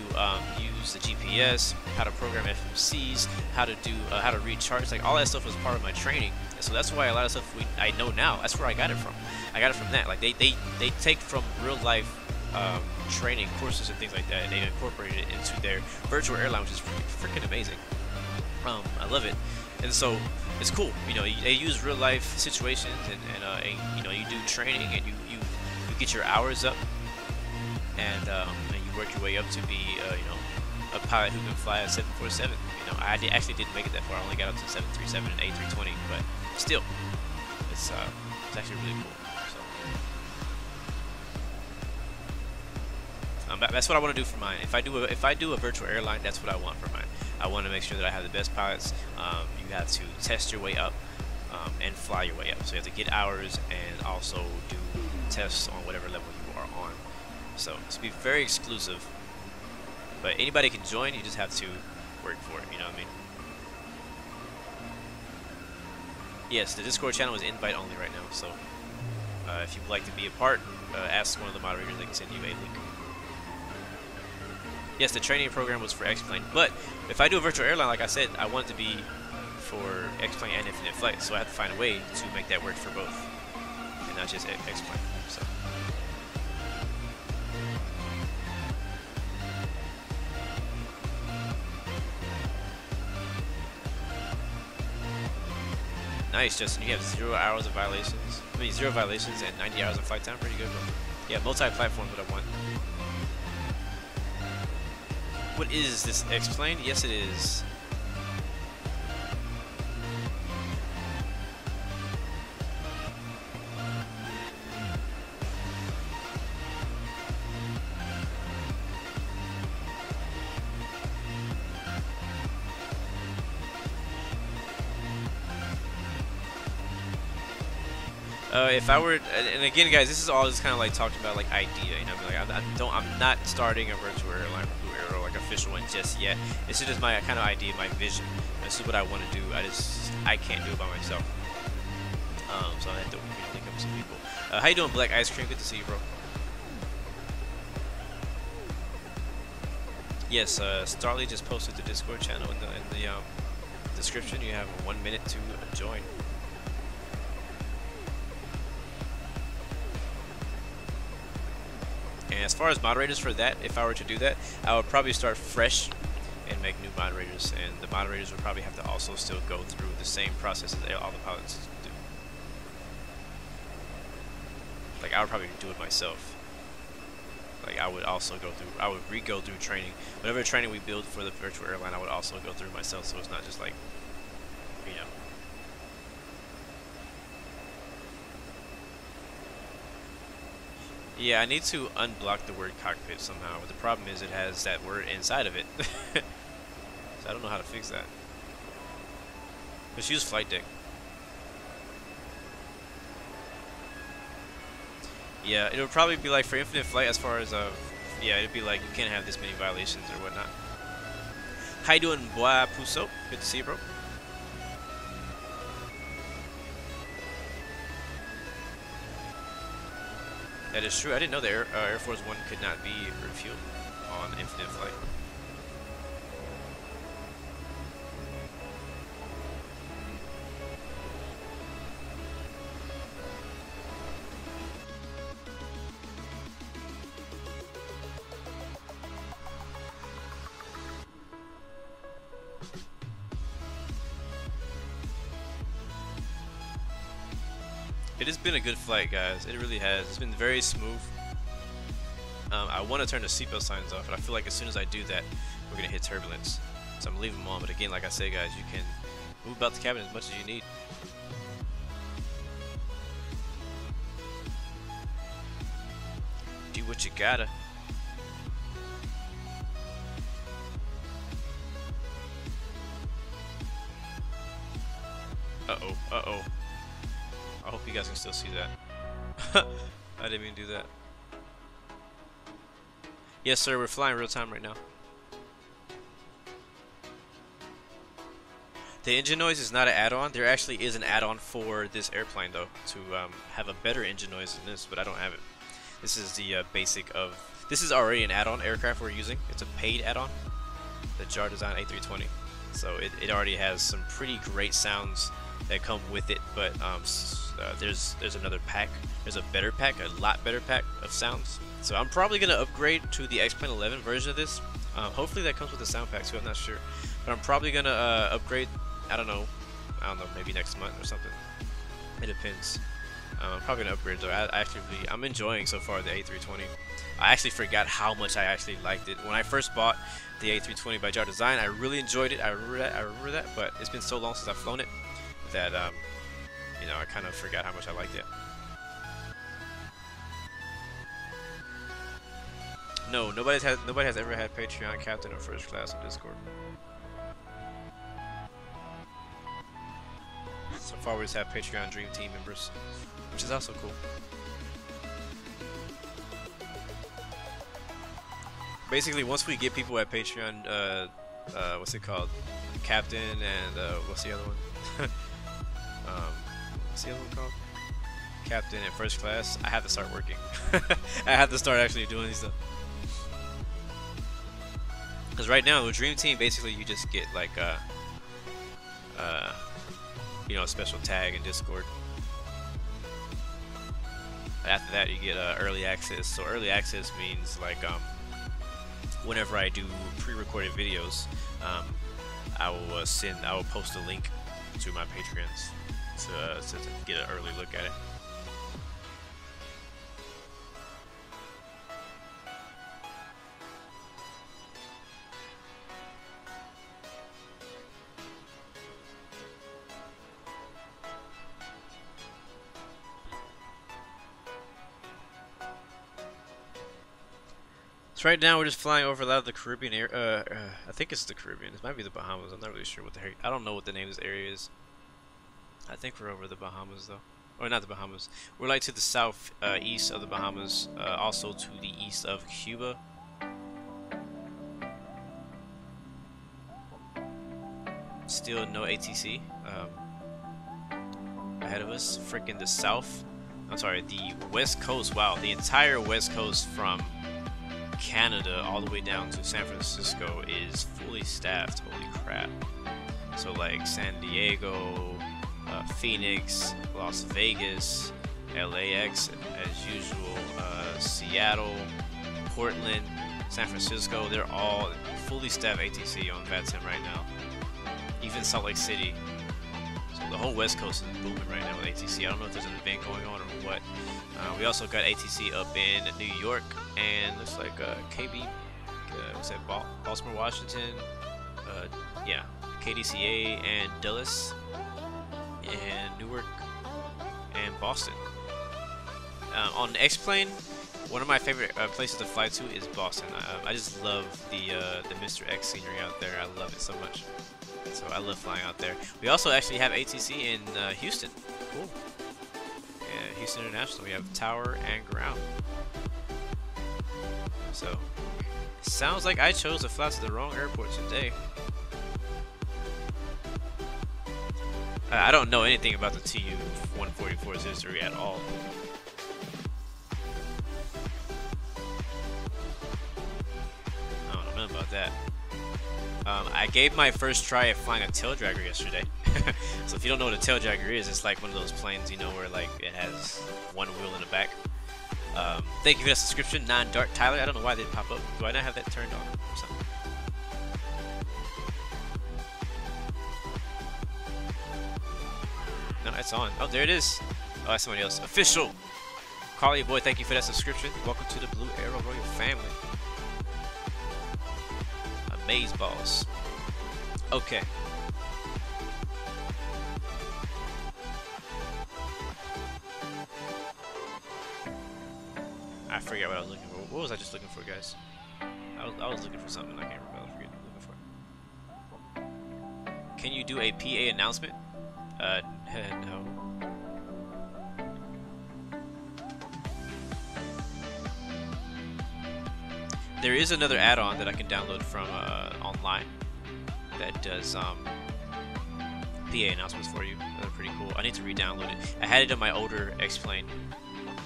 use the GPS, how to program FMCs, how to read charts. Like, all that stuff was part of my training. And so that's why a lot of stuff I know now, that's where I got it from. I got it from that. Like, they take from real life training courses and things like that, and they incorporate it into their virtual airline, which is freaking amazing. I love it. And so it's cool, you know. They use real life situations, and you know, you do training, and you get your hours up, and you work your way up to be you know, a pilot who can fly a 747. You know, I actually didn't make it that far. I only got up to 737 and A320, but still, it's actually really cool. So that's what I want to do for mine. If I do a virtual airline, that's what I want for mine. I want to make sure that I have the best pilots. You have to test your way up and fly your way up. So you have to get hours and also do tests on whatever level you are on. So it's be very exclusive. But anybody can join. You just have to work for it. You know what I mean? Yes, the Discord channel is invite only right now. So if you would like to be a part, ask one of the moderators. They can send you a link. Yes, the training program was for X-Plane, but if I do a virtual airline, like I said, I want it to be for X-Plane and Infinite Flight, so I have to find a way to make that work for both, and not just X-Plane. So. Nice, Justin. You have 0 hours of violations. I mean, 0 violations and 90 hours of flight time. Pretty good, bro. Yeah, multi-platform, what I want. What is this, X-Plane? Yes, it is. If I were, and again, guys, this is all just kind of like talking about like idea, you know, like I'm not starting a virtual airline for Blue Arrow, like official one just yet. This is just my kind of idea, my vision. This is what I want to do. I can't do it by myself. So I have to, you know, link up with some people. How you doing, Black Ice Cream? Good to see you, bro. Yes, Starly just posted the Discord channel in the description. You have 1 minute to join. And as far as moderators for that, if I were to do that, I would probably start fresh and make new moderators, and the moderators would probably have to also still go through the same process as all the pilots do. Like, I would probably do it myself. Like, I would also go through, I would re-go through training. Whatever training we build for the virtual airline, I would also go through myself, so it's not just like, you know. Yeah, I need to unblock the word cockpit somehow, but the problem is it has that word inside of it. So I don't know how to fix that. Just use flight deck. Yeah, it'll probably be like for infinite flight as far as yeah, it'd be like you can't have this many violations or whatnot. How you doing, Bois Puso? Good to see you, bro. That is true. I didn't know the Air Force One could not be refueled on infinite flight. It has been a good flight, guys. It really has. It's been very smooth. I want to turn the seatbelt signs off, but I feel like as soon as I do that, we're going to hit turbulence. So I'm going to leave them on. But again, like I say, guys, you can move about the cabin as much as you need. Do what you gotta. Uh-oh, uh-oh. I hope you guys can still see that. I didn't mean to do that. Yes, sir, we're flying real time right now. The engine noise is not an add-on. There actually is an add-on for this airplane, though, to have a better engine noise than this, but I don't have it. This is the basic of... This is already an add-on aircraft we're using. It's a paid add-on, the JAR Design A320. So it already has some pretty great sounds that come with it, but there's another pack. There's a better pack, a lot better pack of sounds. So I'm probably gonna upgrade to the X-Plane 11 version of this. Hopefully that comes with the sound pack too. I'm not sure, but I'm probably gonna upgrade. I don't know, maybe next month or something. It depends. I'm probably gonna upgrade though. I'm enjoying so far the A320. I actually forgot how much I actually liked it when I first bought the A320 by JAR Design. I really enjoyed it. I remember that, but it's been so long since I've flown it that you know, I kind of forgot how much I liked it. No, nobody has ever had Patreon captain or first class on Discord. So far, we just have Patreon Dream Team members, which is also cool. Basically, once we get people at Patreon, what's it called? Captain and what's the other one? What's the other one called? Captain and first class. I have to start working. I have to start actually doing stuff. Because right now with Dream Team, basically you just get like you know, a special tag in Discord. After that, you get early access. So early access means like whenever I do pre-recorded videos, I will post a link to my Patreons to get an early look at it. So right now we're just flying over a lot of the Caribbean area. I think it's the Caribbean. It might be the Bahamas. I'm not really sure what the I don't know what the name of this area is. I think we're over the Bahamas though, or not the Bahamas. We're like to the south east of the Bahamas, also to the east of Cuba. Still no ATC ahead of us. Freaking the south. I'm sorry, the west coast. Wow, the entire west coast from Canada all the way down to San Francisco is fully staffed. Holy crap. So like San Diego, Phoenix, Las Vegas, LAX as usual, Seattle, Portland, San Francisco, they're all fully staffed ATC on VATSIM right now. Even Salt Lake City. So the whole West Coast is booming right now with ATC. I don't know if there's an event going on or what. We also got ATC up in New York and looks like KB, what's that, Baltimore, Washington, yeah, KDCA and Dulles and Newark and Boston. On the X-Plane, one of my favorite places to fly to is Boston. I just love the Mr. X scenery out there. I love it so much. So I love flying out there. We also actually have ATC in Houston. Cool. Yeah, Houston International. We have tower and ground. So sounds like I chose to fly to the wrong airport today. I don't know anything about the TU-144's history at all. I don't know nothing about that. I gave my first try at flying a tail dragger yesterday. So if you don't know what a tail dragger is, it's like one of those planes, you know, where like it has one wheel in the back. Thank you for that subscription, Non-Dark Tyler. I don't know why they pop up. Do I not have that turned on or something? No, it's on. Oh, there it is. Oh, that's somebody else. Official. Carly boy, thank you for that subscription. Welcome to the Blue Arrow Royal family. Amaze balls. Okay. I forget what I was looking for. What was I just looking for, guys? I was looking for something. I can't remember. I forget what I was looking for. Can you do a PA announcement? No. There is another add-on that I can download from online that does PA announcements for you. They're pretty cool. I need to re-download it. I had it on my older X-Plane,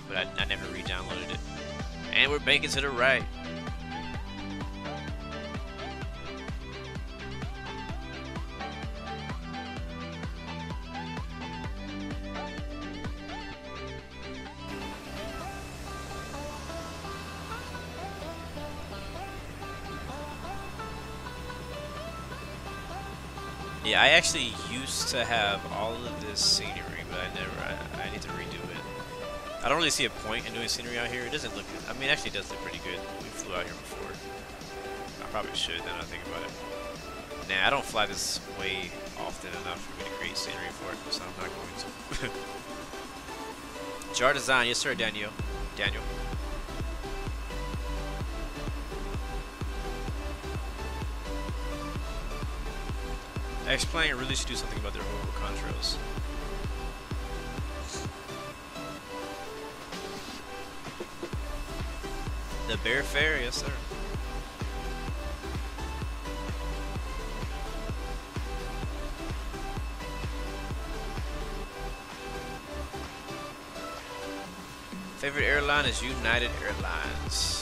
but I never re-downloaded it. And we're banking to the right. Yeah, I actually used to have all of this scenery, but I need to redo it. I don't really see a point in doing scenery out here. It doesn't look, I mean, actually it does look pretty good. We flew out here before. I probably should, now that I think about it. Nah, I don't fly this way often enough for me to create scenery for it, so I'm not going to. Jar Design, yes sir, Daniel. X-Plane really should do something about their horrible contrails. The Bear Fair, yes sir. Favorite airline is United Airlines.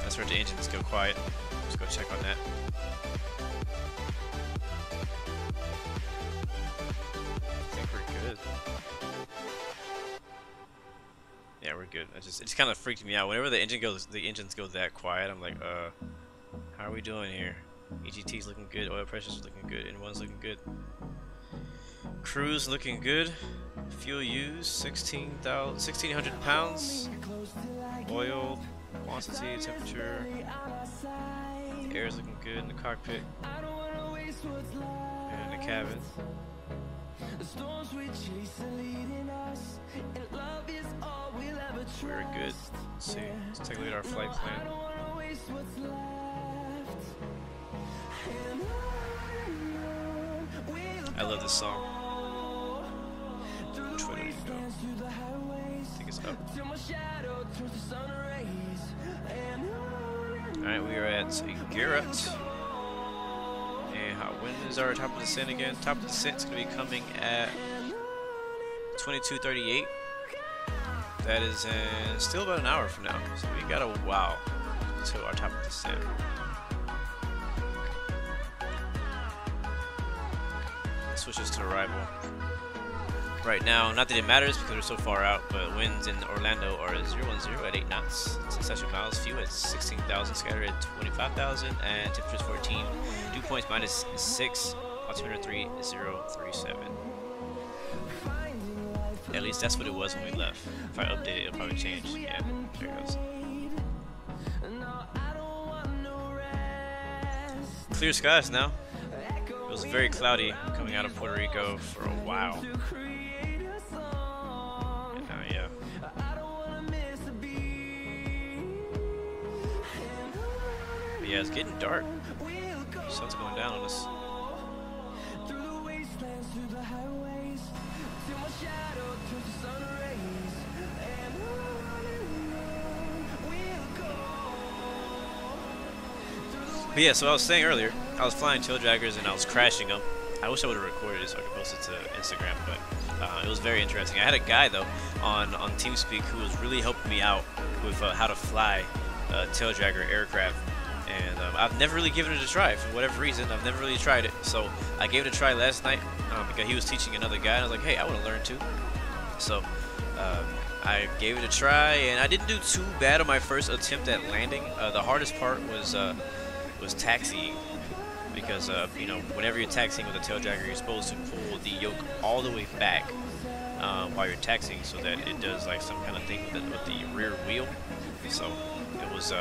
That's where the engines go quiet. Let's go check on that. I think we're good. Yeah, we're good. It just kind of freaked me out. Whenever the engines go that quiet, I'm like, how are we doing here? EGT's looking good, oil pressure's looking good, N1's looking good. Cruise looking good. Fuel used 1,600 pounds. Oil quantity, temperature. The air's looking good in the cockpit and in the cabin. We're good. Let's see. Let's take a look at our flight plan. I love this song. Which way did it go? think it's up. Alright, we are at Garrett. And when is our top of descent again? Top of descent is going to be coming at 22:38. That is in still about an hour from now. So we got a while until our top of descent. Switches to arrival. Right now, not that it matters because we're so far out, but winds in Orlando are 010 at 8 knots, succession miles, fuel at 16,000, scatter at 25,000, and temperatures 14. Dew points -6, altimeter 3037. At least that's what it was when we left. If I update it, it'll probably change. Yeah, there it goes. Clear skies now. It was very cloudy coming out of Puerto Rico for a while. And now, yeah. But yeah, it's getting dark. The sun's going down on us. But yeah, so I was saying earlier, I was flying tail draggers and I was crashing them. I wish I would have recorded it so I could post it to Instagram, but it was very interesting. I had a guy though on TeamSpeak who was really helping me out with how to fly tail dragger aircraft, and I've never really given it a try for whatever reason. I've never really tried it, so I gave it a try last night because he was teaching another guy, and I was like, hey, I want to learn too. So I gave it a try, and I didn't do too bad on my first attempt at landing. The hardest part was taxiing, because you know, whenever you're taxiing with a tail dragger, you're supposed to pull the yoke all the way back while you're taxiing, so that it does like some kind of thing with the rear wheel. So it was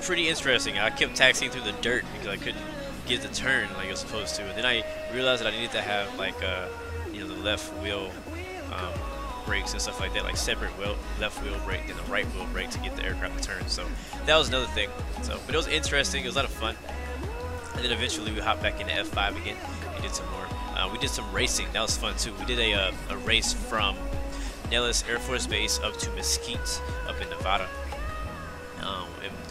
pretty interesting. I kept taxiing through the dirt because I couldn't get the turn like I was supposed to, and then I realized that I needed to have like you know, the left wheel brakes and stuff like that, like separate left wheel brake and the right wheel brake to get the aircraft to turn. So that was another thing. So, but it was interesting. It was a lot of fun. And then eventually we hopped back into F5 again and did some more. We did some racing. That was fun too. We did a race from Nellis Air Force Base up to Mesquite up in Nevada.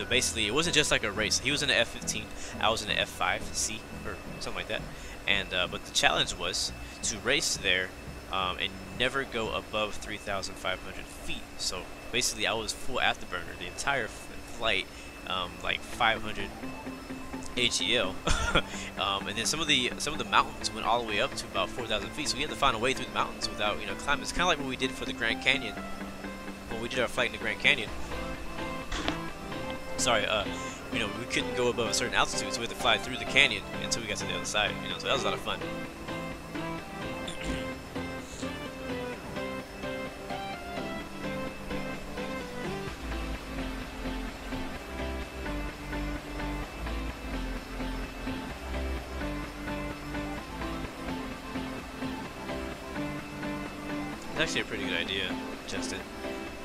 Basically, it wasn't just like a race. He was in the F-15, I was in the F-5C or something like that. And but the challenge was to race there and never go above 3,500 feet. So basically, I was full afterburner the entire flight, like 500 HEL, and then some of the mountains went all the way up to about 4,000 feet. So we had to find a way through the mountains without, you know, climbing. It's kind of like what we did for the Grand Canyon when we did our flight in the Grand Canyon. Sorry, you know, we couldn't go above a certain altitude, so we had to fly through the canyon until we got to the other side. You know, so that was a lot of fun. It's actually a pretty good idea, Justin,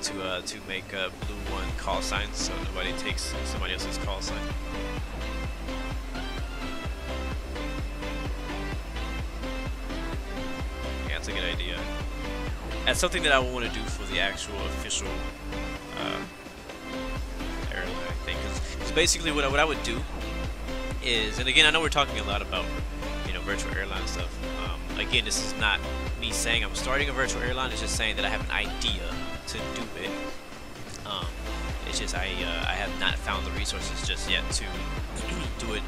to make blue one call signs so nobody takes somebody else's call sign. Yeah, that's a good idea. That's something that I want to do for the actual official airline thing. Because basically what I would do is, and again, I know we're talking a lot about, you know, virtual airline stuff. Again, this is not me saying I'm starting a virtual airline. It's just saying that I have an idea to do it. It's just I have not found the resources just yet to do it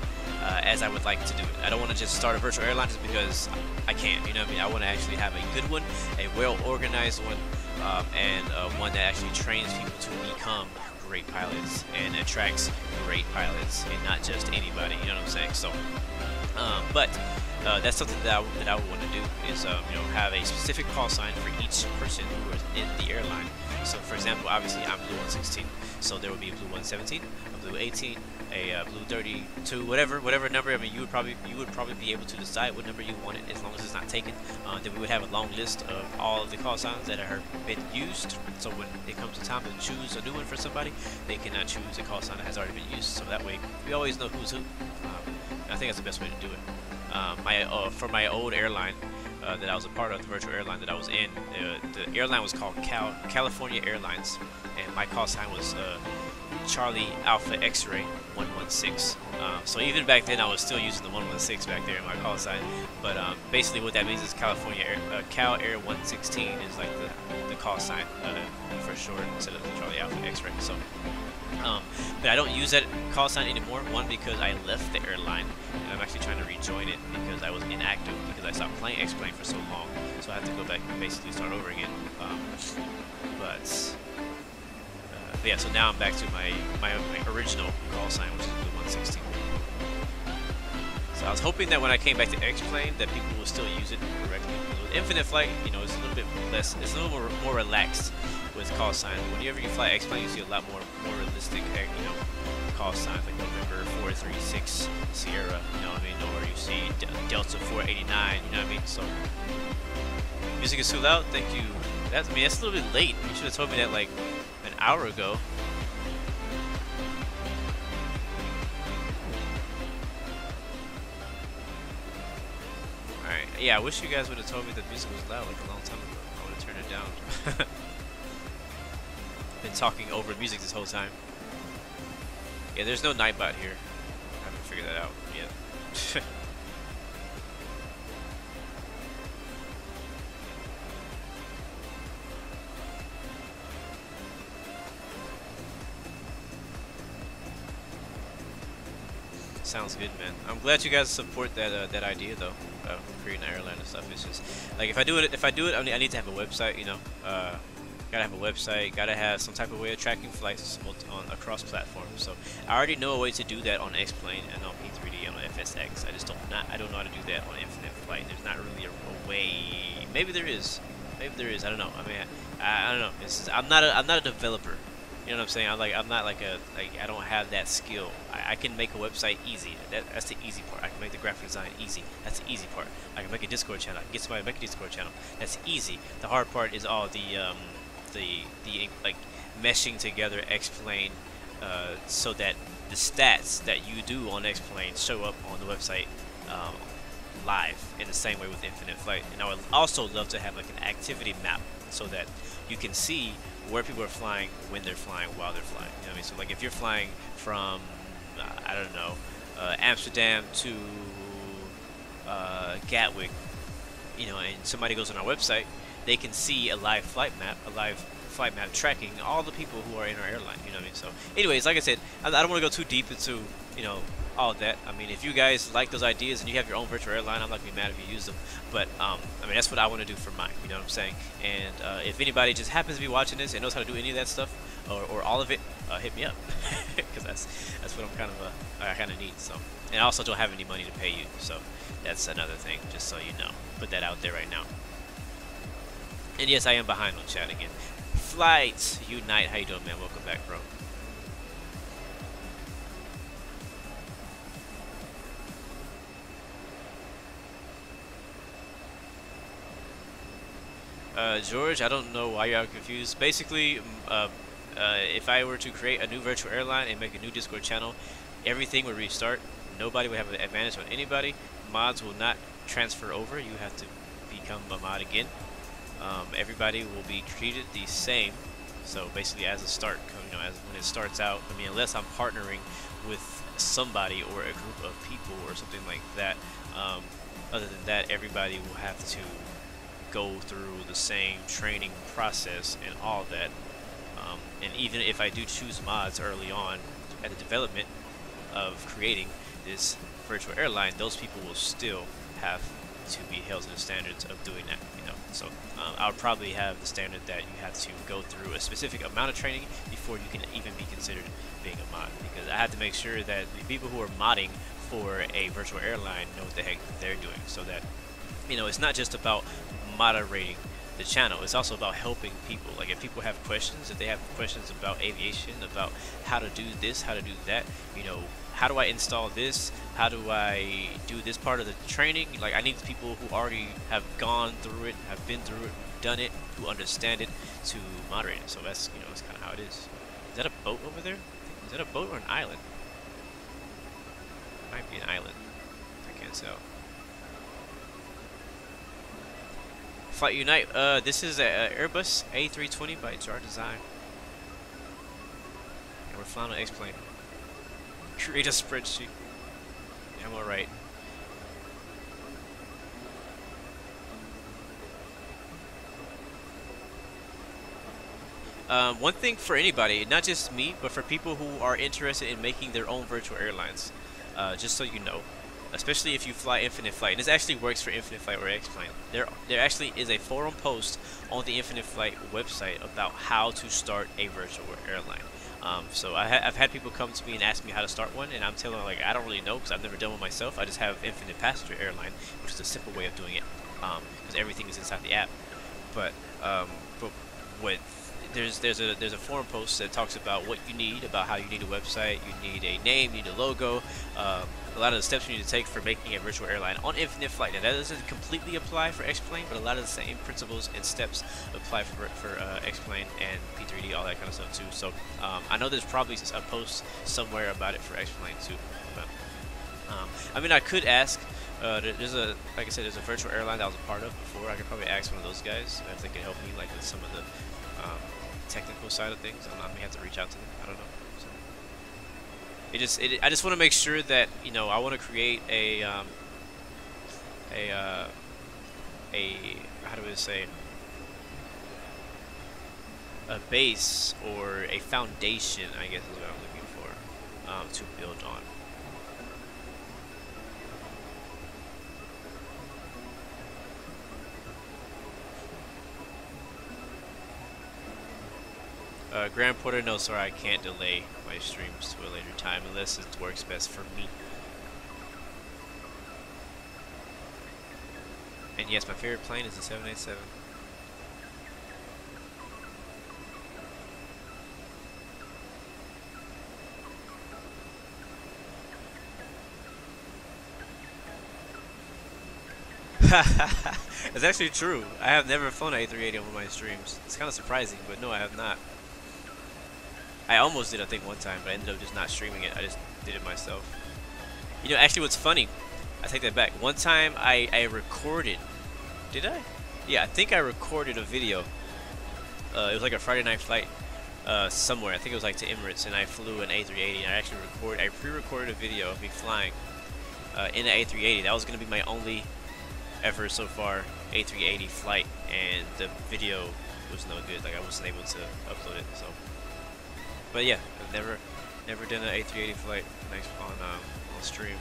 as I would like to do it. I don't want to just start a virtual airline just because I can't. You know what I mean? I want to actually have a good one, a well-organized one, and one that actually trains people to become great pilots and attracts great pilots and not just anybody. You know what I'm saying? So, but that's something that I would want to do is you know, have a specific call sign for each person who is in the airline. So for example, obviously I'm blue 116, so there would be a blue 117, a blue 18, a blue 32, whatever number. I mean, you would probably be able to decide what number you wanted as long as it's not taken. Then we would have a long list of all of the call signs that have been used. So when it comes to time to choose a new one for somebody, they cannot choose a call sign that has already been used. So that way we always know who's who. I think that's the best way to do it. For my old airline, that I was a part of, the virtual airline that I was in. The airline was called California Airlines, and my call sign was Charlie Alpha X-Ray 116. So even back then, I was still using the 116 back there in my call sign. But basically, what that means is California Cal Air 116 is like the call sign for short instead of the Charlie Alpha X-Ray. So, but I don't use that call sign anymore. One, because I left the airline, and I'm actually trying to rejoin it because I was inactive because I stopped playing X-Plane for so long. So I have to go back and basically start over again. But yeah, so now I'm back to my original call sign, which is the 116. So I was hoping that when I came back to X-Plane that people will still use it correctly. Because with Infinite Flight, you know, it's a little bit less, it's a little more relaxed with call signs. Whenever you fly X-Plane, you see a lot more realistic, you know, call signs like November 436 Sierra, you know what I mean, or you see Delta 489, you know what I mean. So music is too loud. Thank you. I mean, that's a little bit late. You should have told me that like an hour ago. Alright, yeah, I wish you guys would have told me the music was loud like a long time ago. I would have turned it down. Been talking over music this whole time. Yeah, there's no Nightbot here. I haven't figured that out yet. Sounds good, man. I'm glad you guys support that idea though, of creating an airline and stuff. It's just like if I do it, I need to have a website, you know. Gotta have a website, gotta have some type of way of tracking flights on across platforms. So I already know a way to do that on X-Plane and on P3D and on FSX. I don't know how to do that on Infinite Flight. There's not really a way. Maybe there is. I don't know. I mean, I don't know. I'm not a developer. You know what I'm saying? I'm not like I don't have that skill. I can make a website easy. That's the easy part. I can make the graphic design easy. That's the easy part. I can make a Discord channel. I can get somebody to make a Discord channel. That's easy. The hard part is all the like meshing together X-Plane so that the stats that you do on X-Plane show up on the website live in the same way with Infinite Flight. And I would also love to have like an activity map so that you can see where people are flying, when they're flying, while they're flying. You know what I mean? So like if you're flying from I don't know, Amsterdam to Gatwick, you know, and somebody goes on our website, they can see a live flight map tracking all the people who are in our airline. You know what I mean? So anyways, like I said, I don't want to go too deep into, you know, all of that. I mean, if you guys like those ideas and you have your own virtual airline, I'm not gonna be mad if you use them. But I mean, that's what I want to do for mine. You know what I'm saying? And if anybody just happens to be watching this and knows how to do any of that stuff or all of it, hit me up because that's what I kind of need. So, and I also don't have any money to pay you, so that's another thing. Just so you know, put that out there right now. And yes, I am behind on chat again. Flights Unite, how you doing, man? Welcome back, bro. George, I don't know why you're confused. Basically, if I were to create a new virtual airline and make a new Discord channel, everything would restart. Nobody would have an advantage on anybody. Mods will not transfer over. You have to become a mod again. Everybody will be treated the same. So basically, as a start, you know, as when it starts out, I mean, unless I'm partnering with somebody or a group of people or something like that. Other than that, everybody will have to go through the same training process and all that. And even if I do choose mods early on at the development of creating this virtual airline, those people will still have to be held to the standards of doing that, you know. So I'll probably have the standard that you have to go through a specific amount of training before you can even be considered being a mod, because I have to make sure that the people who are modding for a virtual airline know what the heck they're doing, so that, you know, it's not just about moderating the channel, it's also about helping people. Like if people have questions, if they have questions about aviation, about how to do this, how to do that, you know, how do I install this, how do I do this part of the training, like I need people who already have gone through it, have been through it, done it, who understand it, to moderate it. So that's, you know, that's kind of how it is. Is that a boat over there? Is that a boat or an island? Might be an island. I can't tell. Flight Unite. This is a Airbus A320 by HR Design, and we're flying on X-plane. Create a spreadsheet. Yeah, I'm alright. One thing for anybody, not just me, but for people who are interested in making their own virtual airlines, just so you know, especially if you fly Infinite Flight, and this actually works for Infinite Flight or X-plane. There actually is a forum post on the Infinite Flight website about how to start a virtual airline. So I've had people come to me and ask me how to start one, and I'm telling them, like, I don't really know because I've never done one myself. I just have Infinite Passenger Airline, which is a simple way of doing it, because everything is inside the app. But what there's a forum post that talks about what you need, about how you need a website, you need a name, you need a logo, a lot of the steps you need to take for making a virtual airline on Infinite Flight. Now that doesn't completely apply for X-plane, but a lot of the same principles and steps apply for X-plane and P3D, all that kind of stuff too. So I know there's probably a post somewhere about it for X-plane too. But I mean, I could ask. There's like I said, there's a virtual airline that I was a part of before. I could probably ask one of those guys if they could help me, like, with some of the technical side of things. I may have to reach out to them. I don't know. So I just want to make sure that, you know, I want to create a how do we say, a base or a foundation, I guess is what I'm looking for, to build on. Grand Porter, no, sorry, I can't delay my streams to a later time unless it works best for me. And yes, my favorite plane is the 787. It's actually true. I have never flown an A380 on my streams. It's kind of surprising, but no, I have not. I almost did, I think, one time, but I ended up just not streaming it. I just did it myself. You know, actually, what's funny, I take that back. One time, I recorded. Did I? Yeah, I think I recorded a video. It was like a Friday night flight somewhere. I think it was like to Emirates, and I flew an A380. And I pre-recorded a video of me flying in an A380. That was going to be my only ever so far A380 flight, and the video was no good. Like, I wasn't able to upload it. So, but yeah, I've never done an A380 flight on stream.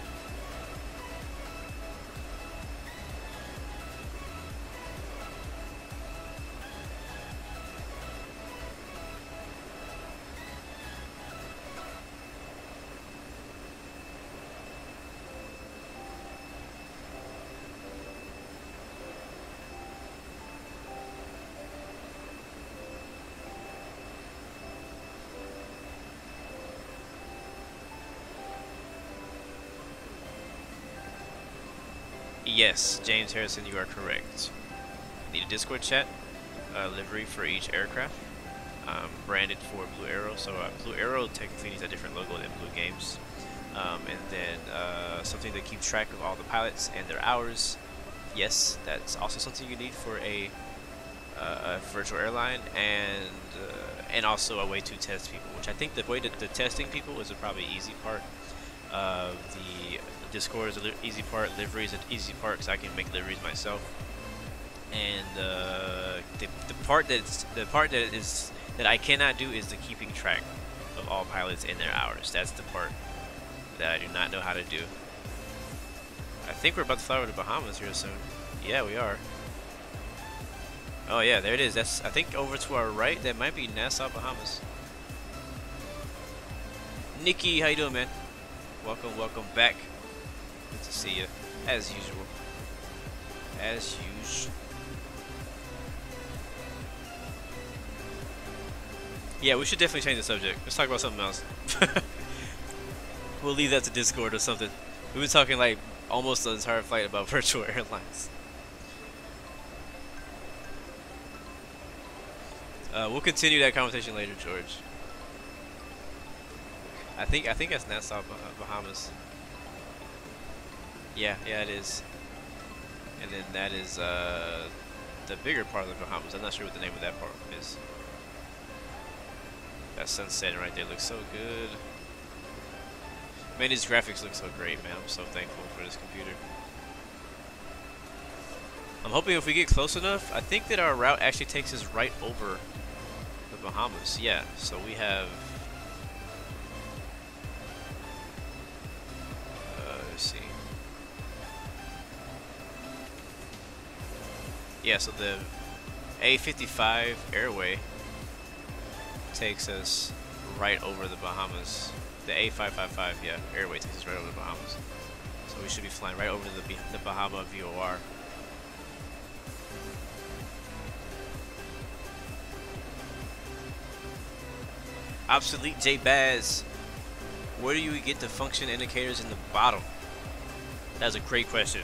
Yes, James Harrison, you are correct. Need a Discord chat, livery for each aircraft, branded for Blue Arrow. So Blue Arrow technically needs a different logo than Blue Games. And then something to keep track of all the pilots and their hours. Yes, that's also something you need for a virtual airline, and also a way to test people, which I think the way that the testing people is probably easy part. The Discord is an easy part, livery is an easy part because I can make liveries myself, and the part that I cannot do is the keeping track of all pilots and their hours. That's the part that I do not know how to do. I think we're about to fly over to Bahamas here soon. Yeah, we are. Oh yeah, there it is. That's, I think, over to our right. That might be Nassau, Bahamas. Nikki, how you doing, man? Welcome back. Good to see you, as usual. As usual. Yeah, we should definitely change the subject. Let's talk about something else. We'll leave that to Discord or something. We've been talking like almost the entire flight about virtual airlines. We'll continue that conversation later, George. I think that's Nassau, Bahamas. Yeah, it is. And then that is the the bigger part of the Bahamas. I'm not sure what the name of that part is. That sunset right there looks so good. Man, these graphics look so great, man. I'm so thankful for this computer. I'm hoping if we get close enough, I think that our route actually takes us right over the Bahamas. Yeah, so we have... let's see. Yeah, so the A55 airway takes us right over the Bahamas. The A555, yeah, airway takes us right over the Bahamas. So we should be flying right over the Bahama VOR. Obsolete J Baz, where do you get the function indicators in the bottom? That's a great question,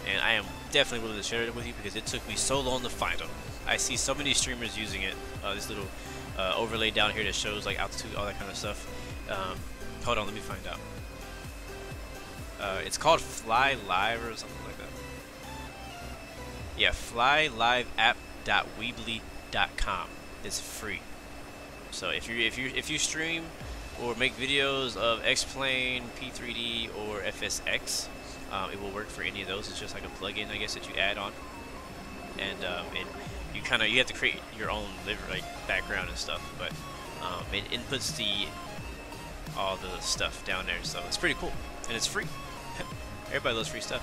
and I am definitely willing to share it with you because it took me so long to find them. I see so many streamers using it. This little overlay down here that shows like altitude, all that kind of stuff. Hold on, let me find out. It's called Fly Live or something like that. Yeah, flyliveapp.weebly.com. It's free. So if you stream or make videos of X-Plane, P3D, or FSX, it will work for any of those. It's just like a plugin, I guess, that you add on, and you have to create your own background and stuff. But it inputs all the stuff down there, so it's pretty cool and it's free. Everybody loves free stuff.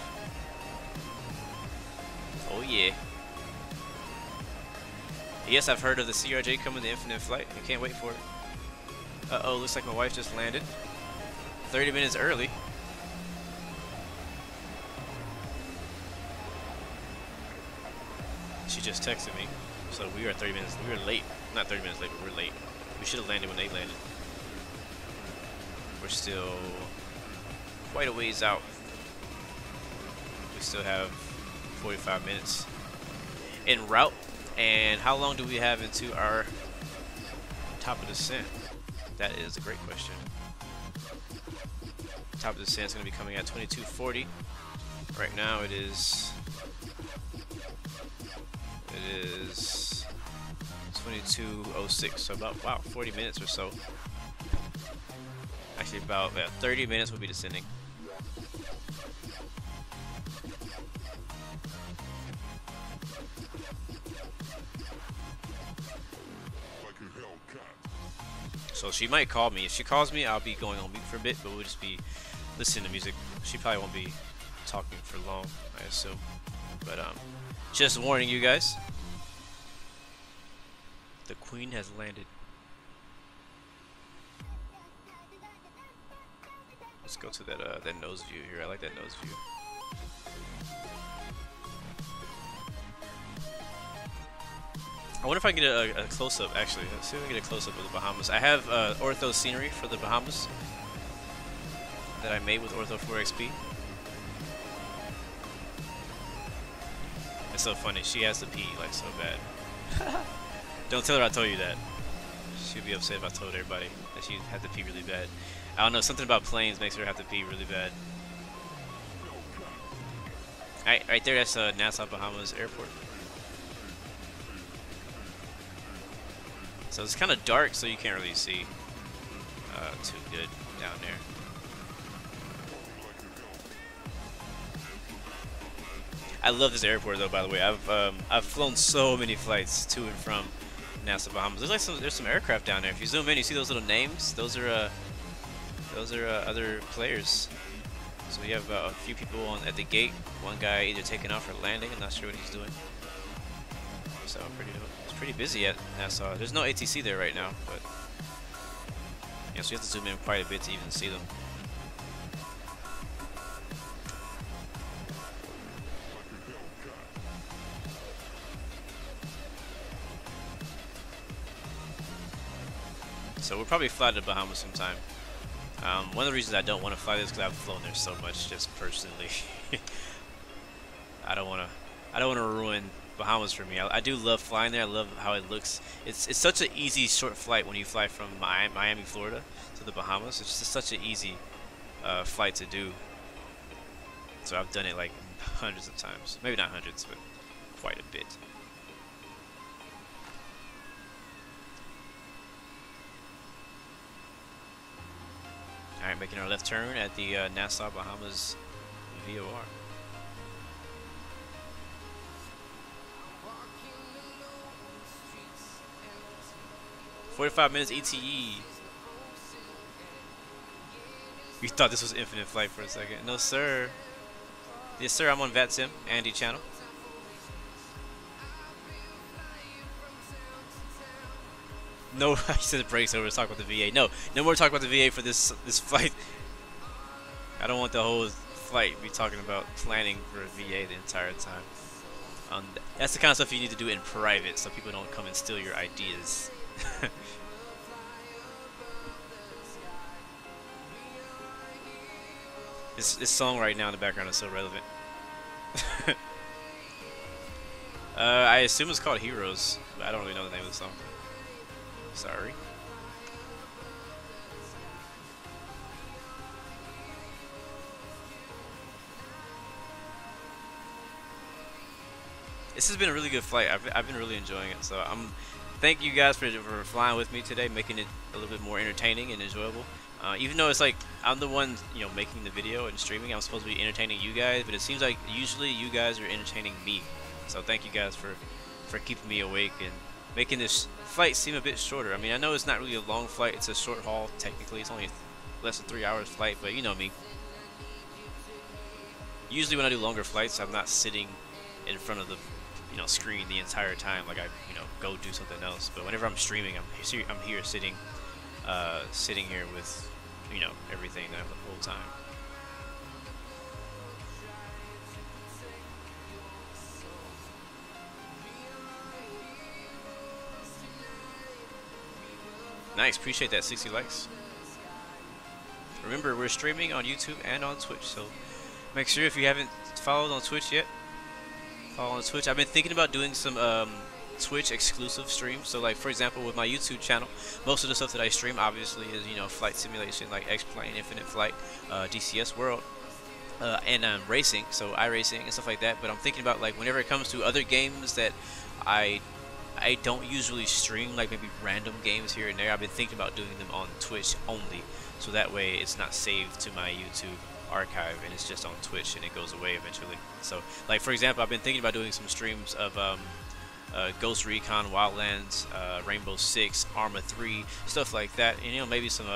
Oh yeah. Yes, I've heard of the CRJ coming to Infinite Flight. I can't wait for it. Uh-oh, looks like my wife just landed. 30 minutes early. She just texted me. So we were 30 minutes, we were late. Not 30 minutes late, but we're late. We should have landed when they landed. We're still quite a ways out. We still have 45 minutes en route. And how long do we have into our top of descent? That is a great question. Top of descent is going to be coming at 2240. Right now it is 2206. So about 40 minutes or so. Actually, about 30 minutes will be descending. So she might call me. If she calls me, I'll be going on mute for a bit, but we'll just be listening to music. She probably won't be talking for long, I assume. But just warning you guys. The Queen has landed. Let's go to that nose view here. I like that nose view. I wonder if I can get a close-up, actually. Let's see if we can get a close-up of the Bahamas. I have ortho scenery for the Bahamas that I made with Ortho 4XP. It's so funny. She has to pee, like, so bad. Don't tell her I told you that. She'd be upset if I told everybody that she had to pee really bad. I don't know, something about planes makes her have to pee really bad. Right there, that's Nassau, Bahamas Airport. So it's kind of dark, so you can't really see too good down there. I love this airport, though. By the way, I've flown so many flights to and from Nassau, Bahamas. There's some aircraft down there. If you zoom in, you see those little names. Those are other players. So we have a few people at the gate. One guy either taking off or landing. I'm not sure what he's doing. So it's pretty busy at Nassau. There's no ATC there right now, but yeah, so you have to zoom in quite a bit to even see them. So we'll probably fly to the Bahamas sometime. One of the reasons I don't want to fly this is because I've flown there so much, just personally. I don't want to ruin Bahamas for me. I do love flying there. I love how it looks. It's such an easy short flight when you fly from Miami, Florida to the Bahamas. It's just such an easy flight to do. So I've done it like hundreds of times. Maybe not hundreds, but quite a bit. Alright, making our left turn at the Nassau, Bahamas VOR. 45 minutes ETE. You thought this was infinite flight for a second. No, sir. Yes, sir, I'm on VATSIM, Andy channel. No, I said it breaks over. Let's talk about the VA. No, no more talk about the VA for this flight. I don't want the whole flight be talking about planning for a VA the entire time. That's the kind of stuff you need to do in private, so people don't come and steal your ideas. This song right now in the background is so relevant. I assume it's called Heroes, but I don't really know the name of the song. Sorry. This has been a really good flight. I've been really enjoying it. So thank you guys for flying with me today, making it a little bit more entertaining and enjoyable. Even though it's like I'm the one, you know, making the video and streaming, I'm supposed to be entertaining you guys, but it seems like usually you guys are entertaining me. So thank you guys for keeping me awake and making this flight seem a bit shorter. I mean, I know it's not really a long flight; it's a short haul. Technically, it's only less than 3 hours flight, but you know me. Usually, when I do longer flights, I'm not sitting in front of the screen the entire time. Like I go do something else. But whenever I'm streaming, I'm here sitting here with everything the whole time. Nice, appreciate that. 60 likes. Remember, we're streaming on YouTube and on Twitch, so make sure if you haven't followed on Twitch yet, follow on Twitch. I've been thinking about doing some Twitch exclusive streams. So like, for example, with my YouTube channel, most of the stuff that I stream obviously is flight simulation, like X-Plane, Infinite Flight, DCS World, and racing, so iRacing and stuff like that. But I'm thinking about, like, whenever it comes to other games that I don't usually stream, like maybe random games here and there, I've been thinking about doing them on Twitch only, so that way it's not saved to my YouTube archive and it's just on Twitch and it goes away eventually. So like, for example, I've been thinking about doing some streams of Ghost Recon, Wildlands, Rainbow Six, Arma 3, stuff like that, and maybe some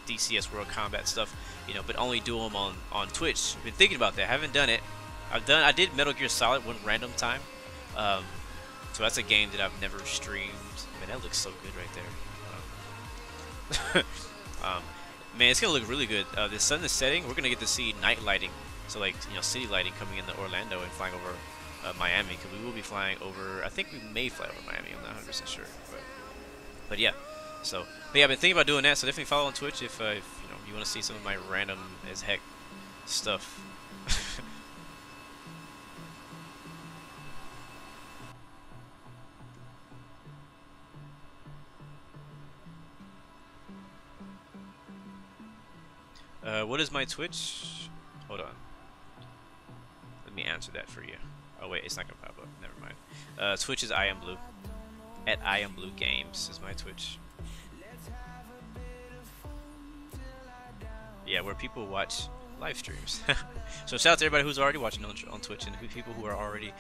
DCS World Combat stuff, but only do them on Twitch. I've been thinking about that. I haven't done it. I did Metal Gear Solid one random time. So that's a game that I've never streamed. Man, that looks so good right there. Man, it's gonna look really good. The sun is setting. We're gonna get to see night lighting. So like, city lighting coming into Orlando and flying over Miami, because we will be flying over. I think we may fly over Miami. I'm not 100% sure, but yeah. So, but yeah, I've been thinking about doing that. So definitely follow on Twitch if you want to see some of my random as heck stuff. What is my Twitch? Hold on. Let me answer that for you. Oh wait, it's not gonna pop up. Never mind. Twitch is I Am Blue. At I Am Blue Games is my Twitch. Yeah, where people watch live streams. So shout out to everybody who's already watching on Twitch, and people who are already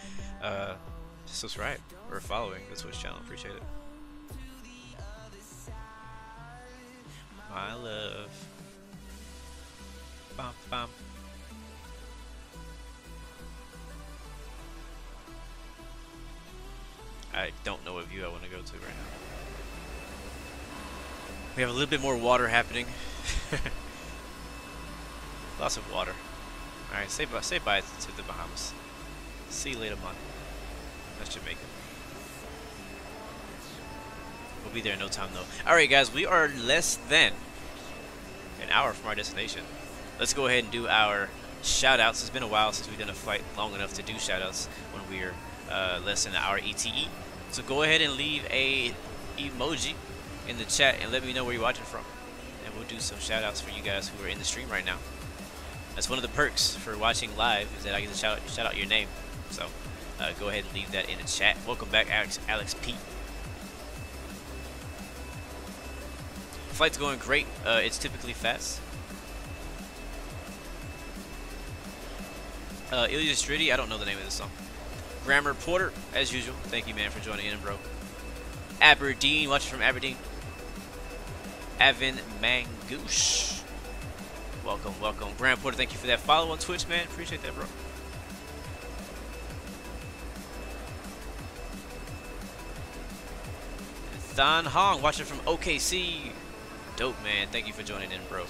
subscribed or following the Twitch channel. Appreciate it. My love. Bum, bum. I don't know what view I want to go to right now. We have a little bit more water happening. Lots of water. Alright, say bye to the Bahamas. See you later, man. That's Jamaica. We'll be there in no time, though. Alright, guys, we are less than an hour from our destination. Let's go ahead and do our shoutouts. It's been a while since we've done a flight long enough to do shoutouts when we're less than an hour ETE. So go ahead and leave a emoji in the chat and let me know where you're watching from, and we'll do some shoutouts for you guys who are in the stream right now. That's one of the perks for watching live, is that I get to shout out your name. So go ahead and leave that in the chat. Welcome back, Alex P. Flight's going great. It's typically fast. Ilya Striddy, I don't know the name of this song. Grammar Porter, as usual. Thank you, man, for joining in, bro. Aberdeen, watching from Aberdeen. Evan Mangoosh. Welcome, welcome. Grammar Porter, thank you for that follow on Twitch, man. Appreciate that, bro. Than Hong, watching from OKC. Dope, man. Thank you for joining in, bro.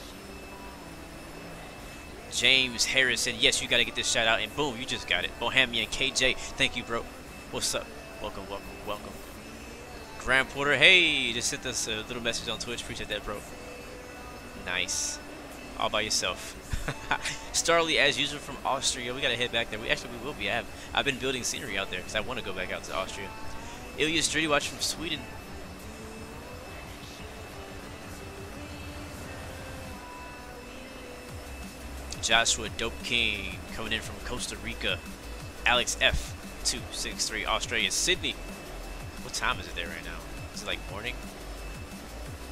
James Harrison, yes, you gotta get this shout out, and boom, you just got it. Bohemian KJ, thank you, bro. What's up? Welcome, welcome, welcome. Graham Porter, hey, just sent us a little message on Twitch. Appreciate that, bro. Nice. All by yourself. Starly, as usual, from Austria. We gotta head back there. We will be. I've been building scenery out there because I want to go back out to Austria. Ilya Striddy, watch from Sweden. Joshua Dope King coming in from Costa Rica. Alex F 263 Australia. Sydney. What time is it there right now? Is it like morning?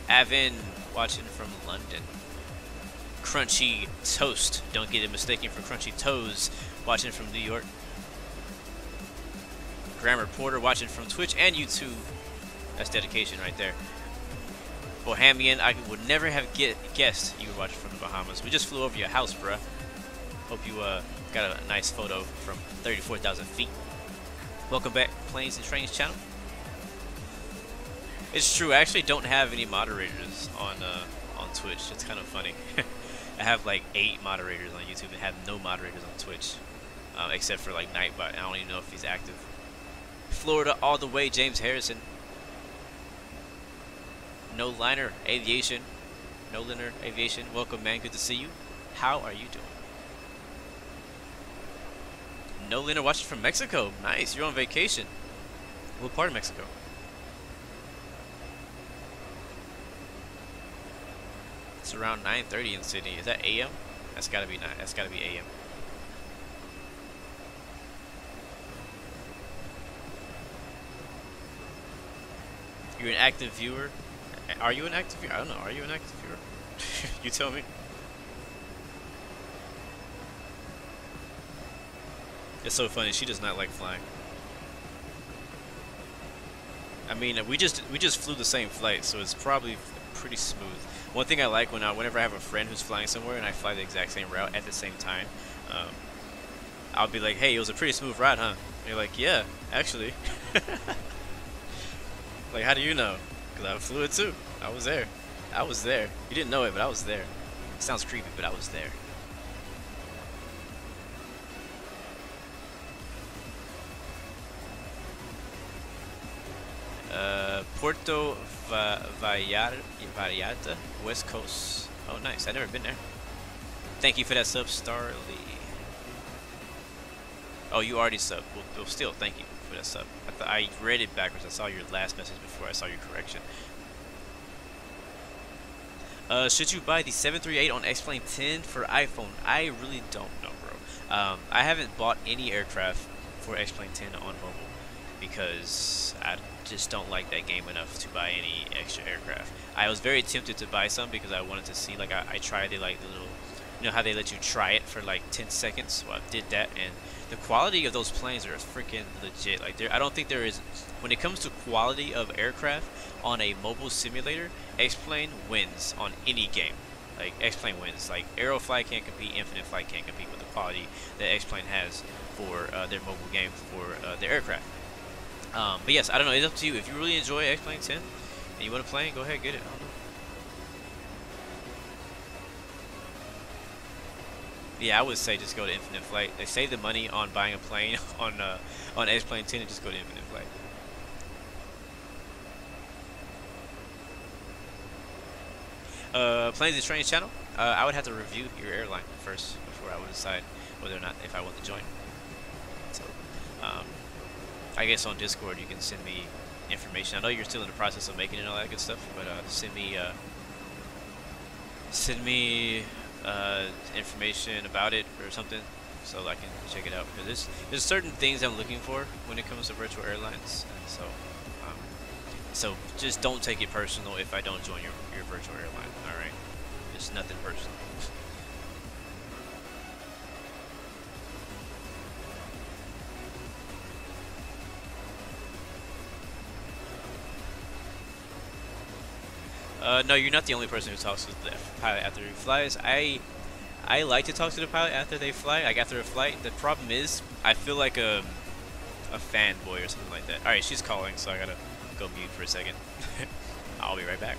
Avin watching from London. Crunchy Toast. Don't get it mistaken for Crunchy Toes. Watching from New York. Grammar Porter watching from Twitch and YouTube. That's dedication right there. Bohemian, I would never have guessed you were watching from the Bahamas. We just flew over your house, bruh. Hope you got a nice photo from 34,000 feet. Welcome back, Planes and Trains channel. It's true, I actually don't have any moderators on Twitch. It's kind of funny. I have like 8 moderators on YouTube and have no moderators on Twitch, except for like Nightbot. I don't even know if he's active. Florida all the way, James Harrison. No Liner Aviation. No Liner Aviation. Welcome, man. Good to see you. How are you doing? No Liner watching from Mexico. Nice. You're on vacation. What part of Mexico? It's around 9:30 in Sydney. Is that AM? That's gotta be That's gotta be AM. You're an active viewer. Are you an active viewer? I don't know. Are you an active viewer? You tell me. It's so funny. She does not like flying. I mean, we just flew the same flight, so it's probably pretty smooth. One thing I like whenever I have a friend who's flying somewhere and I fly the exact same route at the same time, I'll be like, "Hey, it was a pretty smooth ride, huh?" And you're like, "Yeah, actually." Like, how do you know? Because I flew it too. I was there. I was there. You didn't know it, but I was there. It sounds creepy, but I was there. Puerto Vallarta, West Coast. Oh, nice. I've never been there. Thank you for that sub, Starly. Oh, you already subbed. Well, still, thank you for that sub. I read it backwards. I saw your last message before I saw your correction. Should you buy the 738 on X-Plane 10 for iPhone? I really don't know, bro. I haven't bought any aircraft for X-Plane 10 on mobile because I just don't like that game enough to buy any extra aircraft. I was very tempted to buy some because I wanted to see, like, I tried it, like the little, you know how they let you try it for like 10 seconds? Well, I did that, and the quality of those planes are freaking legit. Like, I don't think there is, when it comes to quality of aircraft on a mobile simulator, X-Plane wins on any game. Like, X-Plane wins. Like, Aeroflight can't compete, Infinite Flight can't compete with the quality that X-Plane has for their mobile game for their aircraft. But yes, I don't know. It's up to you. If you really enjoy X-Plane 10 and you want to play it, go ahead, get it. I don't know. Yeah, I would say just go to Infinite Flight. They save the money on buying a plane on X-Plane 10 and just go to Infinite Flight. Planes and Trains channel. I would have to review your airline first before I would decide whether or not if I want to join. So, I guess on Discord you can send me information. I know you're still in the process of making it and all that good stuff, but send me information about it or something so I can check it out, because there's certain things I'm looking for when it comes to virtual airlines, and so So just don't take it personal if I don't join your virtual airline. All right, it's nothing personal. No, you're not the only person who talks to the pilot after he flies. I like to talk to the pilot after they fly, like after a flight. The problem is, I feel like a fanboy or something like that. All right, she's calling, so I gotta go mute for a second. I'll be right back.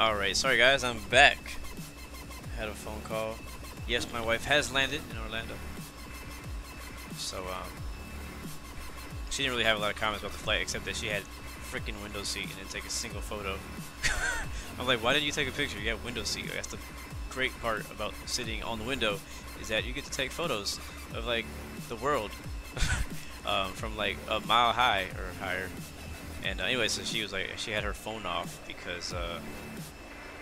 Alright, sorry guys, I'm back. Had a phone call. Yes, my wife has landed in Orlando. So, she didn't really have a lot of comments about the flight, except that she had freaking window seat and didn't take a single photo. I'm like, why didn't you take a picture? You have window seat. That's the great part about sitting on the window, is that you get to take photos of like the world from like a mile high or higher. And anyway, so she was like, she had her phone off because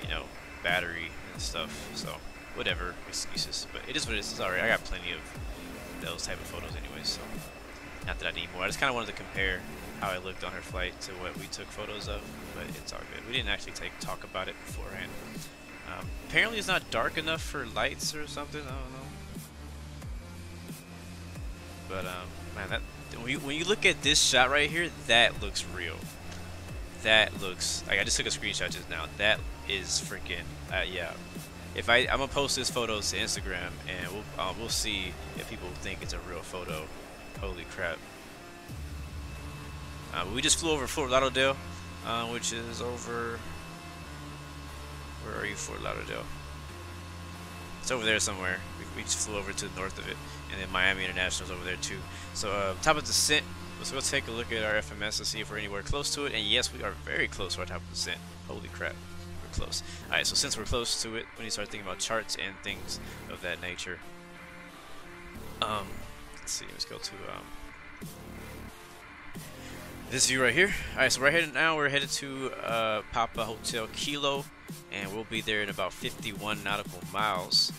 you know, battery and stuff. So whatever excuses, but it is what it is. It's alright. I got plenty of those type of photos anyway, so not that I need more. I just kind of wanted to compare how I looked on her flight to what we took photos of, but it's all good. We didn't actually talk about it beforehand. Apparently it's not dark enough for lights or something, I don't know. But man, that when you look at this shot right here, that looks real. That looks like, I just took a screenshot just now. That is freaking yeah. If I'm gonna post this photos to Instagram, and we'll see if people think it's a real photo. Holy crap! We just flew over Fort Lauderdale, which is over. Where are you, Fort Lauderdale? It's over there somewhere. We just flew over to the north of it, and then Miami International is over there too. So top of descent. Let's go take a look at our FMS to see if we're anywhere close to it. And yes, we are very close to our top of descent. Holy crap, we're close. All right, so since we're close to it, we need to start thinking about charts and things of that nature. Let's see. Let's go to this view right here. Alright, so we're headed to Papa Hotel Kilo, and we'll be there in about 51 nautical miles.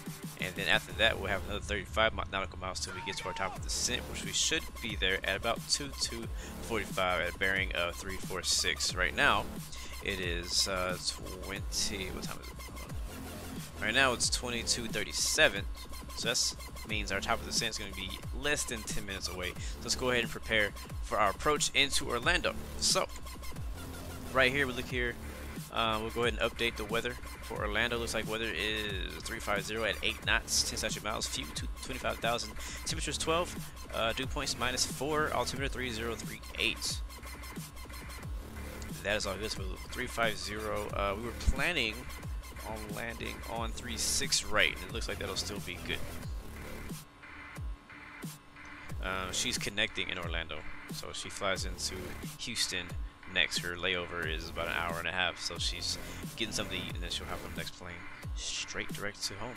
And then after that, we'll have another 35 nautical miles till we get to our top of descent, which we should be there at about 2245 at a bearing of 346. Right now, it is what time is it? Hold on. Right now, it's 2237. So that means our top of the descent is going to be less than 10 minutes away. So let's go ahead and prepare for our approach into Orlando. So right here, we look here. We'll go ahead and update the weather for Orlando. Looks like weather is 350 at 8 knots, 10 statute miles, fuel 25,000, temperatures 12, dew points -4, altimeter 3038. That is all good. So 350. We were planning on landing on 36 right, and it looks like that'll still be good. She's connecting in Orlando, so she flies into Houston next. Her layover is about an hour and a half, so she's getting something to eat, and then she'll hop on the next plane straight direct to home.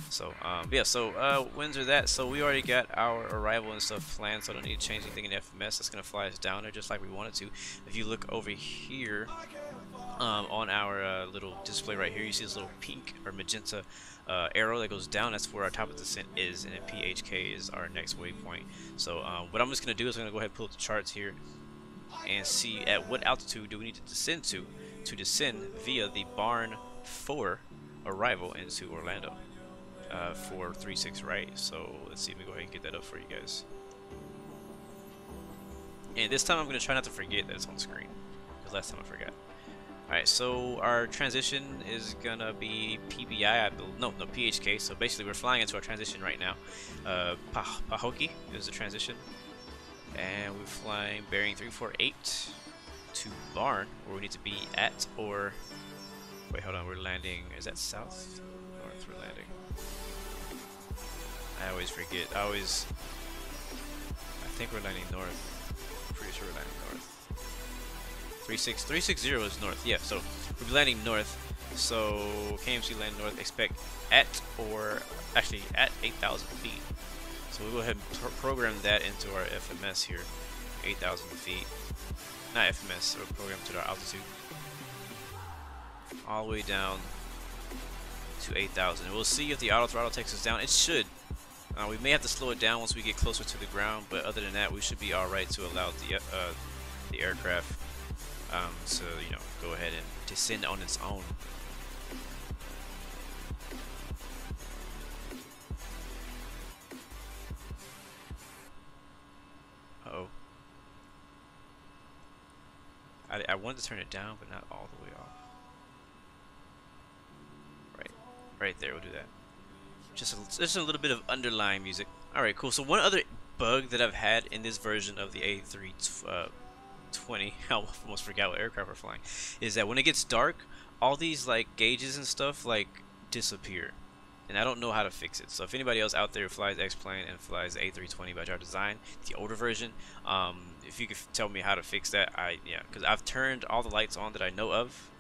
So yeah, so winds are that. So we already got our arrival and stuff planned, so I don't need to change anything in FMS. That's gonna fly us down there just like we wanted to. If you look over here on our little display right here, you see this little pink or magenta arrow that goes down. That's where our top of descent is, and then PHK is our next waypoint. So what I'm just gonna do is I'm gonna go ahead and pull up the charts here and see at what altitude do we need to descend to descend via the Barn 4 arrival into Orlando. 436 right. So let's see if we go ahead and get that up for you guys. And this time I'm going to try not to forget that it's on screen, because last time I forgot. Alright, so our transition is going to be PBI, no, PHK. So basically we're flying into our transition right now. Pahoki is the transition. And we're flying bearing 348 to Barn, where we need to be at, or wait, hold on, we're landing, is that south? North we're landing. I always forget. I think we're landing north. Pretty sure we're landing north. 360 is north. Yeah, so we'll be landing north. So KMC land north. Expect at, or actually at 8,000 feet. So we'll go ahead and program that into our FMS here. 8,000 feet. Not FMS. We'll program to our altitude. All the way down to 8,000. We'll see if the auto throttle takes us down. It should. We may have to slow it down once we get closer to the ground, but other than that, we should be all right to allow the aircraft to, you know, go ahead and descend on its own. Uh-oh. I wanted to turn it down, but not all the way off. Right there, we'll do that. Just a little bit of underlying music. Alright, cool. So one other bug that I've had in this version of the A320, I almost forgot what aircraft we're flying, is that when it gets dark, all these like gauges and stuff like disappear, and I don't know how to fix it. So if anybody else out there flies X-Plane and flies the A320 by Jar Design, the older version, if you could tell me how to fix that, yeah, because I've turned all the lights on that I know of.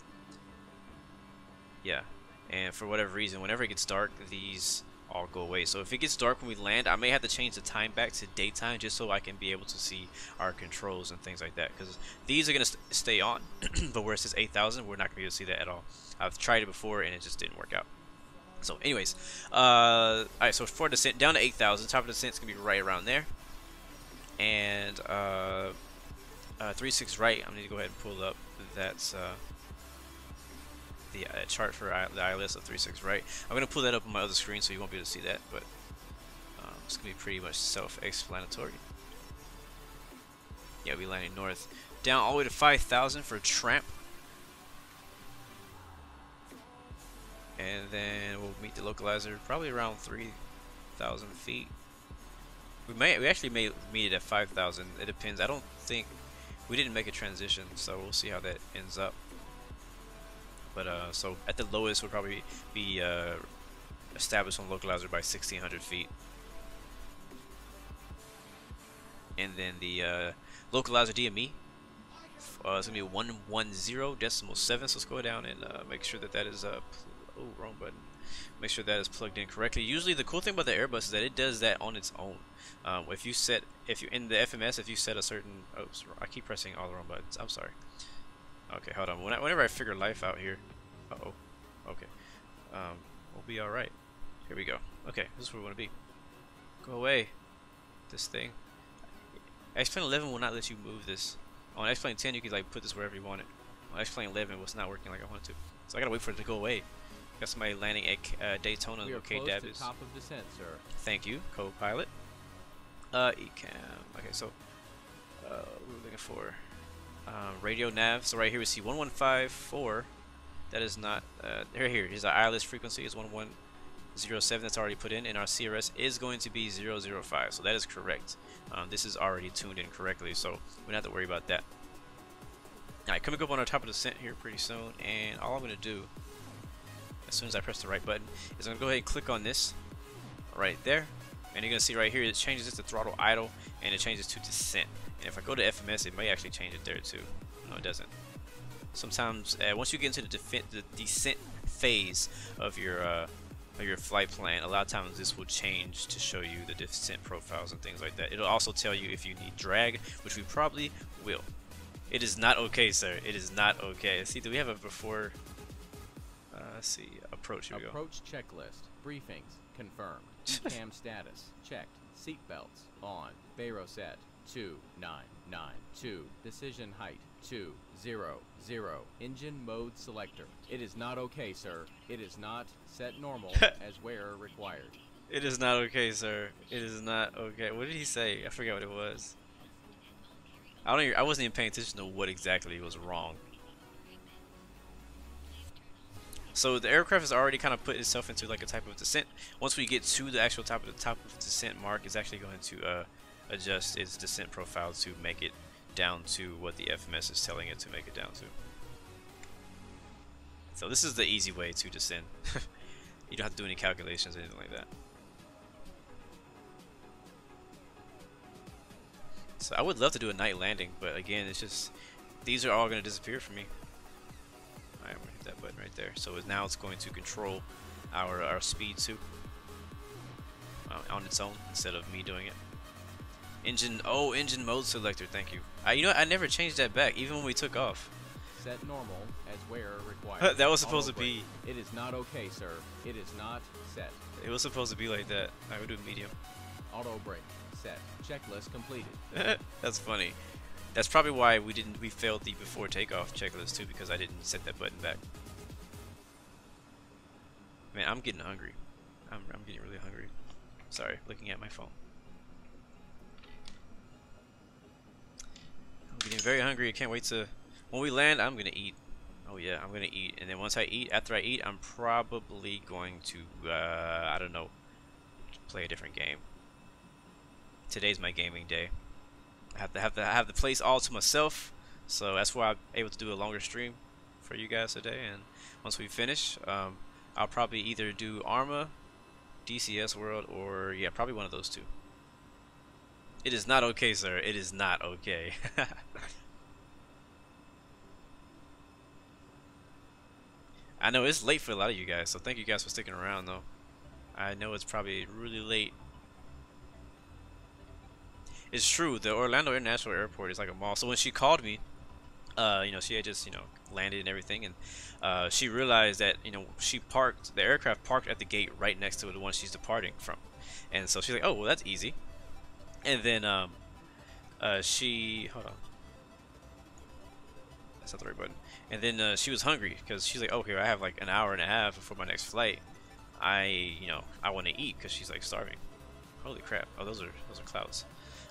Yeah, and for whatever reason, whenever it gets dark, these all go away. So if it gets dark when we land, I may have to change the time back to daytime just so I can be able to see our controls and things like that, because these are going to stay on but where it says 8,000, we're not going to be able to see that at all. I've tried it before and it just didn't work out. So anyways, alright, so for descent down to 8,000, top of the descent's going to be right around there. And 36 right, I'm going to go ahead and pull up that's the chart for the ILS of 36 right. I'm going to pull that up on my other screen so you won't be able to see that, but it's going to be pretty much self-explanatory. Yeah, we landing north. Down all the way to 5,000 for Tramp. And then we'll meet the localizer probably around 3,000 feet. We actually may meet it at 5,000. It depends. I don't think we didn't make a transition, so we'll see how that ends up. But so at the lowest we'll probably be established on localizer by 1,600 feet. And then the localizer DME it's gonna be 110.7. So let's go down and make sure that that is oh, wrong button. Make sure that is plugged in correctly. Usually the cool thing about the Airbus is that it does that on its own. If you in the FMS, if you set a certain, oh, I keep pressing all the wrong buttons. I'm sorry. Okay, hold on. Whenever I figure life out here, okay, we'll be all right. Here we go. Okay, this is where we want to be. Go away, this thing. X-Plane 11 will not let you move this. On X-Plane 10, you can like put this wherever you want it. On X-Plane 11, it was not working like I wanted to, so I gotta wait for it to go away. Got somebody landing at Daytona. We are okay, close Dab to is. top of descent, sir. Thank you, co-pilot. Ecam. Okay, so we're looking for radio nav. So right here we see 1154. That is not here. Here's our ILS frequency is 1107. That's already put in, and our CRS is going to be 005. So that is correct. This is already tuned in correctly, so we don't have to worry about that. Alright, coming up on our top of the descent here pretty soon, and all I'm going to do as soon as I press the right button is I'm going to go ahead and click on this right there, and you're going to see right here it changes it to throttle idle, and it changes to descent. And if I go to FMS, it may actually change it there too. No, it doesn't. Sometimes once you get into the descent phase of your flight plan, a lot of times this will change to show you the descent profiles and things like that. It'll also tell you if you need drag, which we probably will. It is not okay, sir. It is not okay. See, do we have a before? Let's see. Approach. Here we go. Approach checklist. Briefings confirmed. ECAM status checked. Seatbelts on. Bayro set 2992. Decision height 200. Engine mode selector. It is not okay, sir. It is not set normal as wearer required. It is not okay, sir. It is not okay. What did he say? I forgot what it was. I wasn't even paying attention to what exactly was wrong. So the aircraft has already kind of put itself into like a type of descent. Once we get to the actual top of the descent mark, it's actually going to adjust its descent profile to make it down to what the FMS is telling it to make it down to. So this is the easy way to descend. You don't have to do any calculations or anything like that. So I would love to do a night landing, but again, it's just these are all going to disappear for me. Alright, I'm going to hit that button right there. So now it's going to control our speed too on its own instead of me doing it. Engine mode selector. Thank you. You know what? I never changed that back, even when we took off. Set normal as wearer required. That was supposed to be. It is not okay, sir. It is not set. It was supposed to be like that. I would do medium. Auto brake set. Checklist completed. That's funny. That's probably why we failed the before takeoff checklist too, because I didn't set that button back. Man, I'm getting hungry. I'm getting really hungry. Sorry, looking at my phone. I'm getting very hungry. I can't wait to. When we land, I'm gonna eat. Oh yeah, I'm gonna eat, and then once I eat, after I eat, I'm probably going to I don't know, play a different game. Today's my gaming day. I have the place all to myself, so that's why I'm able to do a longer stream. for you guys today, and once we finish, I'll probably either do Arma, DCS World, or yeah, probably one of those two. It is not okay, sir. It is not okay. I know it's late for a lot of you guys, so thank you guys for sticking around though. I know it's probably really late. It's true, the Orlando International Airport is like a mall. So when she called me, you know, she had just, you know, landed and everything, and she realized that, you know, the aircraft parked at the gate right next to the one she's departing from. And so she's like, oh, well, that's easy. And then hold on. That's not the right button. And then she was hungry because she's like, okay, I have like an hour and a half before my next flight. I want to eat because she's like starving. Holy crap! Oh, those are clouds.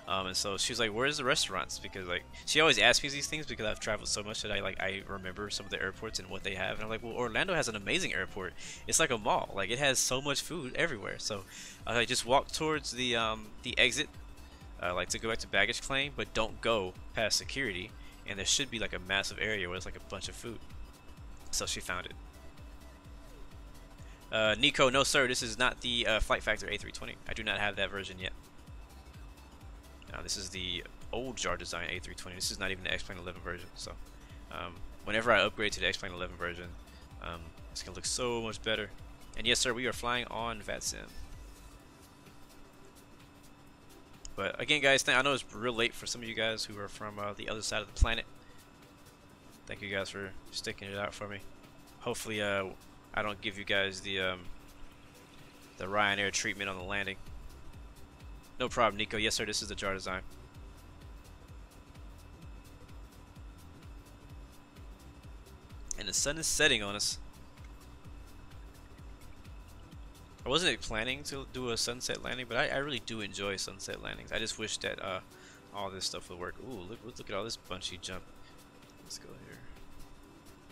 And so she's like, where's the restaurants? Because like she always asks me these things because I've traveled so much that I remember some of the airports and what they have. And I'm like, well, Orlando has an amazing airport. It's like a mall. Like it has so much food everywhere. So I just walked towards the exit, like to go back to baggage claim, but don't go past security. And there should be like a massive area where there's like a bunch of food. So she found it. Nico, no sir, this is not the Flight Factor A320. I do not have that version yet. This is the old jar design A320. This is not even the X-Plane 11 version. So whenever I upgrade to the X-Plane 11 version, it's gonna look so much better. And yes sir, we are flying on VATSIM. But again guys, I know it's real late for some of you guys who are from the other side of the planet. Thank you guys for sticking it out for me. Hopefully I don't give you guys the Ryanair treatment on the landing. No problem, Nico. Yes sir, this is the jar design. And the sun is setting on us. I wasn't planning to do a sunset landing, but I really do enjoy sunset landings. I just wish that all this stuff would work. Ooh, look at all this bungee jump. Let's go here.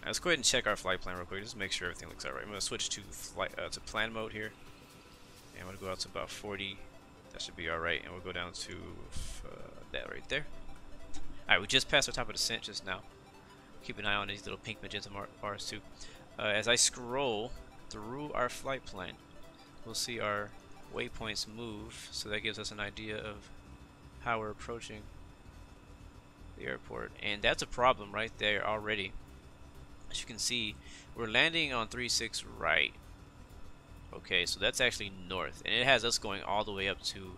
Right, let's go ahead and check our flight plan real quick, just to make sure everything looks alright. I'm gonna switch to plan mode here, and I'm gonna go out to about 40. That should be alright, and we'll go down to that right there. Alright, we just passed the top of the descent just now. Keep an eye on these little pink magenta bars too. As I scroll through our flight plan, we'll see our waypoints move, so that gives us an idea of how we're approaching the airport. And that's a problem right there already. As you can see, we're landing on 36 right. Okay, so that's actually north, and it has us going all the way up to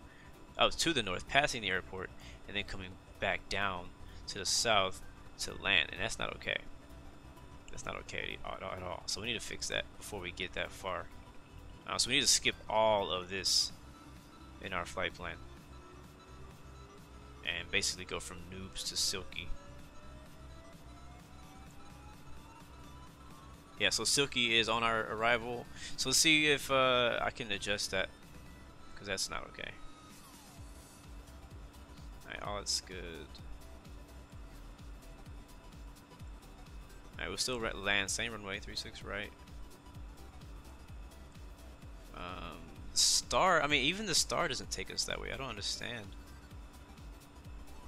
the north, passing the airport, and then coming back down to the south to land, and that's not okay. That's not okay at all. So we need to fix that before we get that far. So we need to skip all of this in our flight plan and basically go from noobs to silky. Yeah, so silky is on our arrival. So let's see if I can adjust that, because that's not okay. Alright, all that's good. Alright, we'll still land same runway, 36 right. Star, I mean, even the star doesn't take us that way. I don't understand.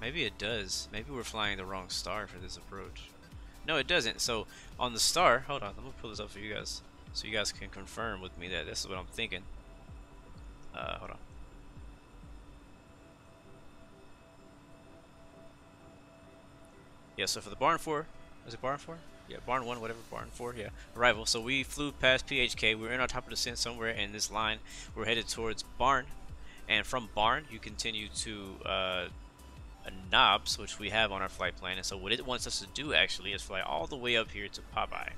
Maybe it does. Maybe we're flying the wrong star for this approach. No, it doesn't. So on the star, hold on, I'm gonna pull this up for you guys, so you guys can confirm with me that this is what I'm thinking. Hold on. Yeah, so for the barn 4, is it barn 4? Yeah, barn 1, whatever, barn 4, yeah, arrival. So we flew past PHK, we were in our top of the descent somewhere in this line. We're headed towards barn, and from barn you continue to knobs, which we have on our flight plan. And so what it wants us to do actually is fly all the way up here to Popeye,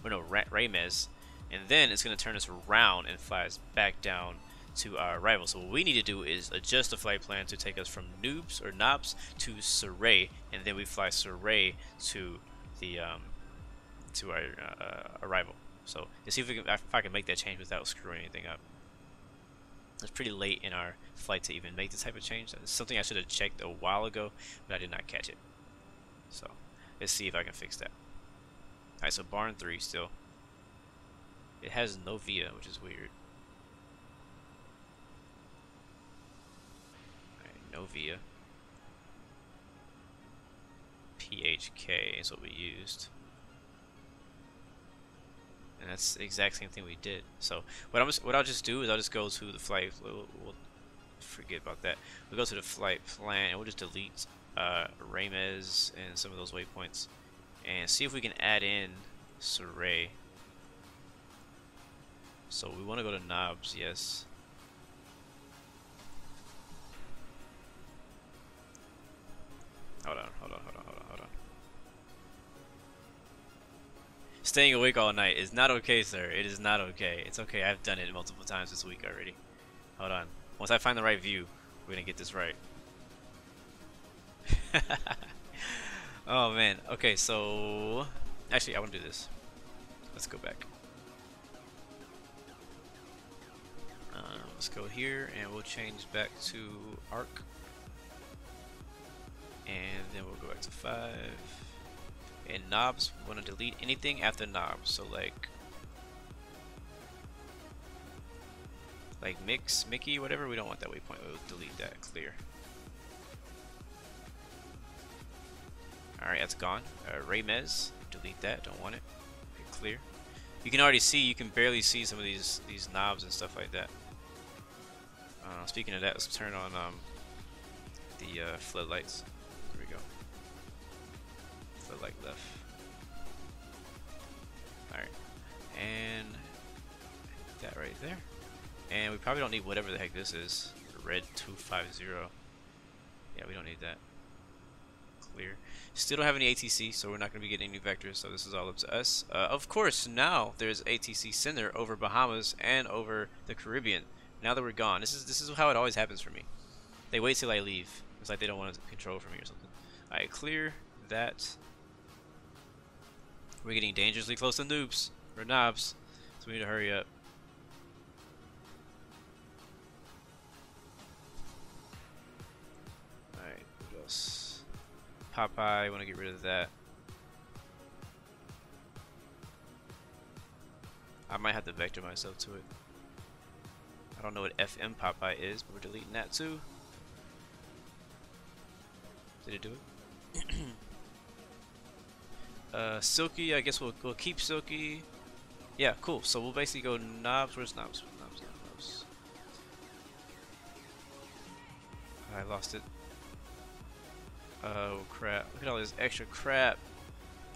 or no, Ramez, and then it's going to turn us around and fly us back down to our arrival. So what we need to do is adjust the flight plan to take us from noobs or knobs to Surrey, and then we fly Surrey to the to our arrival. So let's see if I can make that change without screwing anything up. It's pretty late in our flight to even make this type of change. It's something I should have checked a while ago, but I did not catch it. So let's see if I can fix that. Alright, so barn 3 still. It has no via, which is weird. Alright, no via. PHK is what we used. and that's the exact same thing we did. So what I'll just do is I'll just go to the flight. We'll forget about that. We'll go to the flight plan and we'll just delete Ramez and some of those waypoints and see if we can add in Surrey. So we want to go to knobs, yes. Hold on. Staying awake all night is not okay, sir. It is not okay. It's okay. I've done it multiple times this week already. Hold on. Once I find the right view, we're gonna get this right. Oh man. Okay, so actually, I want to do this. Let's go back. Let's go here, and we'll change back to arc, and then we'll go back to 5. And knobs, we want to delete anything after knobs. So like mix, Mickey, whatever. We don't want that waypoint. We'll delete that. Clear. All right, that's gone. Ramez, delete that. Don't want it. Okay, clear. You can already see. You can barely see some of these knobs and stuff like that. Speaking of that, let's turn on the floodlights. There we go. Floodlight left. All right, and that right there. And we probably don't need whatever the heck this is. Red 250. Yeah, we don't need that. Clear. Still don't have any ATC, so we're not going to be getting any vectors, so this is all up to us. Of course, now there's ATC center over Bahamas and over the Caribbean. Now that we're gone, this is how it always happens for me. They wait till I leave. It's like they don't want to control for me or something. Alright, clear that. We're getting dangerously close to noobs or knobs, so we need to hurry up. Alright, what else? Popeye, want to get rid of that. I might have to vector myself to it. I don't know what FM Popeye is, but we're deleting that too. Did it do it? Silky, I guess we'll keep Silky. Yeah, cool. So we'll basically go knobs. Where's knobs? Knobs. I lost it. Oh crap. Look at all this extra crap.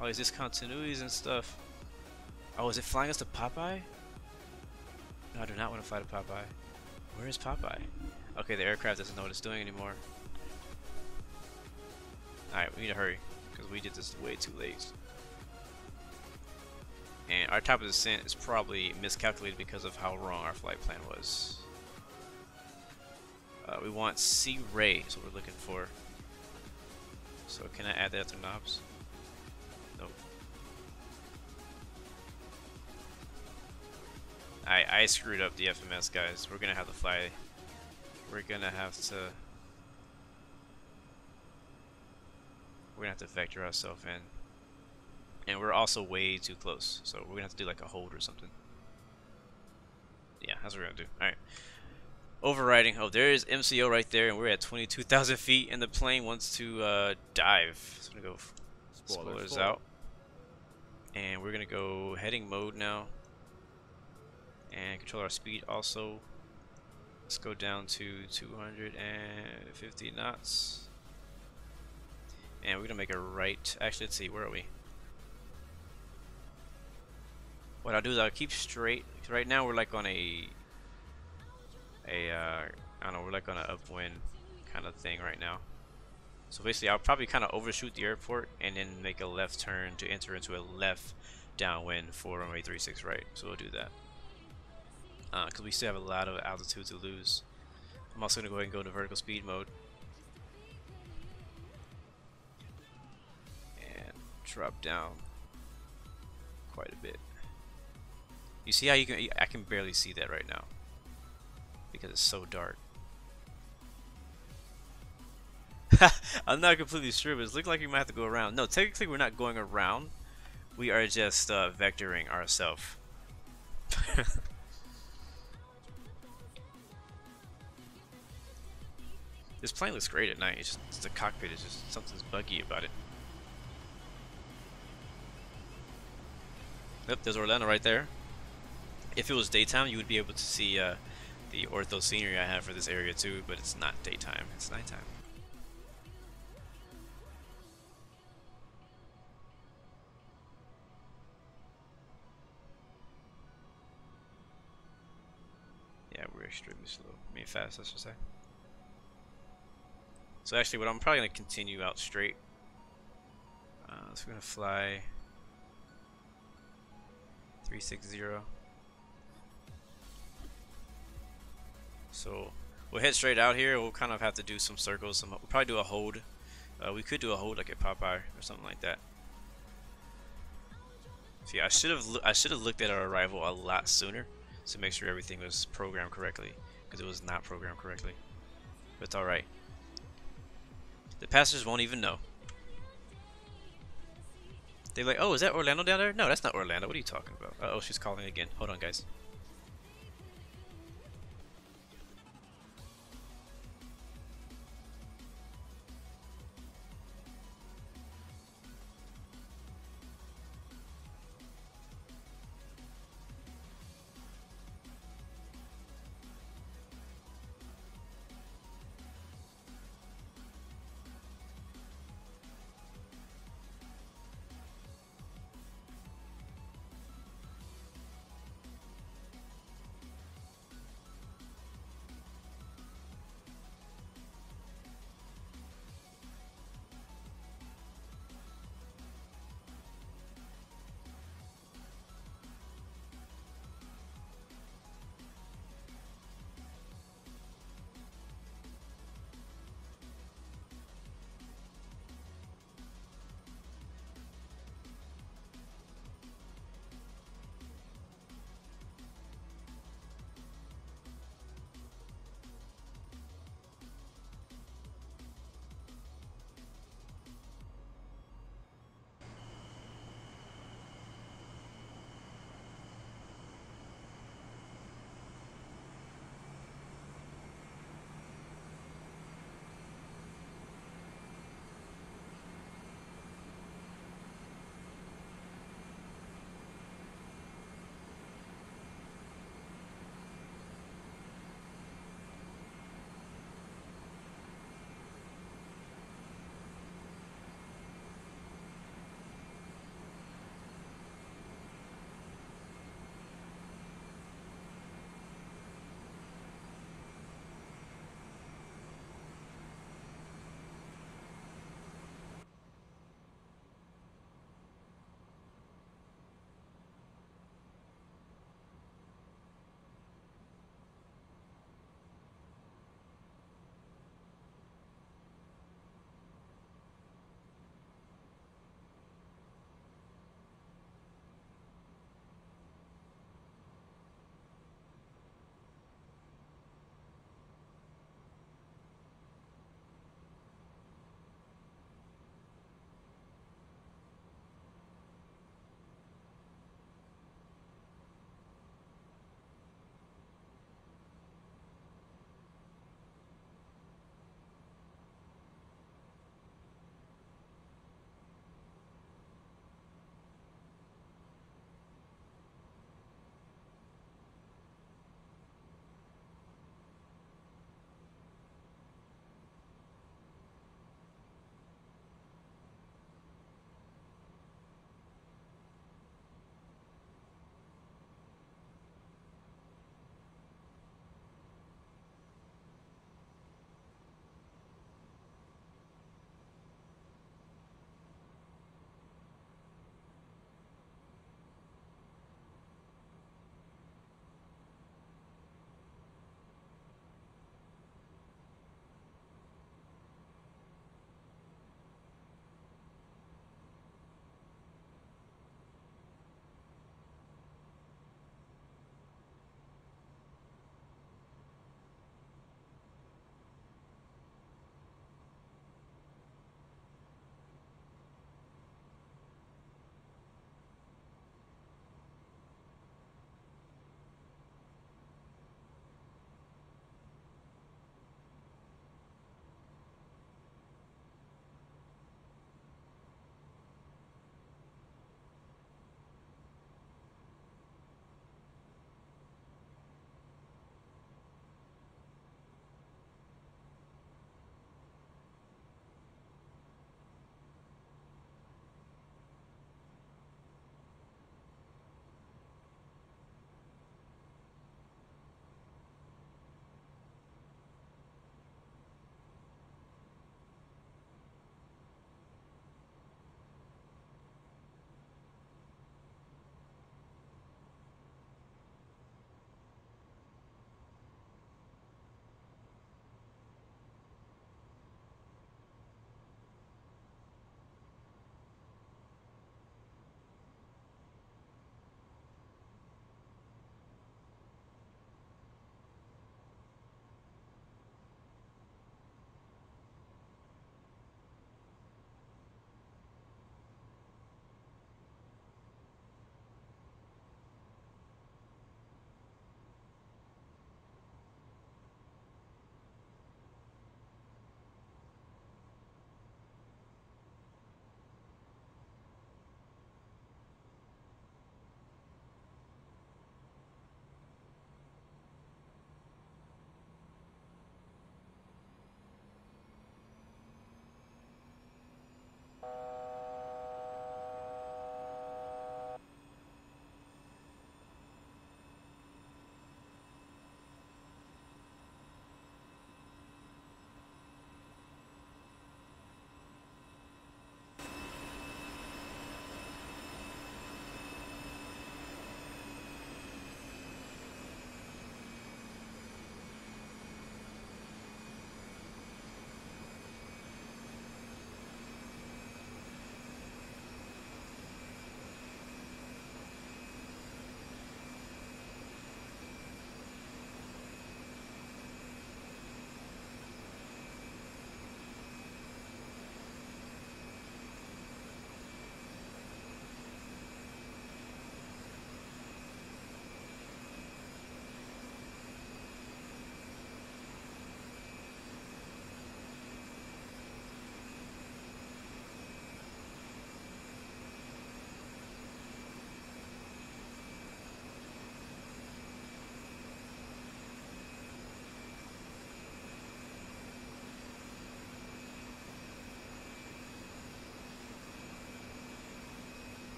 All these discontinuities and stuff. Oh, is it flying us to Popeye? No, I do not want to fly to Popeye. Where is Popeye? Okay, the aircraft doesn't know what it's doing anymore. Alright, we need to hurry, because we did this way too late. And our type of descent is probably miscalculated because of how wrong our flight plan was. We want Sea Ray is what we're looking for. So can I add that to knobs? Nope. I screwed up the FMS, guys. We're gonna have to fly. We're gonna have to vector ourselves in. And we're also way too close. So we're gonna have to do like a hold or something. Yeah, that's what we're gonna do. Alright. Overriding. Oh, there is MCO right there, and we're at 22,000 feet, and the plane wants to dive. So I'm gonna go spoilers out. And we're gonna go heading mode now. And control our speed also. Let's go down to 250 knots. And we're gonna make a right. Actually, let's see, where are we? What I'll do is I'll keep straight. Right now we're like on I don't know, we're like on an upwind kind of thing right now. So basically I'll probably kind of overshoot the airport and then make a left turn to enter into a left downwind for runway 36 right. So we'll do that. Because we still have a lot of altitude to lose. I'm also going to go ahead and go into vertical speed mode. And drop down quite a bit. You see how I can barely see that right now. Because it's so dark. I'm not completely sure, but it looks like we might have to go around. No, technically we're not going around. We are just vectoring ourselves. This plane looks great at night. It's just the cockpit is just something's buggy about it. Yep, there's Orlando right there. If it was daytime, you would be able to see the ortho scenery I have for this area too, but it's not daytime, it's nighttime. Yeah, we're extremely slow. I mean fast, I should say. So actually, what I'm probably going to continue out straight. So we're going to fly 360. So we'll head straight out here. We'll kind of have to do some circles. We'll probably do a hold. We could do a hold like at Popeye or something like that. So yeah, I should have looked at our arrival a lot sooner to make sure everything was programmed correctly, because it was not programmed correctly. But it's all right. The passengers won't even know. They're like, "Oh, is that Orlando down there?" No, that's not Orlando. What are you talking about? Uh-oh, she's calling again. Hold on, guys.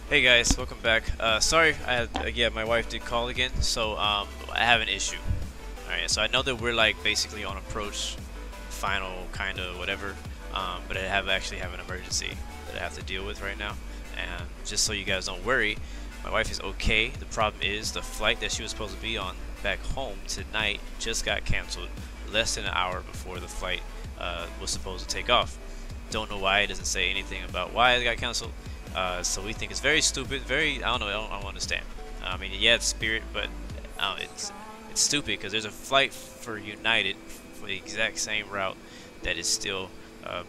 Hey guys, welcome back. Sorry, I had, yeah, my wife did call again, so I have an issue. Alright, so I know that we're like basically on approach, final, kind of, whatever, but I actually have an emergency that I have to deal with right now. And just so you guys don't worry, my wife is okay. The problem is the flight that she was supposed to be on back home tonight just got canceled less than an hour before the flight was supposed to take off. Don't know why. It doesn't say anything about why it got canceled. So we think it's very stupid. Very, I don't know. I don't understand. I mean, yeah, it's Spirit, but it's stupid because there's a flight for United for the exact same route that is still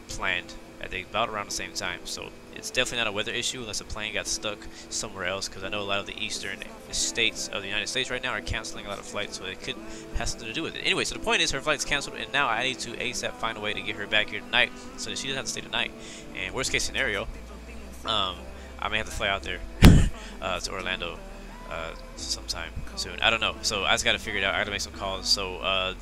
planned at about around the same time. So it's definitely not a weather issue unless a plane got stuck somewhere else, because I know a lot of the eastern states of the United States right now are canceling a lot of flights, so it could have something to do with it. Anyway, so the point is her flight's canceled, and now I need to ASAP find a way to get her back here tonight so that she doesn't have to stay tonight. And worst case scenario, I may have to fly out there to Orlando sometime soon. I don't know. So I just got to figure it out. I got to make some calls. So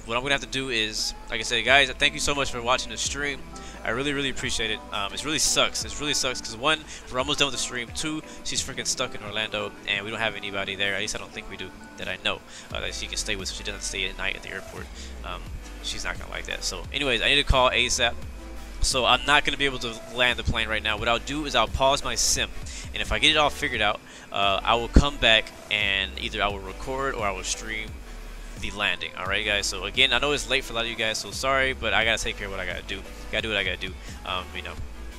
what I'm going to have to do is, like I said, guys, thank you so much for watching the stream. I really appreciate it. It really sucks. It really sucks because 1, we're almost done with the stream. 2, she's freaking stuck in Orlando and we don't have anybody there. At least I don't think we do, that I know, that she can stay with, so she doesn't stay at night at the airport. She's not gonna like that. So anyways, I need to call ASAP. So I'm not gonna be able to land the plane right now. What I'll do is I'll pause my sim, and if I get it all figured out, I will come back and either I will record or I will stream the landing. Alright guys, so again, I know it's late for a lot of you guys, so sorry, but I gotta take care of what I gotta do. Gotta do what I gotta do. You know.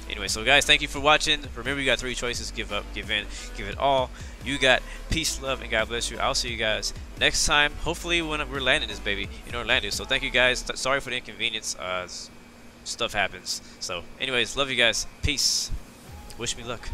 Anyway, so guys, thank you for watching. Remember, you got 3 choices: give up, give in, give it all. You got peace, love, and God bless you. I'll see you guys next time, hopefully when we're landing this baby in Orlando. So thank you guys. Sorry for the inconvenience. Stuff happens. So anyways, love you guys. Peace. Wish me luck.